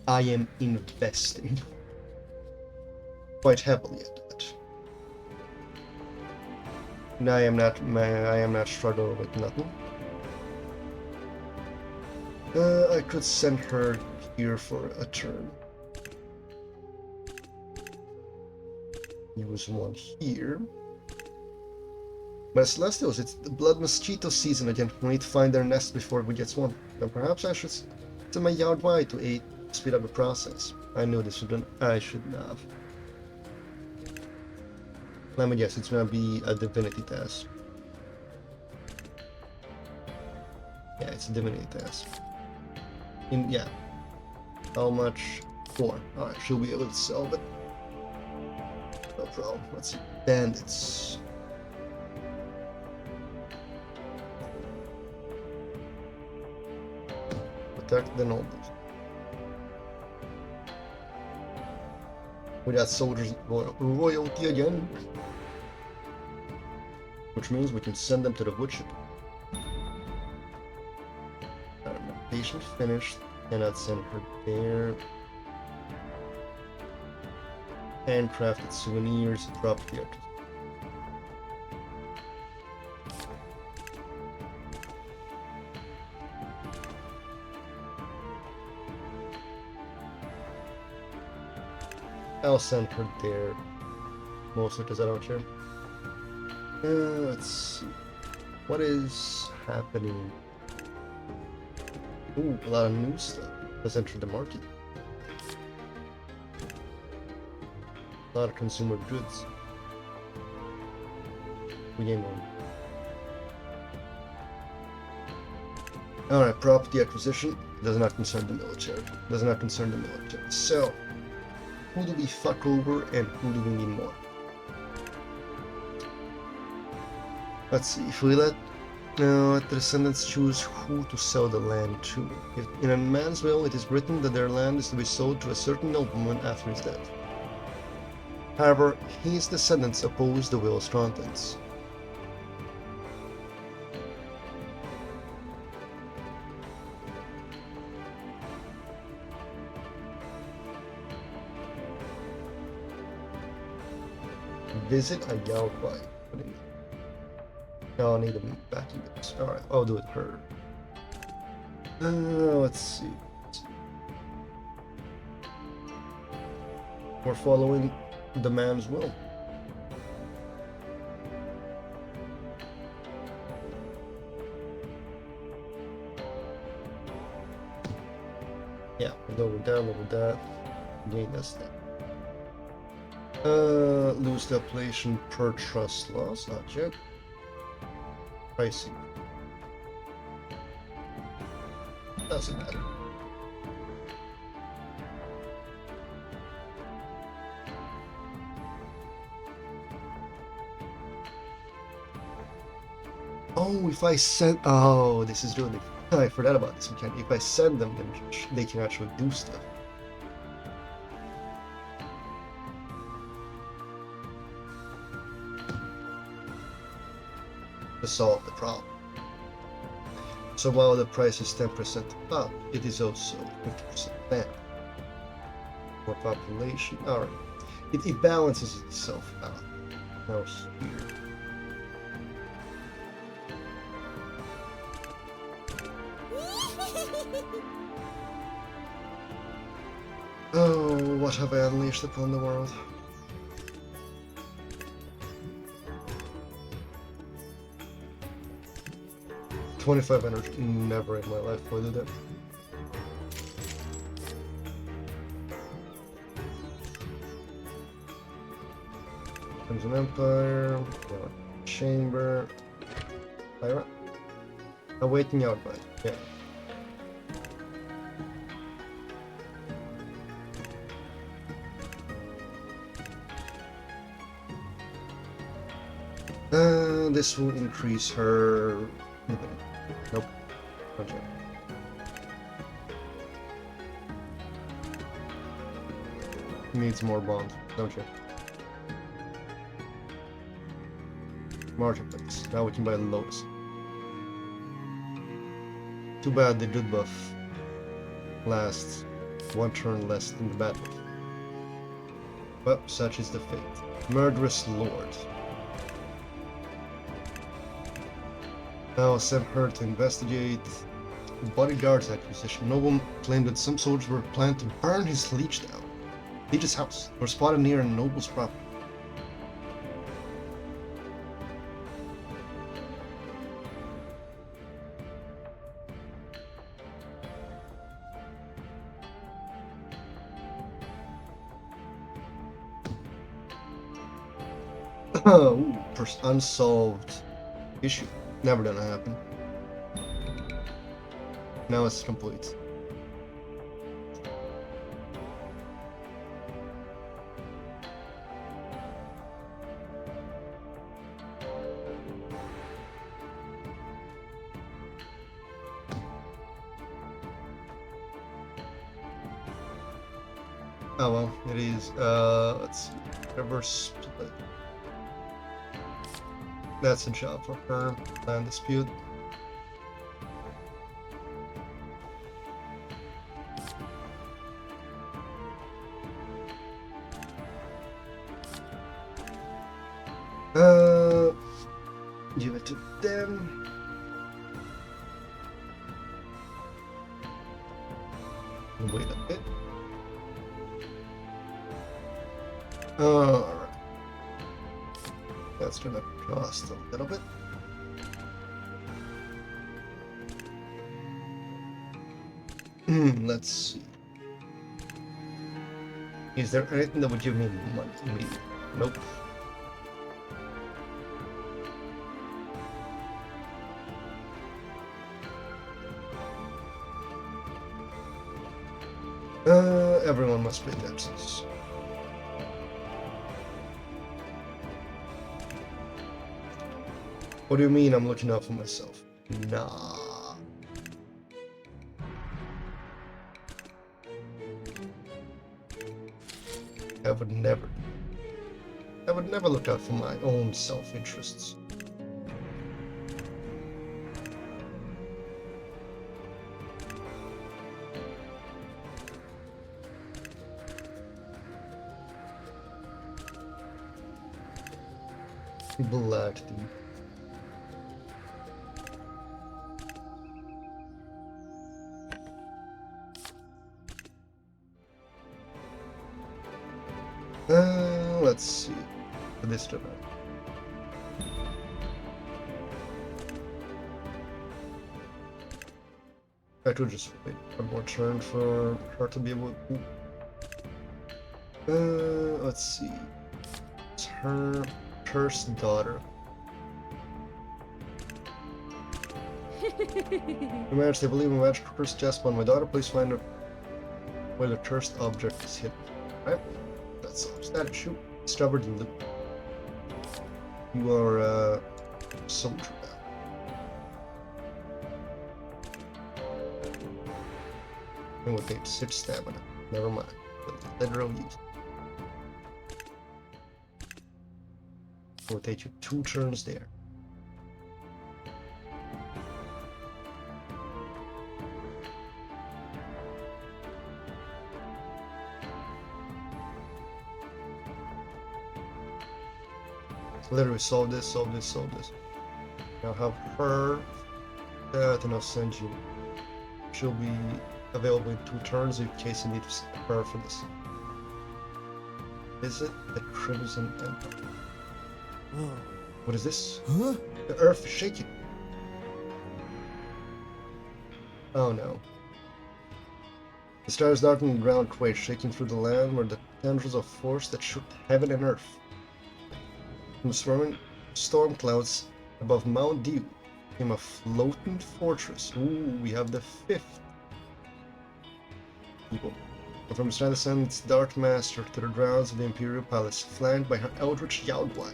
I am investing quite heavily at that. And I am not struggling with nothing. I could send her here for a turn. Use one here. But Celestials, it's the blood mosquito season again. We need to find their nest before we get one. Then perhaps I should send my yard wide to speed up the process. I knew this would I should have. Let me guess, it's gonna be a divinity test. Yeah, it's a divinity test. Yeah. How much? 4. Alright, she'll be able to sell it. No problem. Let's see. Bandits. Protect the nobles. We got soldiers royalty again. Which means we can send them to the woodship. Patient finished. Cannot send her there. Handcrafted souvenirs. Property art. I'll send her there. Mostly because I don't care. Let's see. What is happening? Ooh, a lot of new stuff. Let's enter the market. A lot of consumer goods. We gain one. Alright, property acquisition. Does not concern the military. Does not concern the military. So, who do we fuck over and who do we need more? Let's see, if we let the descendants choose who to sell the land to. If in a man's will it is written that their land is to be sold to a certain nobleman after his death. However, his descendants oppose the will's contents. Visit a Yahweh. No, I need them back in this. Alright, I'll do it her. Let's see. We're following the man's will. Yeah, lower that. Gain us that. Lose the appellation per trust loss, not yet. Pricing. Doesn't matter. Oh, if I send... Oh, this is really... I forgot about this mechanic. If I send them, then they can actually do stuff. To solve the problem. So while the price is 10% up, it is also 50% down. More population. Alright. It balances itself out. Now here. Oh, what have I unleashed upon the world? $25 energy. Never in my life will I do that. Crimson Empire, Chamber, Lyra. Awaiting outbreak. Yeah. This will increase her. Nope. Okay. Needs more bond, don't you? Marketplace. Now we can buy Lotus. Too bad the good buff lasts one turn less than the bad buff. But such is the fate. Murderous Lord. Now send her to investigate bodyguard's acquisition. Noble claimed that some soldiers were planning to burn his liege down. Liege's house were spotted near Noble's property. Ooh, first unsolved issue. Never gonna happen. Now it's complete. Oh well, it is. Let's see. Reverse split. That's a job for her. Land dispute. Give it to them. Wait a bit. Alright. That's gonna cost a little bit. Let's see. Is there anything that would give me money? Nope. Everyone must pay taxes. What do you mean I'm looking out for myself? Nah. I would never look out for my own self-interests. Black tea. Let's see. This turn. I could just wait one more turn for her to be able to. Let's see. It's her cursed daughter. The marriage, they believe in magic cursed chest on my daughter. Please find out where the cursed object is hidden. Right? That solves that issue. Discovered in the. You are a soldier now. And we'll take 6 stamina. Never mind. Literal use. It will take you 2 turns there. Literally solve this. Now have her that, and I'll send you. She'll be available in 2 turns in case you need her for this. Visit the Crimson Empire. What is this? Huh? The earth is shaking. Oh no. The stars darkening the ground quake, shaking through the land were the tendrils of force that shook heaven and earth. From the swirling storm clouds above Mount Dew came a floating fortress. Ooh, we have the 5th people. And from beside the sun, its dark master to the grounds of the Imperial Palace, flanked by her eldritch Yaodwai.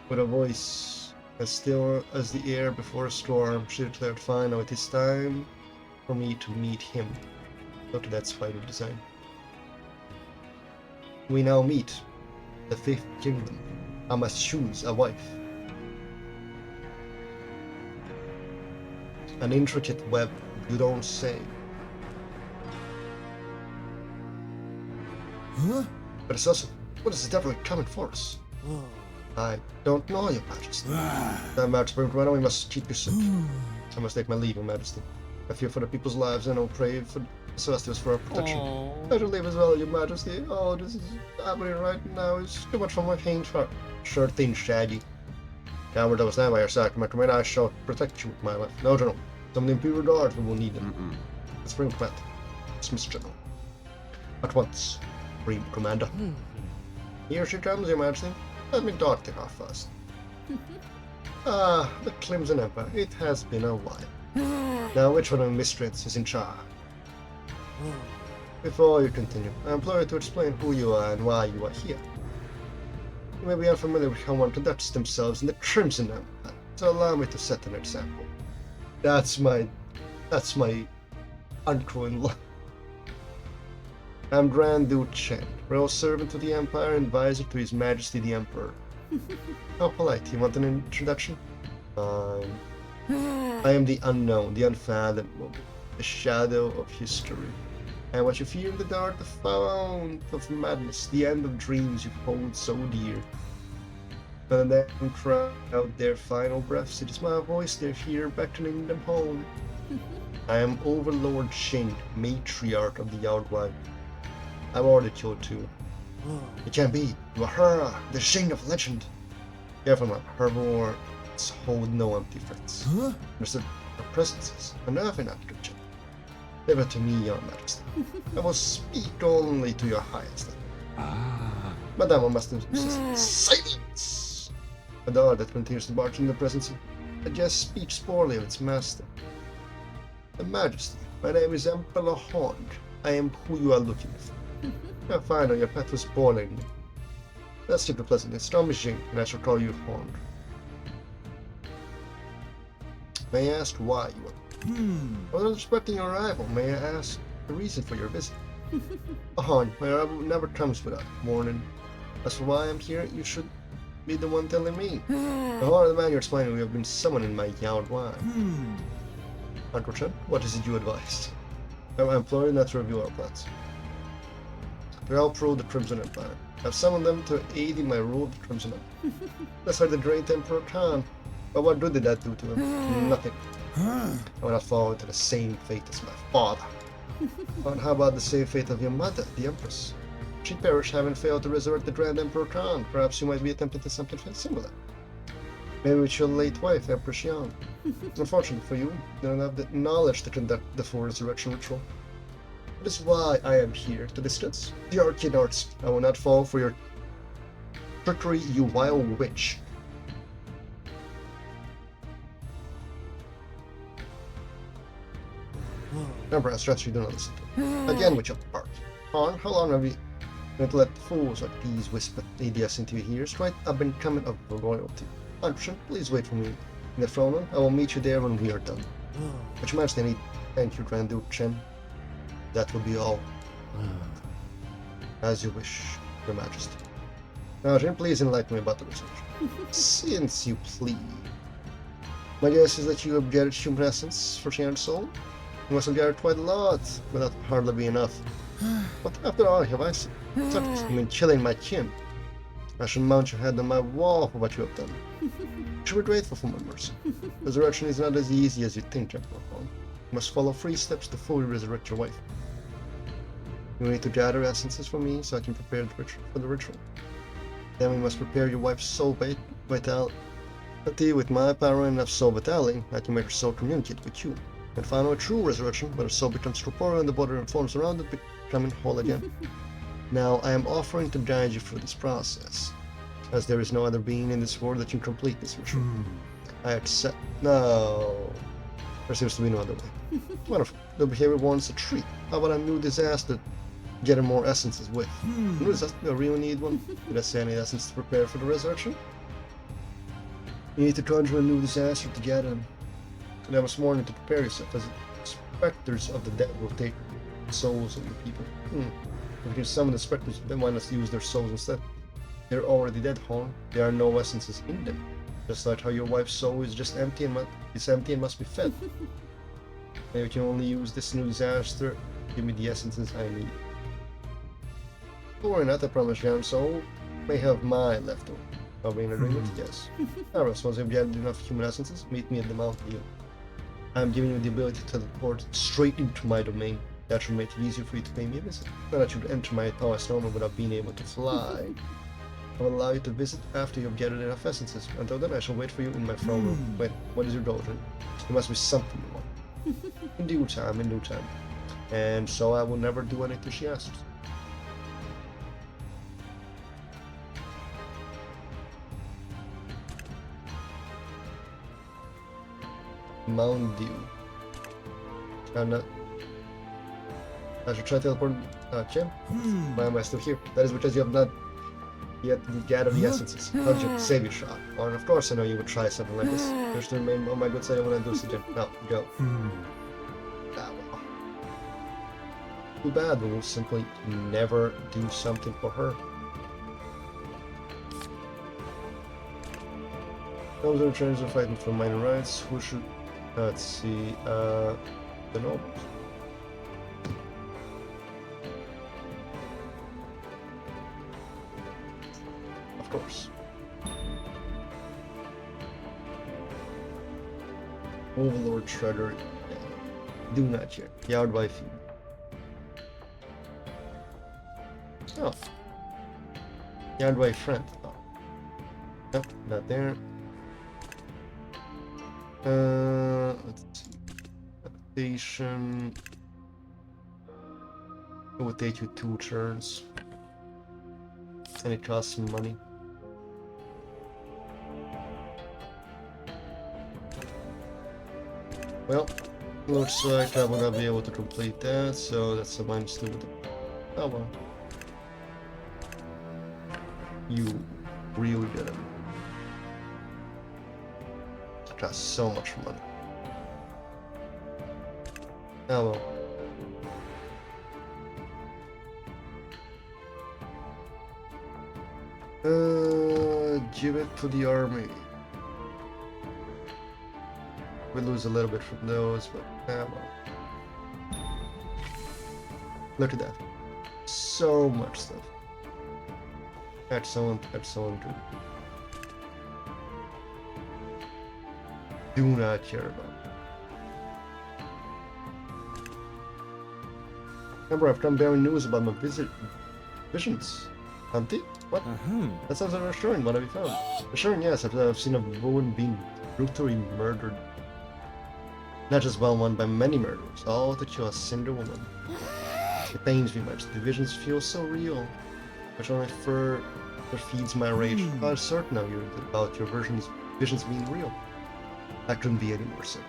With a voice as still as the air before a storm, she declared, "Fine, now it is time for me to meet him." Look at that spider design. We now meet the 5th kingdom. I must choose a wife. An intricate web, you don't say. Huh? But it's also, what is the devil coming for us? I don't know, Your Majesty. Majesty, right, we must keep you safe. I must take my leave, Your Majesty. I fear for the people's lives, and I'll pray for the Celestials for our protection. I shall leave as well, Your Majesty. Oh, this is happening right now. It's too much for my faint heart. Sure thing, Shaggy. Downward, that was now by your side. My command, I shall protect you with my life. No, General. Some of the Imperial Guards will need them. Let's bring command. Dismiss, General. At once, Supreme Commander. Here she comes, Your Majesty. Let me dart it off first. Ah, the Crimson Emperor. It has been a while. Now, which one of the miscreants is in charge? Before you continue, I implore you to explain who you are and why you are here. You may be unfamiliar with how one conducts themselves in the Crimson Empire, so allow me to set an example. That's my uncle-in-law. I'm Grand Duke Chen, royal servant to the Empire and advisor to His Majesty the Emperor. How polite. You want an introduction? Fine. I am the unknown, the unfathomable, the shadow of history. And what you fear in the dark, the fount of madness, the end of dreams you hold so dear. When them cry out their final breaths, it is my voice they hear beckoning them home. I am Overlord Shin, matriarch of the Yaodwai. I've already killed 2. It can't be. You are her, the Shin of legend. Careful now, her words hold no empty threats. Mr. Her presences, unnerving attribute. Leave it to me, Your Majesty. I will speak only to your highest. Madame, I must insist. Silence! A dog that continues to barge in the presence of a just speaks poorly of its master. Your Majesty, my name is Emperor Horn. I am who you are looking for. I find out your pet was boiling me. Let's keep it pleasant. It's Tom Jing, and I shall call you Horn. May I ask why you are? While respecting your arrival, may I ask the reason for your visit? Horn, my arrival never comes without warning. As for why I'm here, you should be the one telling me. The Horn of the man you're explaining, we have been summoned in my Yaodwai. Uncle Chen, what is it you advise? I implore you not to review our plans. We all prove the Crimson Empire. I've summoned them to aid in my rule of the Crimson Empire. That's why the great Emperor Khan. But what good did that do to him? Nothing. I will not fall into the same fate as my father. But how about the same fate of your mother, the Empress? She perished having failed to resurrect the Grand Emperor Khan. Perhaps you might be attempting to something similar. Maybe with your late wife, Empress Yang. Unfortunately for you, you don't have the knowledge to conduct the full resurrection ritual. That is why I am here to discuss the arcane arts. I will not fall for your trickery, you wild witch. Remember, I stress you do not listen to me. Again with your part. Han, how long have you going to let fools like these whisper ideas into your ears? Right, I've been coming of royalty. Archon, please wait for me in the throne room. I will meet you there when we are done. But your Majesty, I need thank you, Grand Duke Chen. That will be all. As you wish, Your Majesty. Now, Chen, please enlighten me about the research. Since you please. My guess is that you have gathered human essence for shared soul. You must have gathered quite a lot, but that would hardly be enough. But after all, have I seen? I mean, chilling my chin. I should mount your head on my wall for what you have done. You should be grateful for my mercy. Resurrection is not as easy as you think, Emperor Khan. You must follow 3 steps to fully resurrect your wife. You need to gather essences for me so I can prepare for the ritual. Then we must prepare your wife's soul vitality with my power and enough soul vitality. I can make her soul communicate with you. And finally, true resurrection, where the soul becomes corporeal and the body forms around it, becoming whole again. Now, I am offering to guide you through this process. as there is no other being in this world that can complete this ritual. I accept. No. There seems to be no other way. Wonderful. The behavior wants a treat. How about a new disaster? Getting more essences with. New disaster? I really need one. Did I say any essence to prepare for the resurrection? You need to conjure a new disaster to get him. And I was warning to prepare yourself, as specters of the dead will take souls of your people. If you can summon the specters, then why not use their souls instead? They're already dead, Horn. There are no essences in them. Just like how your wife's soul is just empty and must be fed. Maybe you can only use this new disaster. Give me the essences I need. Or not, I promise you, soul may have my leftover. I'll be in agreement, yes. Alright, once you've gathered enough human essences, meet me at the Mountain View. I'm giving you the ability to teleport straight into my domain. That should make it easier for you to pay me a visit. Not that you'd enter my palace normal without being able to fly. I will allow you to visit after you've gathered enough essences. Until then, I shall wait for you in my throne room. Wait, what is your goal, then? There must be something you want. In due time, in due time. And so I will never do anything she asks. Mountain Dew. I'm not. I should try to teleport. Jim? Why am I still here? That is because you have not yet gathered the essences. How'd you save your shot? Or of course I know you would try something like this. There's to remain on my good side when I do so, Jim. Now, go. Ah, well. Too bad, we will simply never do something for her. Those are trainers are fighting for minor rights. Who should... Let's see, the nobles. Of course. Overlord Shredder. Do not check. Yard by feet. Oh. Yard by friend. Oh. Nope, not there. Let's see. Adaptation. It would take you 2 turns. And it costs some money. Well, looks like I will not be able to complete that, so that's a -2. Oh well. You really get it. Costs so much money. Oh well. Give it to the army. We lose a little bit from those, but well. Look at that. So much stuff. Excellent, excellent. Do not care about. Remember, I've come bearing news about my visions. Auntie? What? That sounds reassuring. What have you found? Reassuring, yes. I've seen a woman being brutally murdered. Not just one by many murderers, all to kill a cinder woman. It pains me much. The visions feel so real, which only further feeds my rage. How certain are you about your visions being real? I couldn't be any more certain.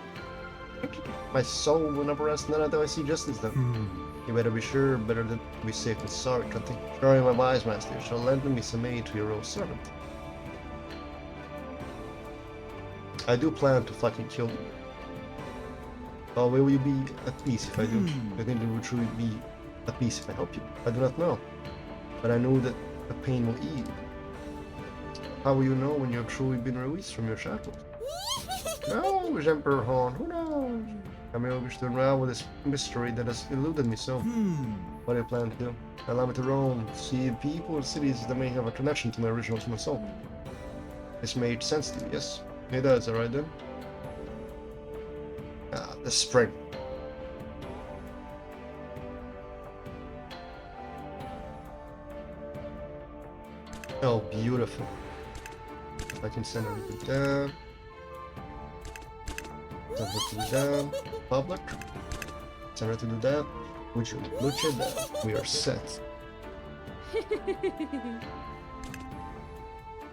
My soul will never rest none until I see justice done. You better be sure, better than be safe than sorry, Cunty. Surely my wise master shall lend me some aid to your old servant. I do plan to fucking kill you. But will you be at peace if I do? I think you will truly be at peace if I help you. I do not know. But I know that the pain will ease. How will you know when you have truly been released from your shackles? No, Emperor Horn, who knows? I may wish to unravel this mystery that has eluded me so. What do you plan to do? Allow me to roam, see people and cities that may have a connection to my original human soul. This made sense to you, yes? It does, alright then. Ah, the spring. Oh, beautiful. I can send everything down. Send her to the down. Public. Send her to the down. Would you look at that? We are set.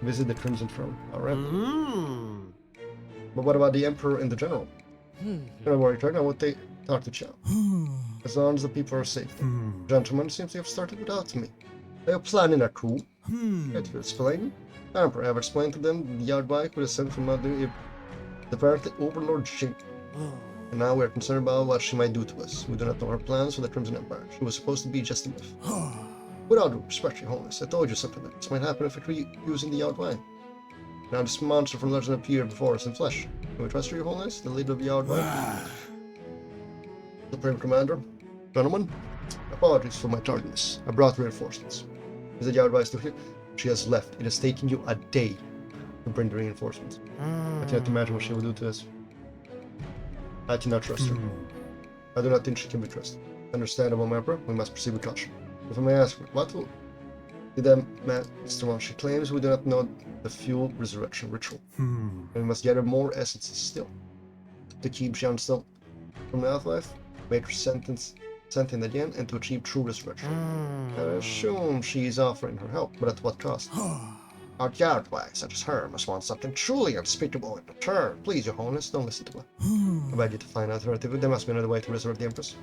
Visit the Crimson Throne. Alright. Hmm. But what about the Emperor and the General? Don't worry, Turn. I won't talk to Chow. As long as the people are safe. Gentlemen seems to have started without me. They are planning a coup. It will explain. The Emperor have explained to them the outbike with a sent from the apparently Overlord Jing. And now we are concerned about what she might do to us. We do not know her plans for the Crimson Empire. She was supposed to be just a myth. Without respect, Your Holiness, I told you something like this might happen if we keep using the outline. Now this monster from legend appeared before us in flesh. Can we trust you, Your Holiness, the leader of the outline? Supreme Commander, gentlemen, apologies for my tardiness. I brought reinforcements. Is the Yardby still here? She has left. It has taken you a day to bring the reinforcements. I can't imagine what she will do to us. I cannot trust her. I do not think she can be trusted. Understandable, Emperor. We must proceed with caution. If I may ask, what will Mr. Wong? She claims we do not know the fuel resurrection ritual. And we must gather more essences still. To keep Jian still from the afterlife, make her sentient again, and to achieve true resurrection. I assume she is offering her help, but at what cost? Our Yardby, such as her, must want something truly unspeakable in return. Please, Your Holiness, don't listen to her. I beg you to find an alternative. There must be another way to resurrect the Empress.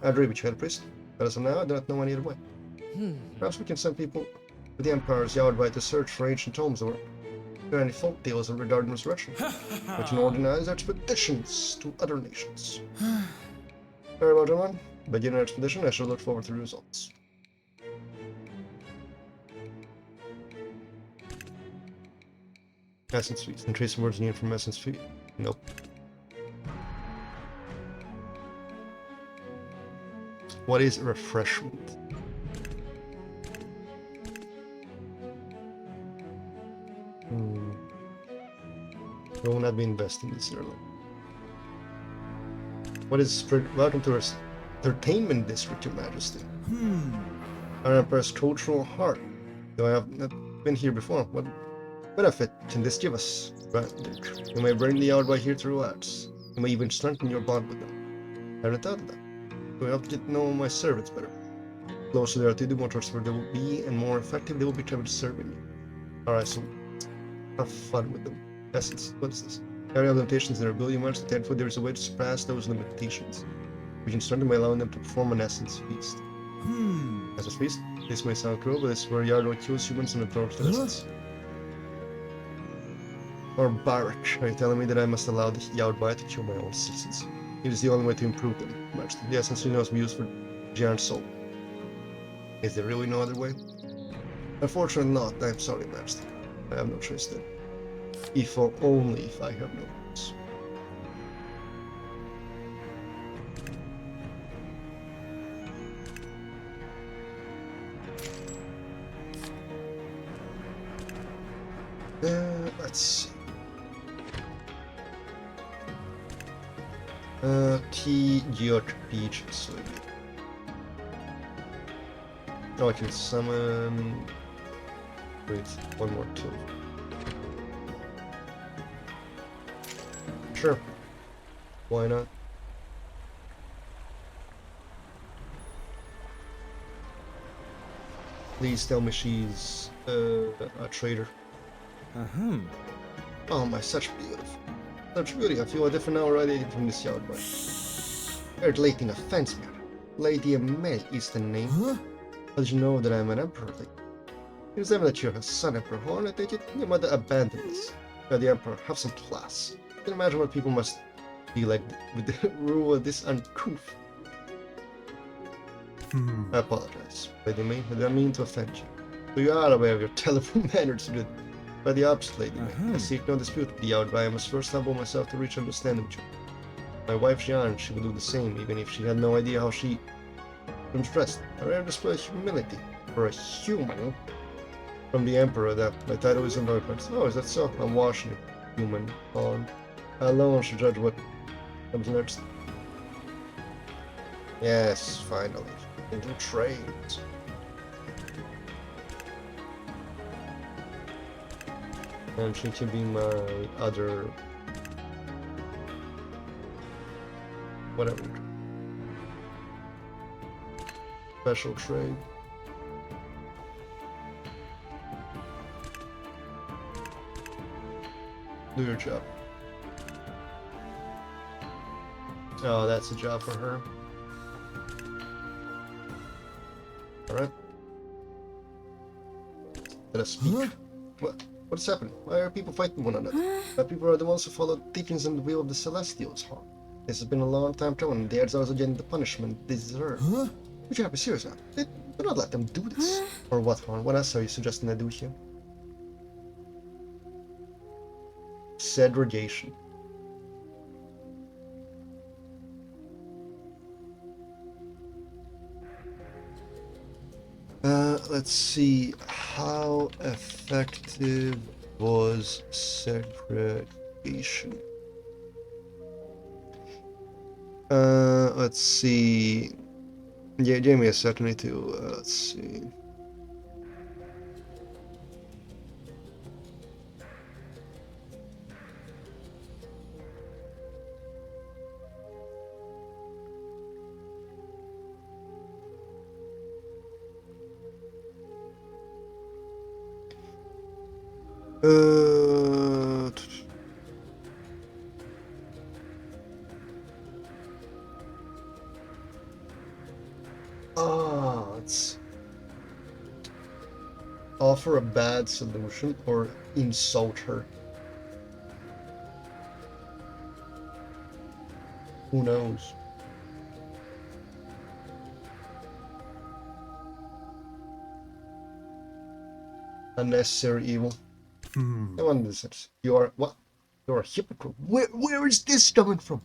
I agree with you, Head Priest. But as of now, I do not know any other way. Perhaps we can send people with the Empire's Yardby to search for ancient tomes or if there are any folk tales regarding resurrection. We can organize expeditions to other nations. Very well, gentlemen. Begin our expedition. I shall look forward to the results. Essence Feast. And trace words needed from Essence Feast. Nope. What is refreshment? We will not be investing this early. What is welcome to our entertainment district, Your Majesty? Our Emperor's cultural heart. Though I have not been here before, what benefit can this give us? You may bring the Outby here to relax. You may even strengthen your bond with them. I haven't thought of that. It will help get to know my servants better. The closer they are to you, the more trustworthy they will be, and more effective they will become at serving you. Alright, so have fun with them. Essence, what is this? Carry out limitations in their ability much, therefore there is a way to surpass those limitations. We can strengthen by allowing them to perform an essence feast. Essence feast? This may sound cruel, but this is where Yardby kills humans and absorbs their essence. Or Barak, are you telling me that I must allow the Yardby to kill my own citizens? It is the only way to improve them, Majesty. The essence we know is used for Jian's soul. Is there really no other way? Unfortunately not, I am sorry, Majesty. I have no choice then. If or only if I have no choice. Let's see. Key York Beach Sleep. Oh, I can summon. Wait, one more tool. Sure. Why not? Please tell me she's a traitor. Oh my, such beautiful. Such beauty. I feel a different now already from this Yardby. Heard late in offense matter. Lady May is the name. How did you know that I'm an emperor? It is evident that you're a son, Emperor Horn. I take it your mother abandoned us. You're the emperor. Have some class. I can imagine what people must be like with the rule of this uncouth. I apologize, Lady May. I didn't mean to offend you. So you are aware of your terrible manners to by the opposite, Lady May. I seek no dispute with the Outby. I must first humble myself to reach understanding with you. My wife Jeanne, she would do the same, even if she had no idea how she was dressed. I rarely display humility for a human. From the Emperor, that my title is Emperor. Oh, is that so? I'm washing it. Human on. I alone should judge what comes next. Yes, finally. Into trades. And she can be my other... whatever. Special trade. Do your job. Oh, that's a job for her. Alright. Let us speak. Huh? What's happening? Why are people fighting one another? People are the ones who follow teachings and the will of the Celestials, huh? This has been a long time coming, and the Earth's also getting the punishment they deserve. Huh? We should be serious now. Do not let them do this. Or what, Horn? What else are you suggesting I do here? Segregation. Let's see. How effective was segregation? Let's see. Yeah, give me a second to, let's see. Uh, let's offer a bad solution or insult her. Who knows? Unnecessary evil. No one listens. You are what? You're a hypocrite. Where is this coming from?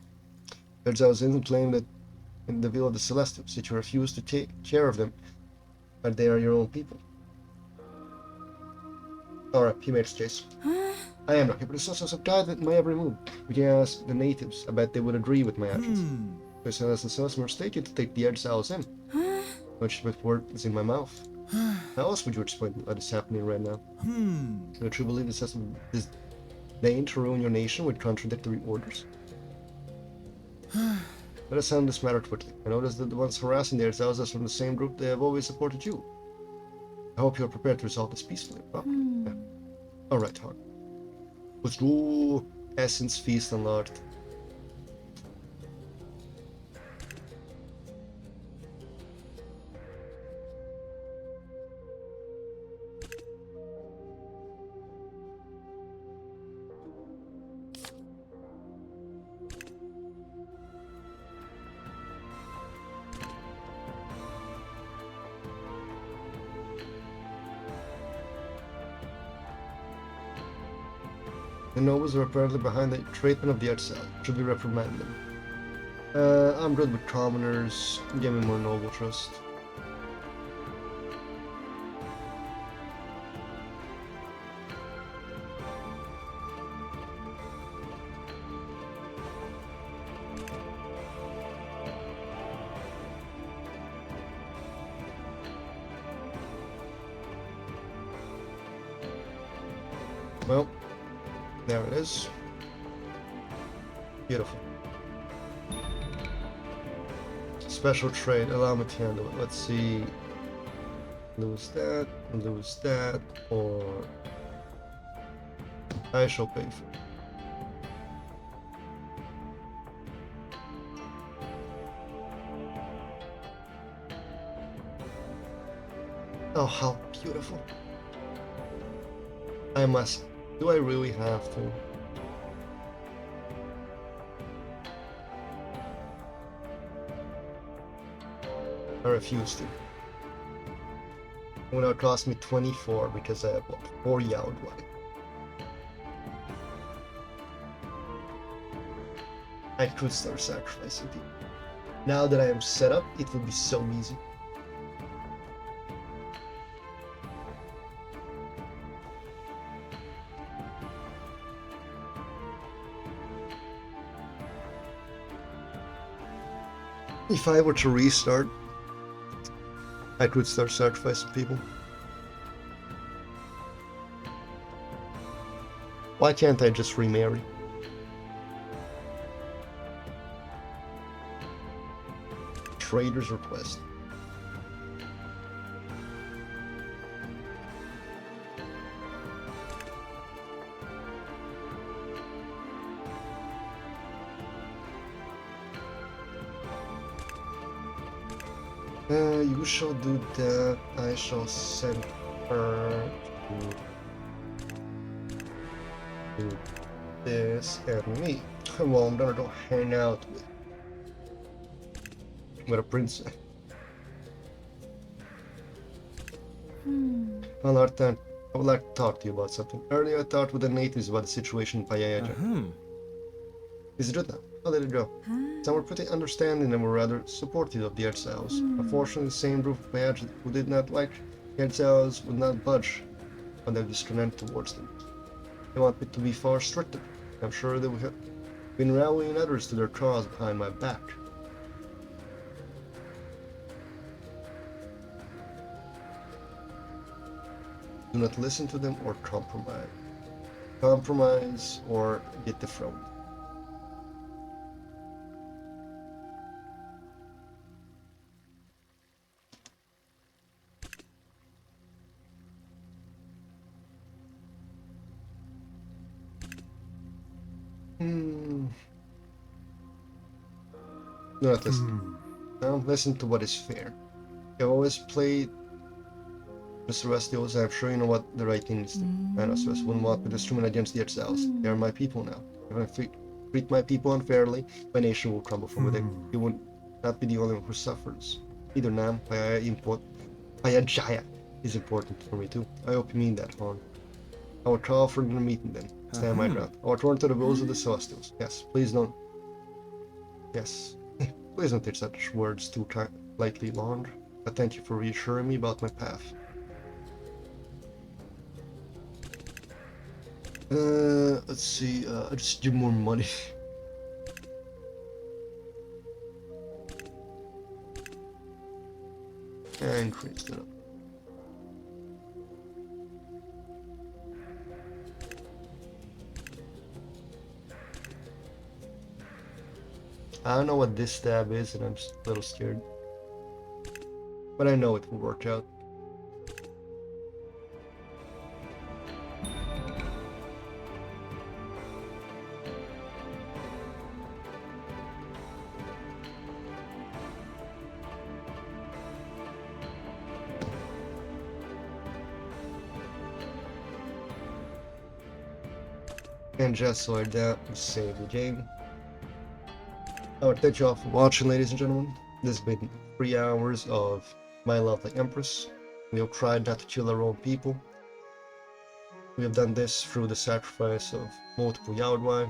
There's those in claim that in the will of the Celestials that you refuse to take care of them, but they are your own people. Alright, he makes chase. I am not here, but it's also some guy that in my every move. We can ask the natives. I bet they would agree with my actions. Because unless the Celestials were mistaken to take the exiles in. Which word is in my mouth. How else would you explain what is happening right now? Do you truly believe this has this disdain to ruin your nation with contradictory orders? Let us handle this matter quickly. I notice that the ones harassing the exiles are from the same group they have always supported you. I hope you are prepared to resolve this peacefully. Oh, yeah. Alright, Hog. Let's go. Essence Feast unlocked. The nobles are apparently behind the treatment of the exile. Should we reprimand them? I'm good with commoners. Give me more noble trust. Well, there it is. Beautiful. Special trade, allow me to handle it. Let's see. Lose that, or I shall pay for it. Oh, how beautiful. I must. Do I really have to? I refuse to. It will now cost me 24 because I have what? 4 Yaod White. I could start sacrificing people. Now that I am set up, it will be so easy. If I were to restart, I could start sacrificing people. Why can't I just remarry? Trader's request. You shall do that. I shall send her to do this and me. Well, I'm gonna go hang out with a princess. Well, Artan, I would like to talk to you about something. Earlier I talked with the natives about the situation in Payaja. Is it good now? How did it go? Some were pretty understanding and were rather supportive of the exiles. Unfortunately, the same group of Payaja who did not like the exiles would not budge on their discontent towards them. They want me to be far stricter. I'm sure they would have been rallying others to their cause behind my back. Do not listen to them or compromise. Compromise or get dethroned. Do not listen. Now listen to what is fair. You have always played Mr. Restios, I'm sure you know what the right thing is to do. Anosfus wouldn't want me to discriminate against the exiles. They are my people now. If I treat my people unfairly, my nation will crumble from within. You would not be the only one who suffers. Either Nam, Payajaya is important for me too. I hope you mean that, Hon. I will call for the meeting then. Stand my ground. I will return to the wills of the Celestials. Yes, please don't. Yes. Please don't take such words too lightly, Long. But thank you for reassuring me about my path. Let's see, I just give more money. And increase it up. I don't know what this stab is, and I'm a little scared. But I know it will work out. And just like that, we save the game. I would thank you all for watching, ladies and gentlemen. This has been 3 hours of My Lovely Empress. We have tried not to kill our own people. We have done this through the sacrifice of multiple Yaodwai.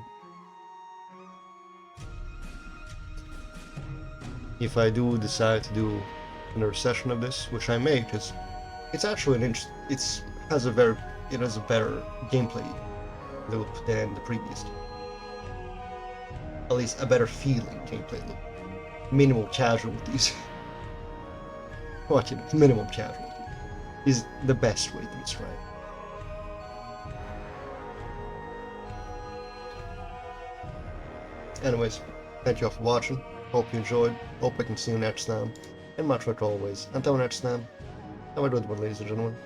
If I do decide to do another session of this, which I may, because it's actually an it has a better gameplay loop than the previous. At least a better feeling gameplay loop. Minimal casualties. Watching minimum casualties is the best way to describe it. Anyways, thank you all for watching. Hope you enjoyed. Hope I can see you next time. And much like always, until next time, have a good one, ladies and gentlemen.